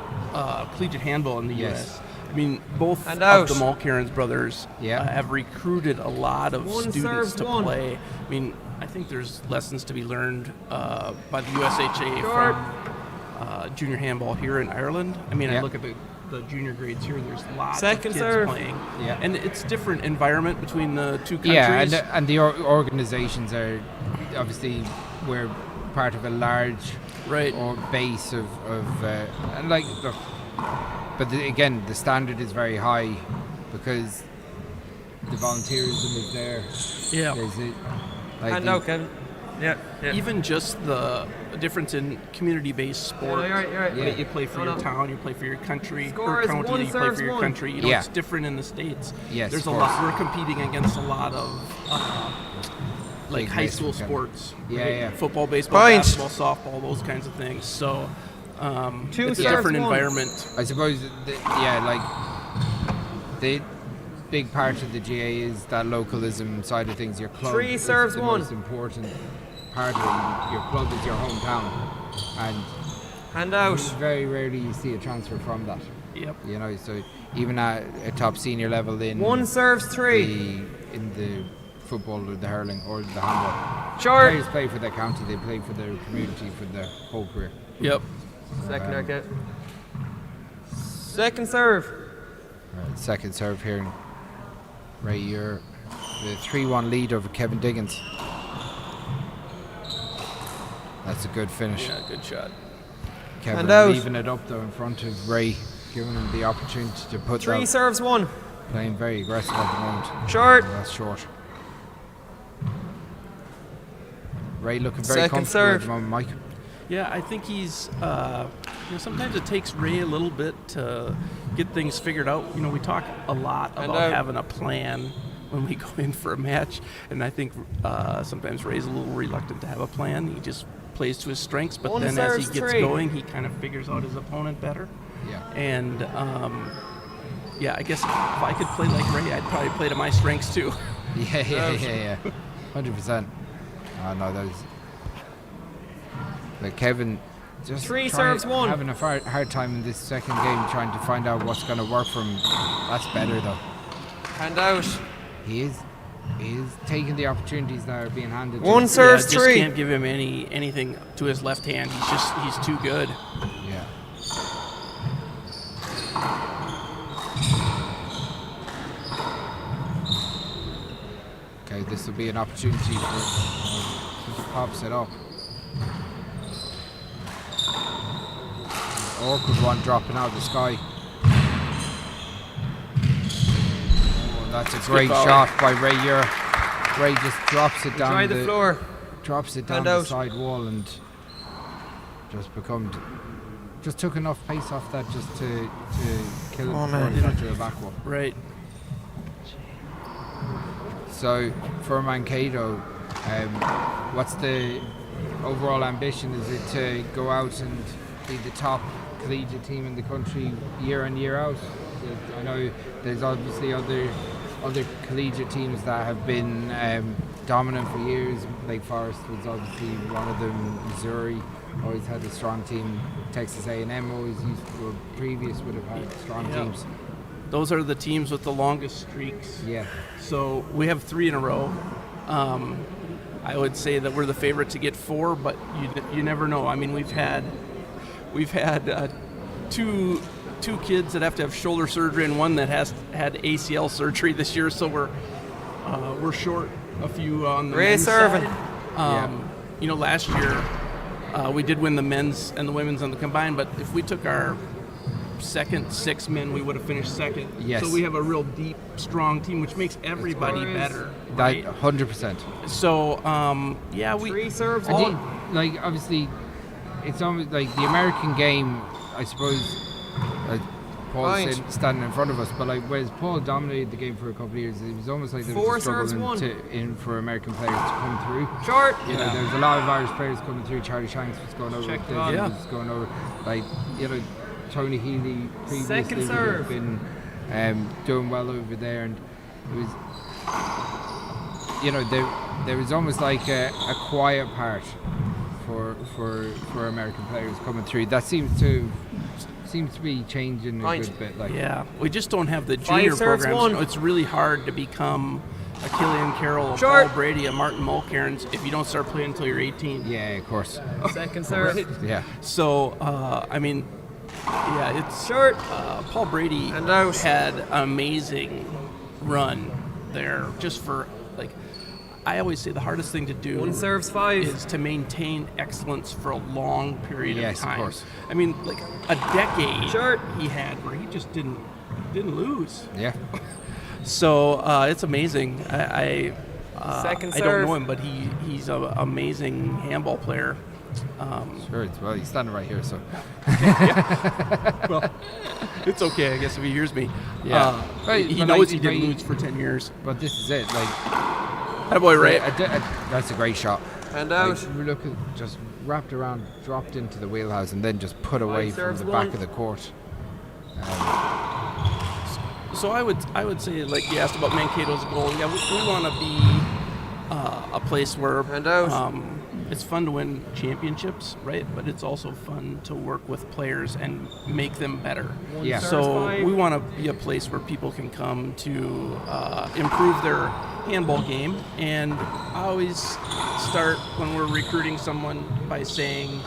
collegiate handball in the U.S. I mean, both of the Mulcairns brothers have recruited a lot of students to play. I mean, I think there's lessons to be learned by the USHA from junior handball here in Ireland. I mean, I look at the junior grades here. There's lots of kids playing, and it's different environment between the two countries. Yeah, and the organizations are obviously we're part of a large base of and like look. But again, the standard is very high because the volunteerism is there. Yeah. I know, Kevin. Yeah. Even just the difference in community-based sport. You're right. You play for your town, you play for your country, Score or is county, one, you play for serves your one. country. You know, it's different in the States. Yes, there's a lot. We're competing against a lot of like high school sports. Football, baseball, basketball, softball, those kinds of things. So it's a different environment. I suppose, the big part of the GA is that localism side of things. Your club is the most important part of it. Your club is your hometown, and hand out. Very rarely you see a transfer from that. Yep. You know, so even at a top senior level in one serves three in the football or the hurling or the handball. Short. Players play for their county, they play for their community for their whole career. Yep. Second haircut. Second serve. Right, second serve here. Ray, you're the 3-1 lead over Kevin Diggins. That's a good finish. Yeah, good shot. Kevin leaving it up though in front of Ray, giving him the opportunity to put three serves one. Playing very aggressive at the moment. Short. That's short. Ray looking very second comfortable serve. at the moment, Mike. Yeah, I think he's. Sometimes it takes Ray a little bit to get things figured out. You know, we talk a lot about having a plan when we go in for a match, and I think sometimes Ray's a little reluctant to have a plan. He just plays to his strengths, but then as he gets going, he kind of figures out his opponent better. Yeah. And yeah, I guess if I could play like Ray, I'd probably play to my strengths too. Yeah. 100%. No, that was. Like Kevin, just 3 serves 1. having a hard time in this second game trying to find out what's going to work for him. That's better though. Hand out. He is taking the opportunities that are being handed. 1 to serves just 3. Can't give him anything to his left hand. He's too good. Yeah. Okay, this will be an opportunity for he pops it up. Awkward one dropping out of the sky. Oh, that's a great shot by Ray Ure. Ray just drops it down the floor. Drops it down the side wall and just took enough pace off that just to kill it before it got to the back wall. Right. So for Mankato, what's the overall ambition? Is it to go out and be the top collegiate team in the country year in, year out? I know there's obviously other collegiate teams that have been dominant for years. Lake Forest was obviously one of them. Missouri always had a strong team. Texas A&M would have had strong teams. Those are the teams with the longest streaks. Yeah. So we have 3 in a row. I would say that we're the favorite to get 4, but you never know. I mean, we've had two kids that have to have shoulder surgery and one that has had ACL surgery this year. So we're short a few on the men's side. You know, last year we did win the men's and the women's on the combined, but if we took our second 6 men, we would have finished second. Yes. So we have a real deep, strong team, which makes everybody better. Right? 100%. So yeah, 3 serves I 1. think, like, obviously, it's almost like the American game. I suppose Paul's standing in front of us, but like whereas Paul dominated the game for a couple of years, it was almost like there was a struggle for American players to come through. Short. You know, there was a lot of Irish players coming through. Charlie Shanks was going over. Was going over. Like, you know, Tony Healy previously would have been doing well over there, and it was, you know, there was almost like a quiet part for American players coming through. That seems to be changing a good bit. Like, yeah, we just don't have the junior programs. It's really hard to become a Killian Carroll, a Paul Brady, a Martin Mulcairns if you don't start playing until you're 18. Yeah, of course. Second serve. Yeah. So I mean, yeah, it's Paul Brady had an amazing run there. Just for like, I always say the hardest thing to do 1 serves 5 is to maintain excellence for a long period of time. Of course. I mean, like a decade he had where he just didn't lose. Yeah. So it's amazing. I Second serve. I don't know him, but he's an amazing handball player. Sure. Well, he's standing right here, so. Well, it's okay, I guess, if he hears me. Yeah. He knows he didn't lose for 10 years. But this is it. Like, boy, Ray. That's a great shot. And out. Like, look at just wrapped around, dropped into the wheelhouse, and then just put away from the back of the court. So I would say, like you asked about Mankato's goal. Yeah, we want to be a place where it's fun to win championships, right? But it's also fun to work with players and make them better. Yeah. So we want to be a place where people can come to improve their handball game. And I always start when we're recruiting someone by saying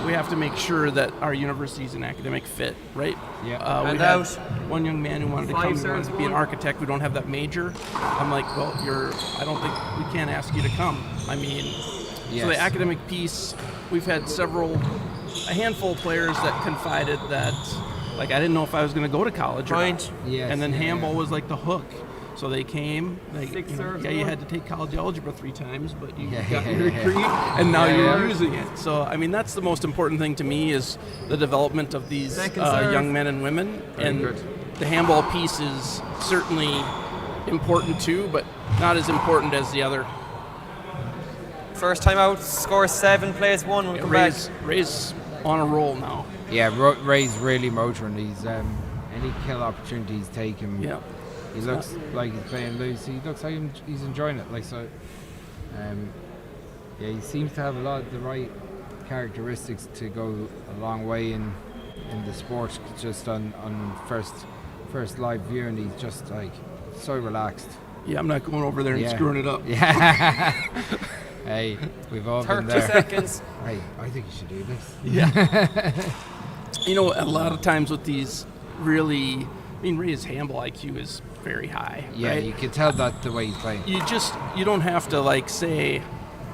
we have to make sure that our university is an academic fit, right? Yeah. We had one young man who wanted to come, he wanted to be an architect. We don't have that major. I'm like, well, I don't think we can't ask you to come. I mean, so the academic piece, we've had a handful of players that confided that, like, I didn't know if I was going to go to college or not. Yes. And then handball was like the hook. So they came, you had to take college algebra 3 times, but you got your degree, and now you're using it. So, I mean, that's the most important thing to me is the development of these young men and women. The handball piece is certainly important too, but not as important as the other. First time out, score 7, plays 1. We'll come back. Ray's on a roll now. Yeah, Ray's really motoring. He's any kill opportunity he's taken. Yeah. He looks like he's playing loose. He looks like he's enjoying it. Like so. Yeah, he seems to have a lot of the right characteristics to go a long way in the sport. Just on first live viewing, he's just like so relaxed. Yeah, I'm not going over there and screwing it up. Yeah. Hey, we've all been there. 30 seconds. Hey, I think you should do this. Yeah. You know, a lot of times with these really, I mean, Ray's handball IQ is very high. Yeah, right? you can tell that the way he's playing. You don't have to like say,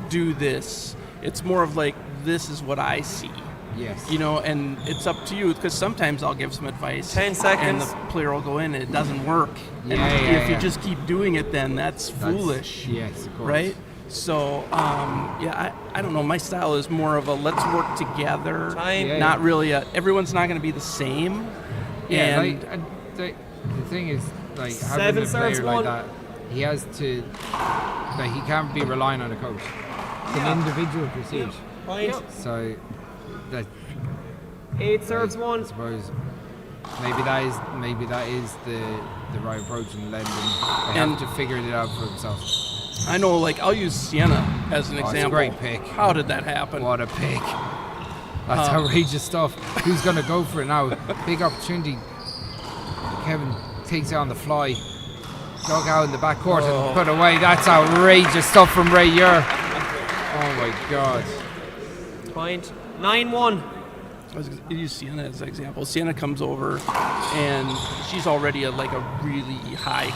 do this. It's more of like, this is what I see. Yes. You know, and it's up to you, because sometimes I'll give some advice. 10 seconds. And the player will go in and it doesn't work. Yeah, if you just keep doing it, then that's foolish. Yes, of course. Right? So, I don't know. My style is more of a let's work together. Not really everyone's not going to be the same. Yeah, and the thing is, like, having a player like that, he has to, like, he can't be relying on a coach. It's an individual pursuit. Point. So, that 8 serves 1. I suppose maybe that is the right approach, and let him have to figure it out for himself. I know, like, I'll use Sienna as an example. It's a great pick. How did that happen? What a pick. That's outrageous stuff. Who's going to go for it now? Big opportunity. Kevin takes it on the fly. Dug out in the back court and put away. That's outrageous stuff from Ray Yer. Oh my God. Point. 9-1. I was going to use Sienna as an example. Sienna comes over, and she's already a really high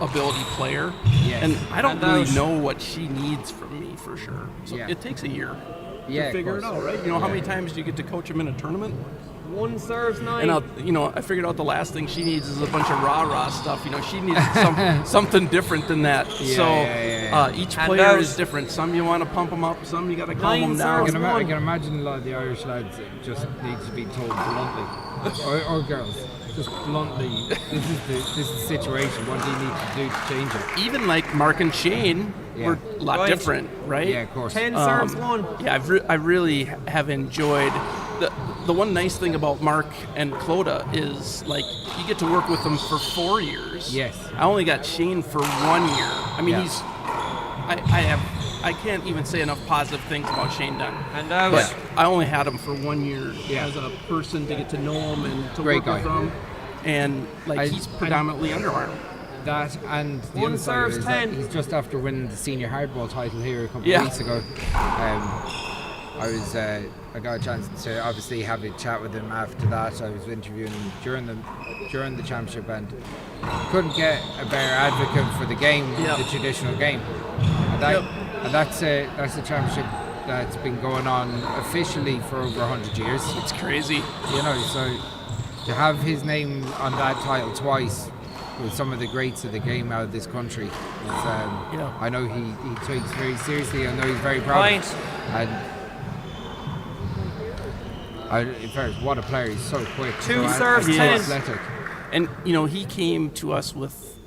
ability player. Yes. And I don't really know what she needs from me for sure. So it takes a year to figure it out, right? You know, how many times do you get to coach them in a tournament? 1 serves 9. And I figured out the last thing she needs is a bunch of rah-rah stuff. You know, she needs something different than that. Each player is different. Some you want to pump them up, some you got to calm them down. I can imagine a lot of the Irish lads just need to be told bluntly, or girls, just bluntly, this is the situation. What do you need to do to change it? Even like Mark and Shane were a lot different, right? Yeah, of course. 10 serves 1. Yeah, I really have enjoyed the one nice thing about Mark and Clóide is, like, you get to work with them for 4 years. Yes. I only got Shane for 1 year. I mean, I can't even say enough positive things about Shane Dunn. But I only had him for 1 year as a person to get to know him and to work with him. And he's predominantly underarm. That and the other side is that he's just after winning the senior hardball title here a couple of weeks ago. I got a chance to obviously have a chat with him after that. I was interviewing him during the championship, and couldn't get a better advocate for the game, the traditional game. And that's a championship that's been going on officially for over 100 years. It's crazy. You know, so to have his name on that title twice with some of the greats of the game out of this country, I know he takes very seriously. I know he's very proud. What a player! He's so quick. 2 serves 10. Athletic. And he came to us with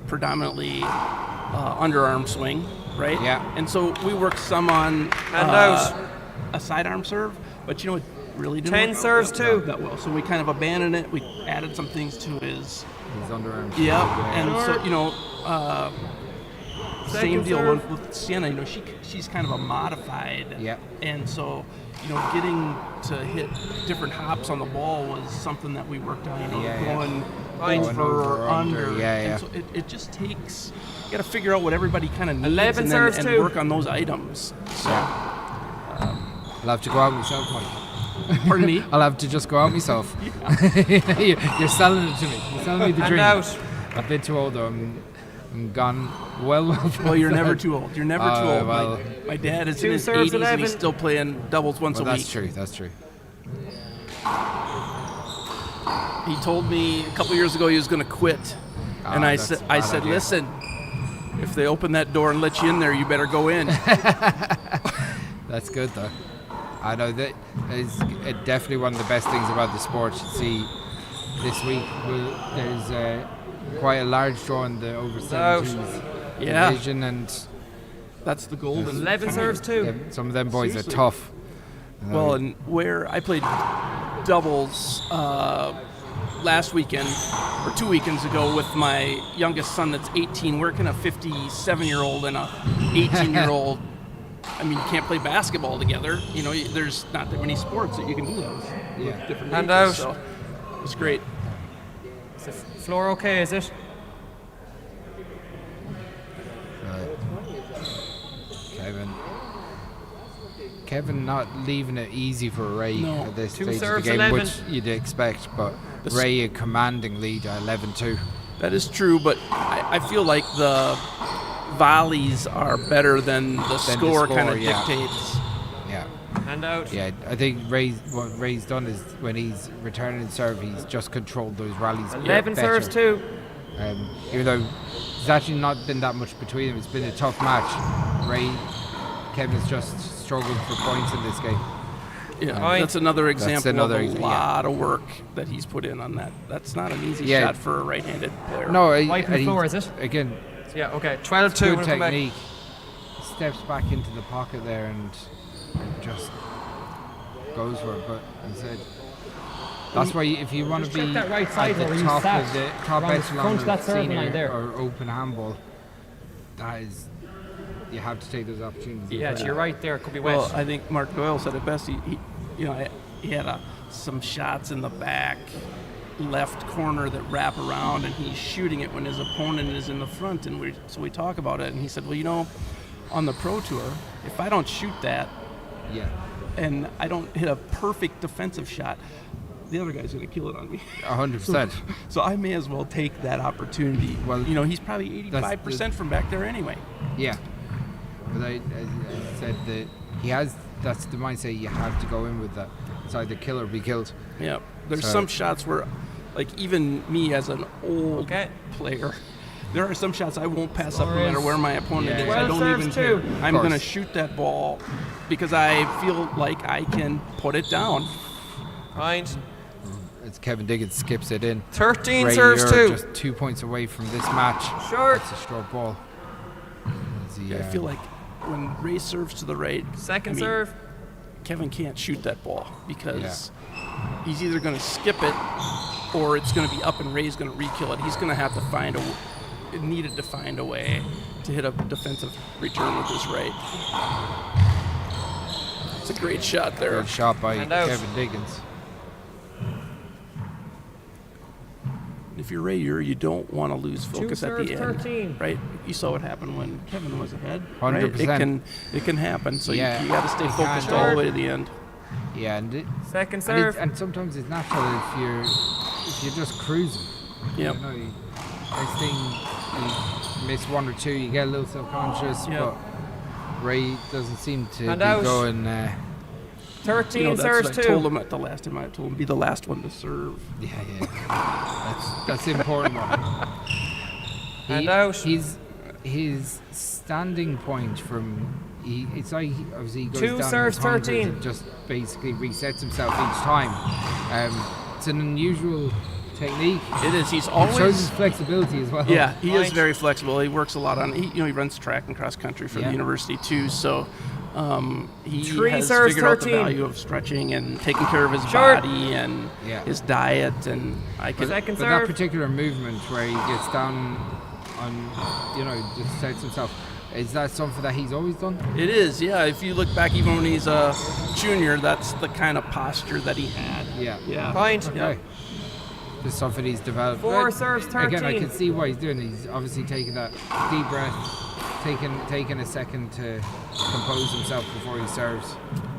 predominantly underarm swing, right? Yeah. And so we worked some on a sidearm serve, but it really didn't 10 work serves out that well. So we kind of abandoned it. We added some things to his underarm. Yeah. And so same deal with Sienna. She's kind of a modified. Yeah. And so getting to hit different hops on the ball was something that we worked on. Going over or under. Yeah. And so it just takes. You got to figure out what everybody kind of needs 11 and work on those items. So I'll have to go out myself, Mike. Pardon me? I'll have to just go out myself. You're selling it to me. You're selling me the dream. I'm a bit too old though. I'm gone well. You're never too old. You're never too old. Well, my dad is in his 80s and he's still playing doubles once a week. That's true. He told me a couple years ago he was going to quit. And I said, listen, if they open that door and let you in there, you better go in. That's good though. I know that is definitely one of the best things about the sport. You see this week there's quite a large draw in the over 17s division, and that's the golden. 11 serves 2. Some of them boys are tough. Well, and where I played doubles last weekend or 2 weekends ago with my youngest son that's 18. Where can a 57-year-old and a 18-year-old? I mean, you can't play basketball together. You know, there's not that many sports that you can do those. Yeah. Different Hand ages, out. So it's great. Is the floor okay, is it? Kevin not leaving it easy for Ray at this Two stage of the serves, game, 11. which you'd expect, but Ray a commanding lead at 11-2. That is true, but I feel like the volleys are better than the score kind of dictates. Yeah. Hand out. Yeah, I think what Ray's done is when he's returning serve, he's just controlled those rallies 11 better. serves too. Even though there's actually not been that much between them, it's been a tough match. Kevin's just struggled for points in this game. Yeah, that's another example of a lot of work that he's put in on that. That's not an easy shot for a right-handed player. No, Wiping the floor, is it? Again, yeah, okay. 12-2. Good technique. Steps back into the pocket there and just goes for it. But as I said, that's why if you want to be that right side at the where top you of the top echelon that of serving line senior there. or open handball, that is, you have to take those opportunities. Yeah, you're right there. Could be wet. Well, I think Mark Doyle said it best. He had some shots in the back left corner that wrap around, and he's shooting it when his opponent is in the front. And we talk about it, and he said, well, you know, on the Pro Tour, if I don't shoot that, and I don't hit a perfect defensive shot, the other guy's going to kill it on me. 100%. So I may as well take that opportunity. Well, you know, he's probably 85% from back there anyway. Yeah. But I said that he has. That's the mindset you have to go in with. That it's either kill or be killed. Yeah. There's some shots where, like even me as an old player, there are some shots I won't pass up no matter where my opponent is. I don't even care. I'm going to shoot that ball because I feel like I can put it down. Right. It's Kevin Diggins skips it in. 13 Ray, serves you're 2. Just 2 points away from this match. Short. It's a short ball. I feel like when Ray serves to the right, second serve, Kevin can't shoot that ball because he's either going to skip it or it's going to be up and Ray's going to re-kill it. He's going to have to find a way to hit a defensive return with his right. It's a great shot there. Good shot by Kevin Diggins. If you're Ray, you don't want to lose focus at the end, 13. right? You saw what happened when Kevin was ahead. 100%. Right? It can happen. So you got to stay focused all the way to the end. Yeah, and second serve. And sometimes it's natural if you're just cruising. Yep. You know, next thing you miss one or two, you get a little self-conscious. But Ray doesn't seem to be going. 13 serves 2. I told him at the last time. I told him be the last one to serve. Yeah. That's the important one. And out. His standing point from it's like obviously he goes 2 down serves 13. and just basically resets himself each time. It's an unusual technique. It is. He's It always shows his flexibility as well. Yeah, he is very flexible. He works a lot on. He runs track and cross country for the university too. So. He 3 has serves figured out 13. the value of stretching and taking care of his body and his diet, and But that particular movement where he gets down on, just sets himself, is that something that he's always done? It is, yeah. If you look back, even when he's a junior, that's the kind of posture that he had. Yeah. Point. Okay. This is something he's developed. 4 serves 13. Again, I can see what he's doing. He's obviously taking that deep breath. Taking a second to compose himself before he serves.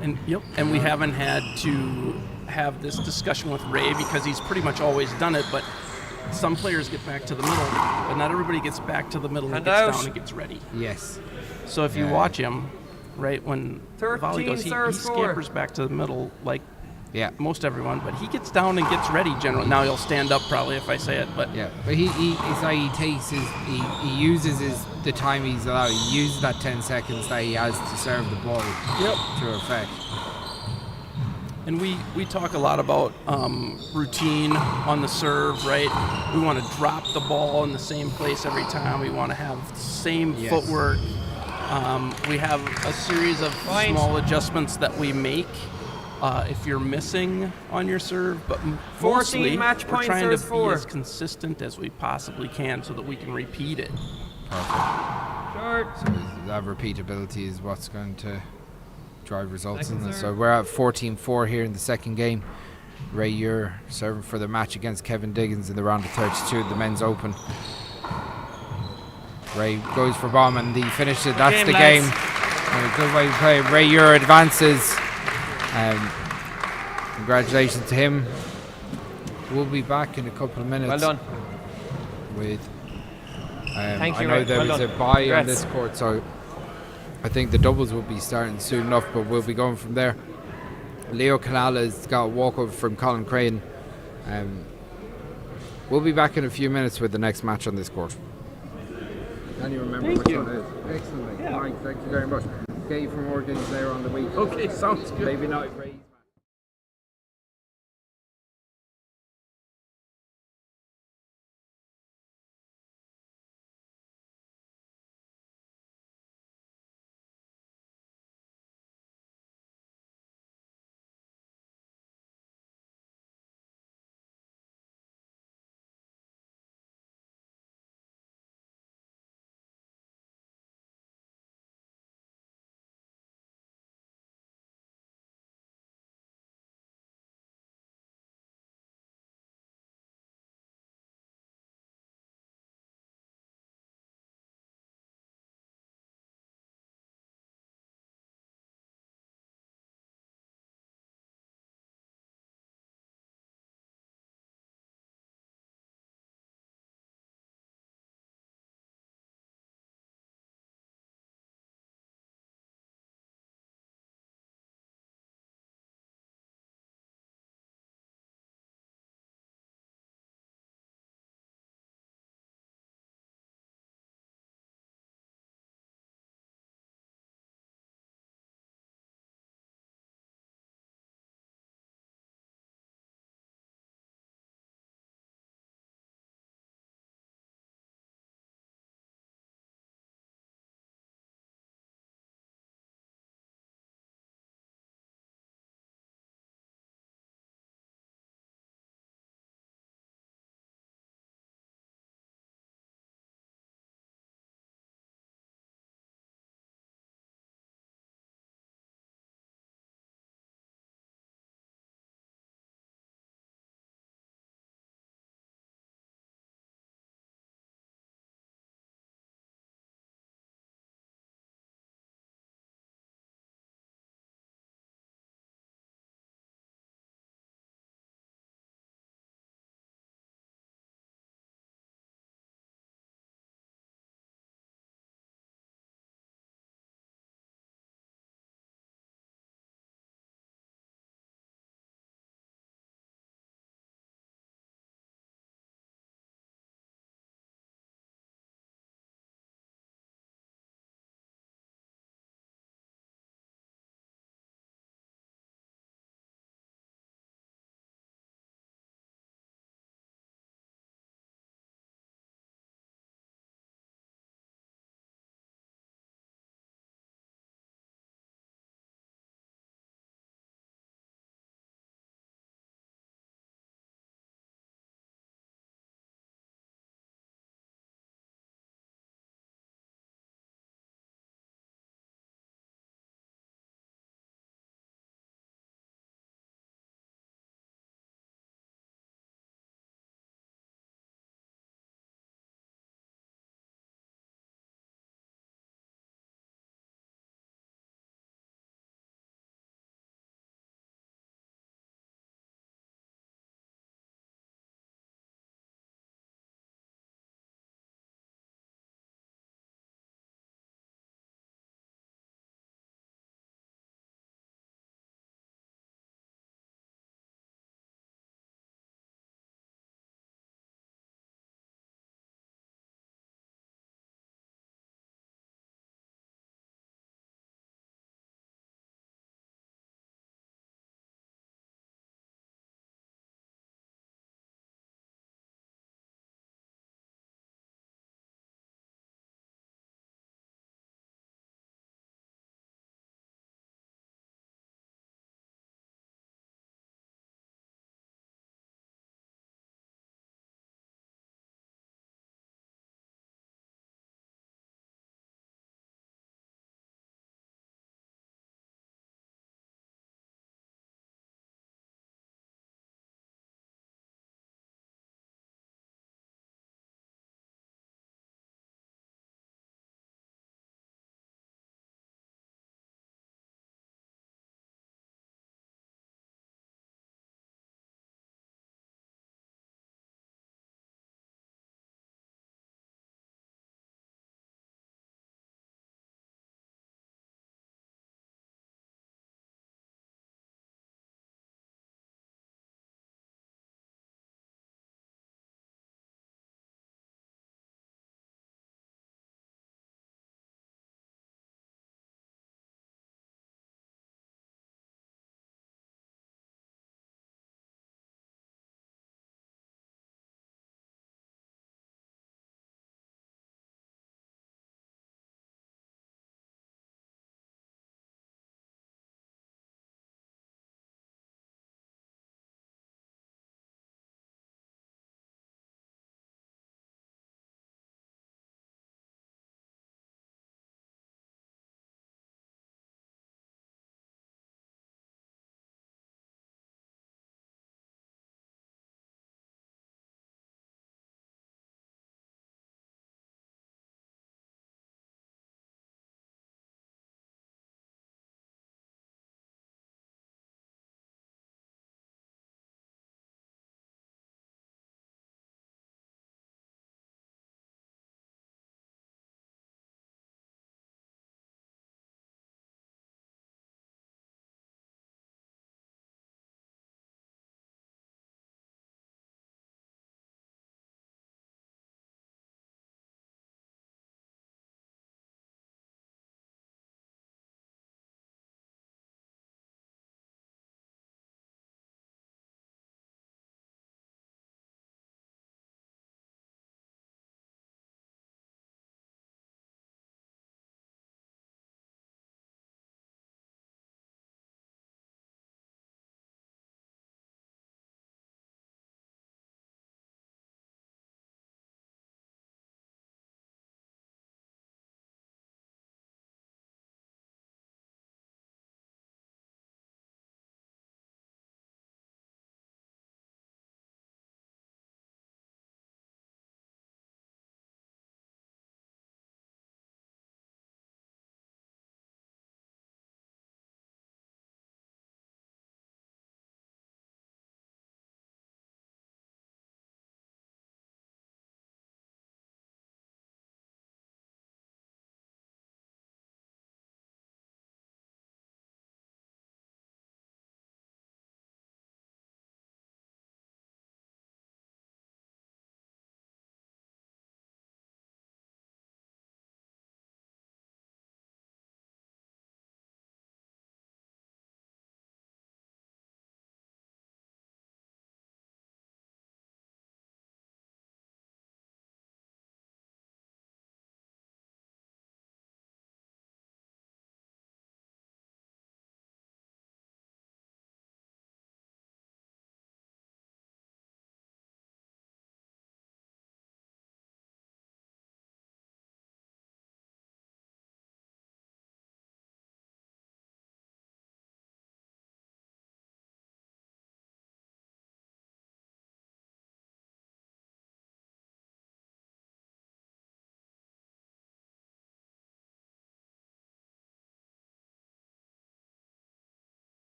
And we haven't had to have this discussion with Ray because he's pretty much always done it, but some players get back to the middle, but not everybody gets back to the middle and gets down and gets ready. Yes. So if you watch him, right, when the volley goes, he scampers back to the middle like most everyone, but he gets down and gets ready generally. Now he'll stand up probably if I say it, but but it's like he takes he uses the time he's allowed. He uses that 10 seconds that he has to serve the ball to effect. And we talk a lot about routine on the serve, right? We want to drop the ball in the same place every time. We want to have the same footwork. We have a series of small adjustments that we make if you're missing on your serve, but 14 mostly match we're points, trying there's to be 4. as consistent as we possibly can so that we can repeat it. Short. So that repeatability is what's going to drive results in this. So we're at 14-4 here in the second game. Ray, you're serving for the match against Kevin Diggins in the round of 32 of the men's open. Ray goes for bomb and he finishes it. That's the game. And a good way to play. Ray, your advances. Congratulations to him. We'll be back in a couple of minutes. Well done. With Thank you, I know Ray. there Well was done. a bye on Congrats. this court, so I think the doubles will be starting soon enough, but we'll be going from there. Leo Canala's got a walkover from Colin Crane. We'll be back in a few minutes with the next match on this court. Can you remember Thank which you. one it is? Excellent. Yeah. Right, thank you very much. Get you from Morgan's there on the week. Okay, sounds good. Maybe not. Ray.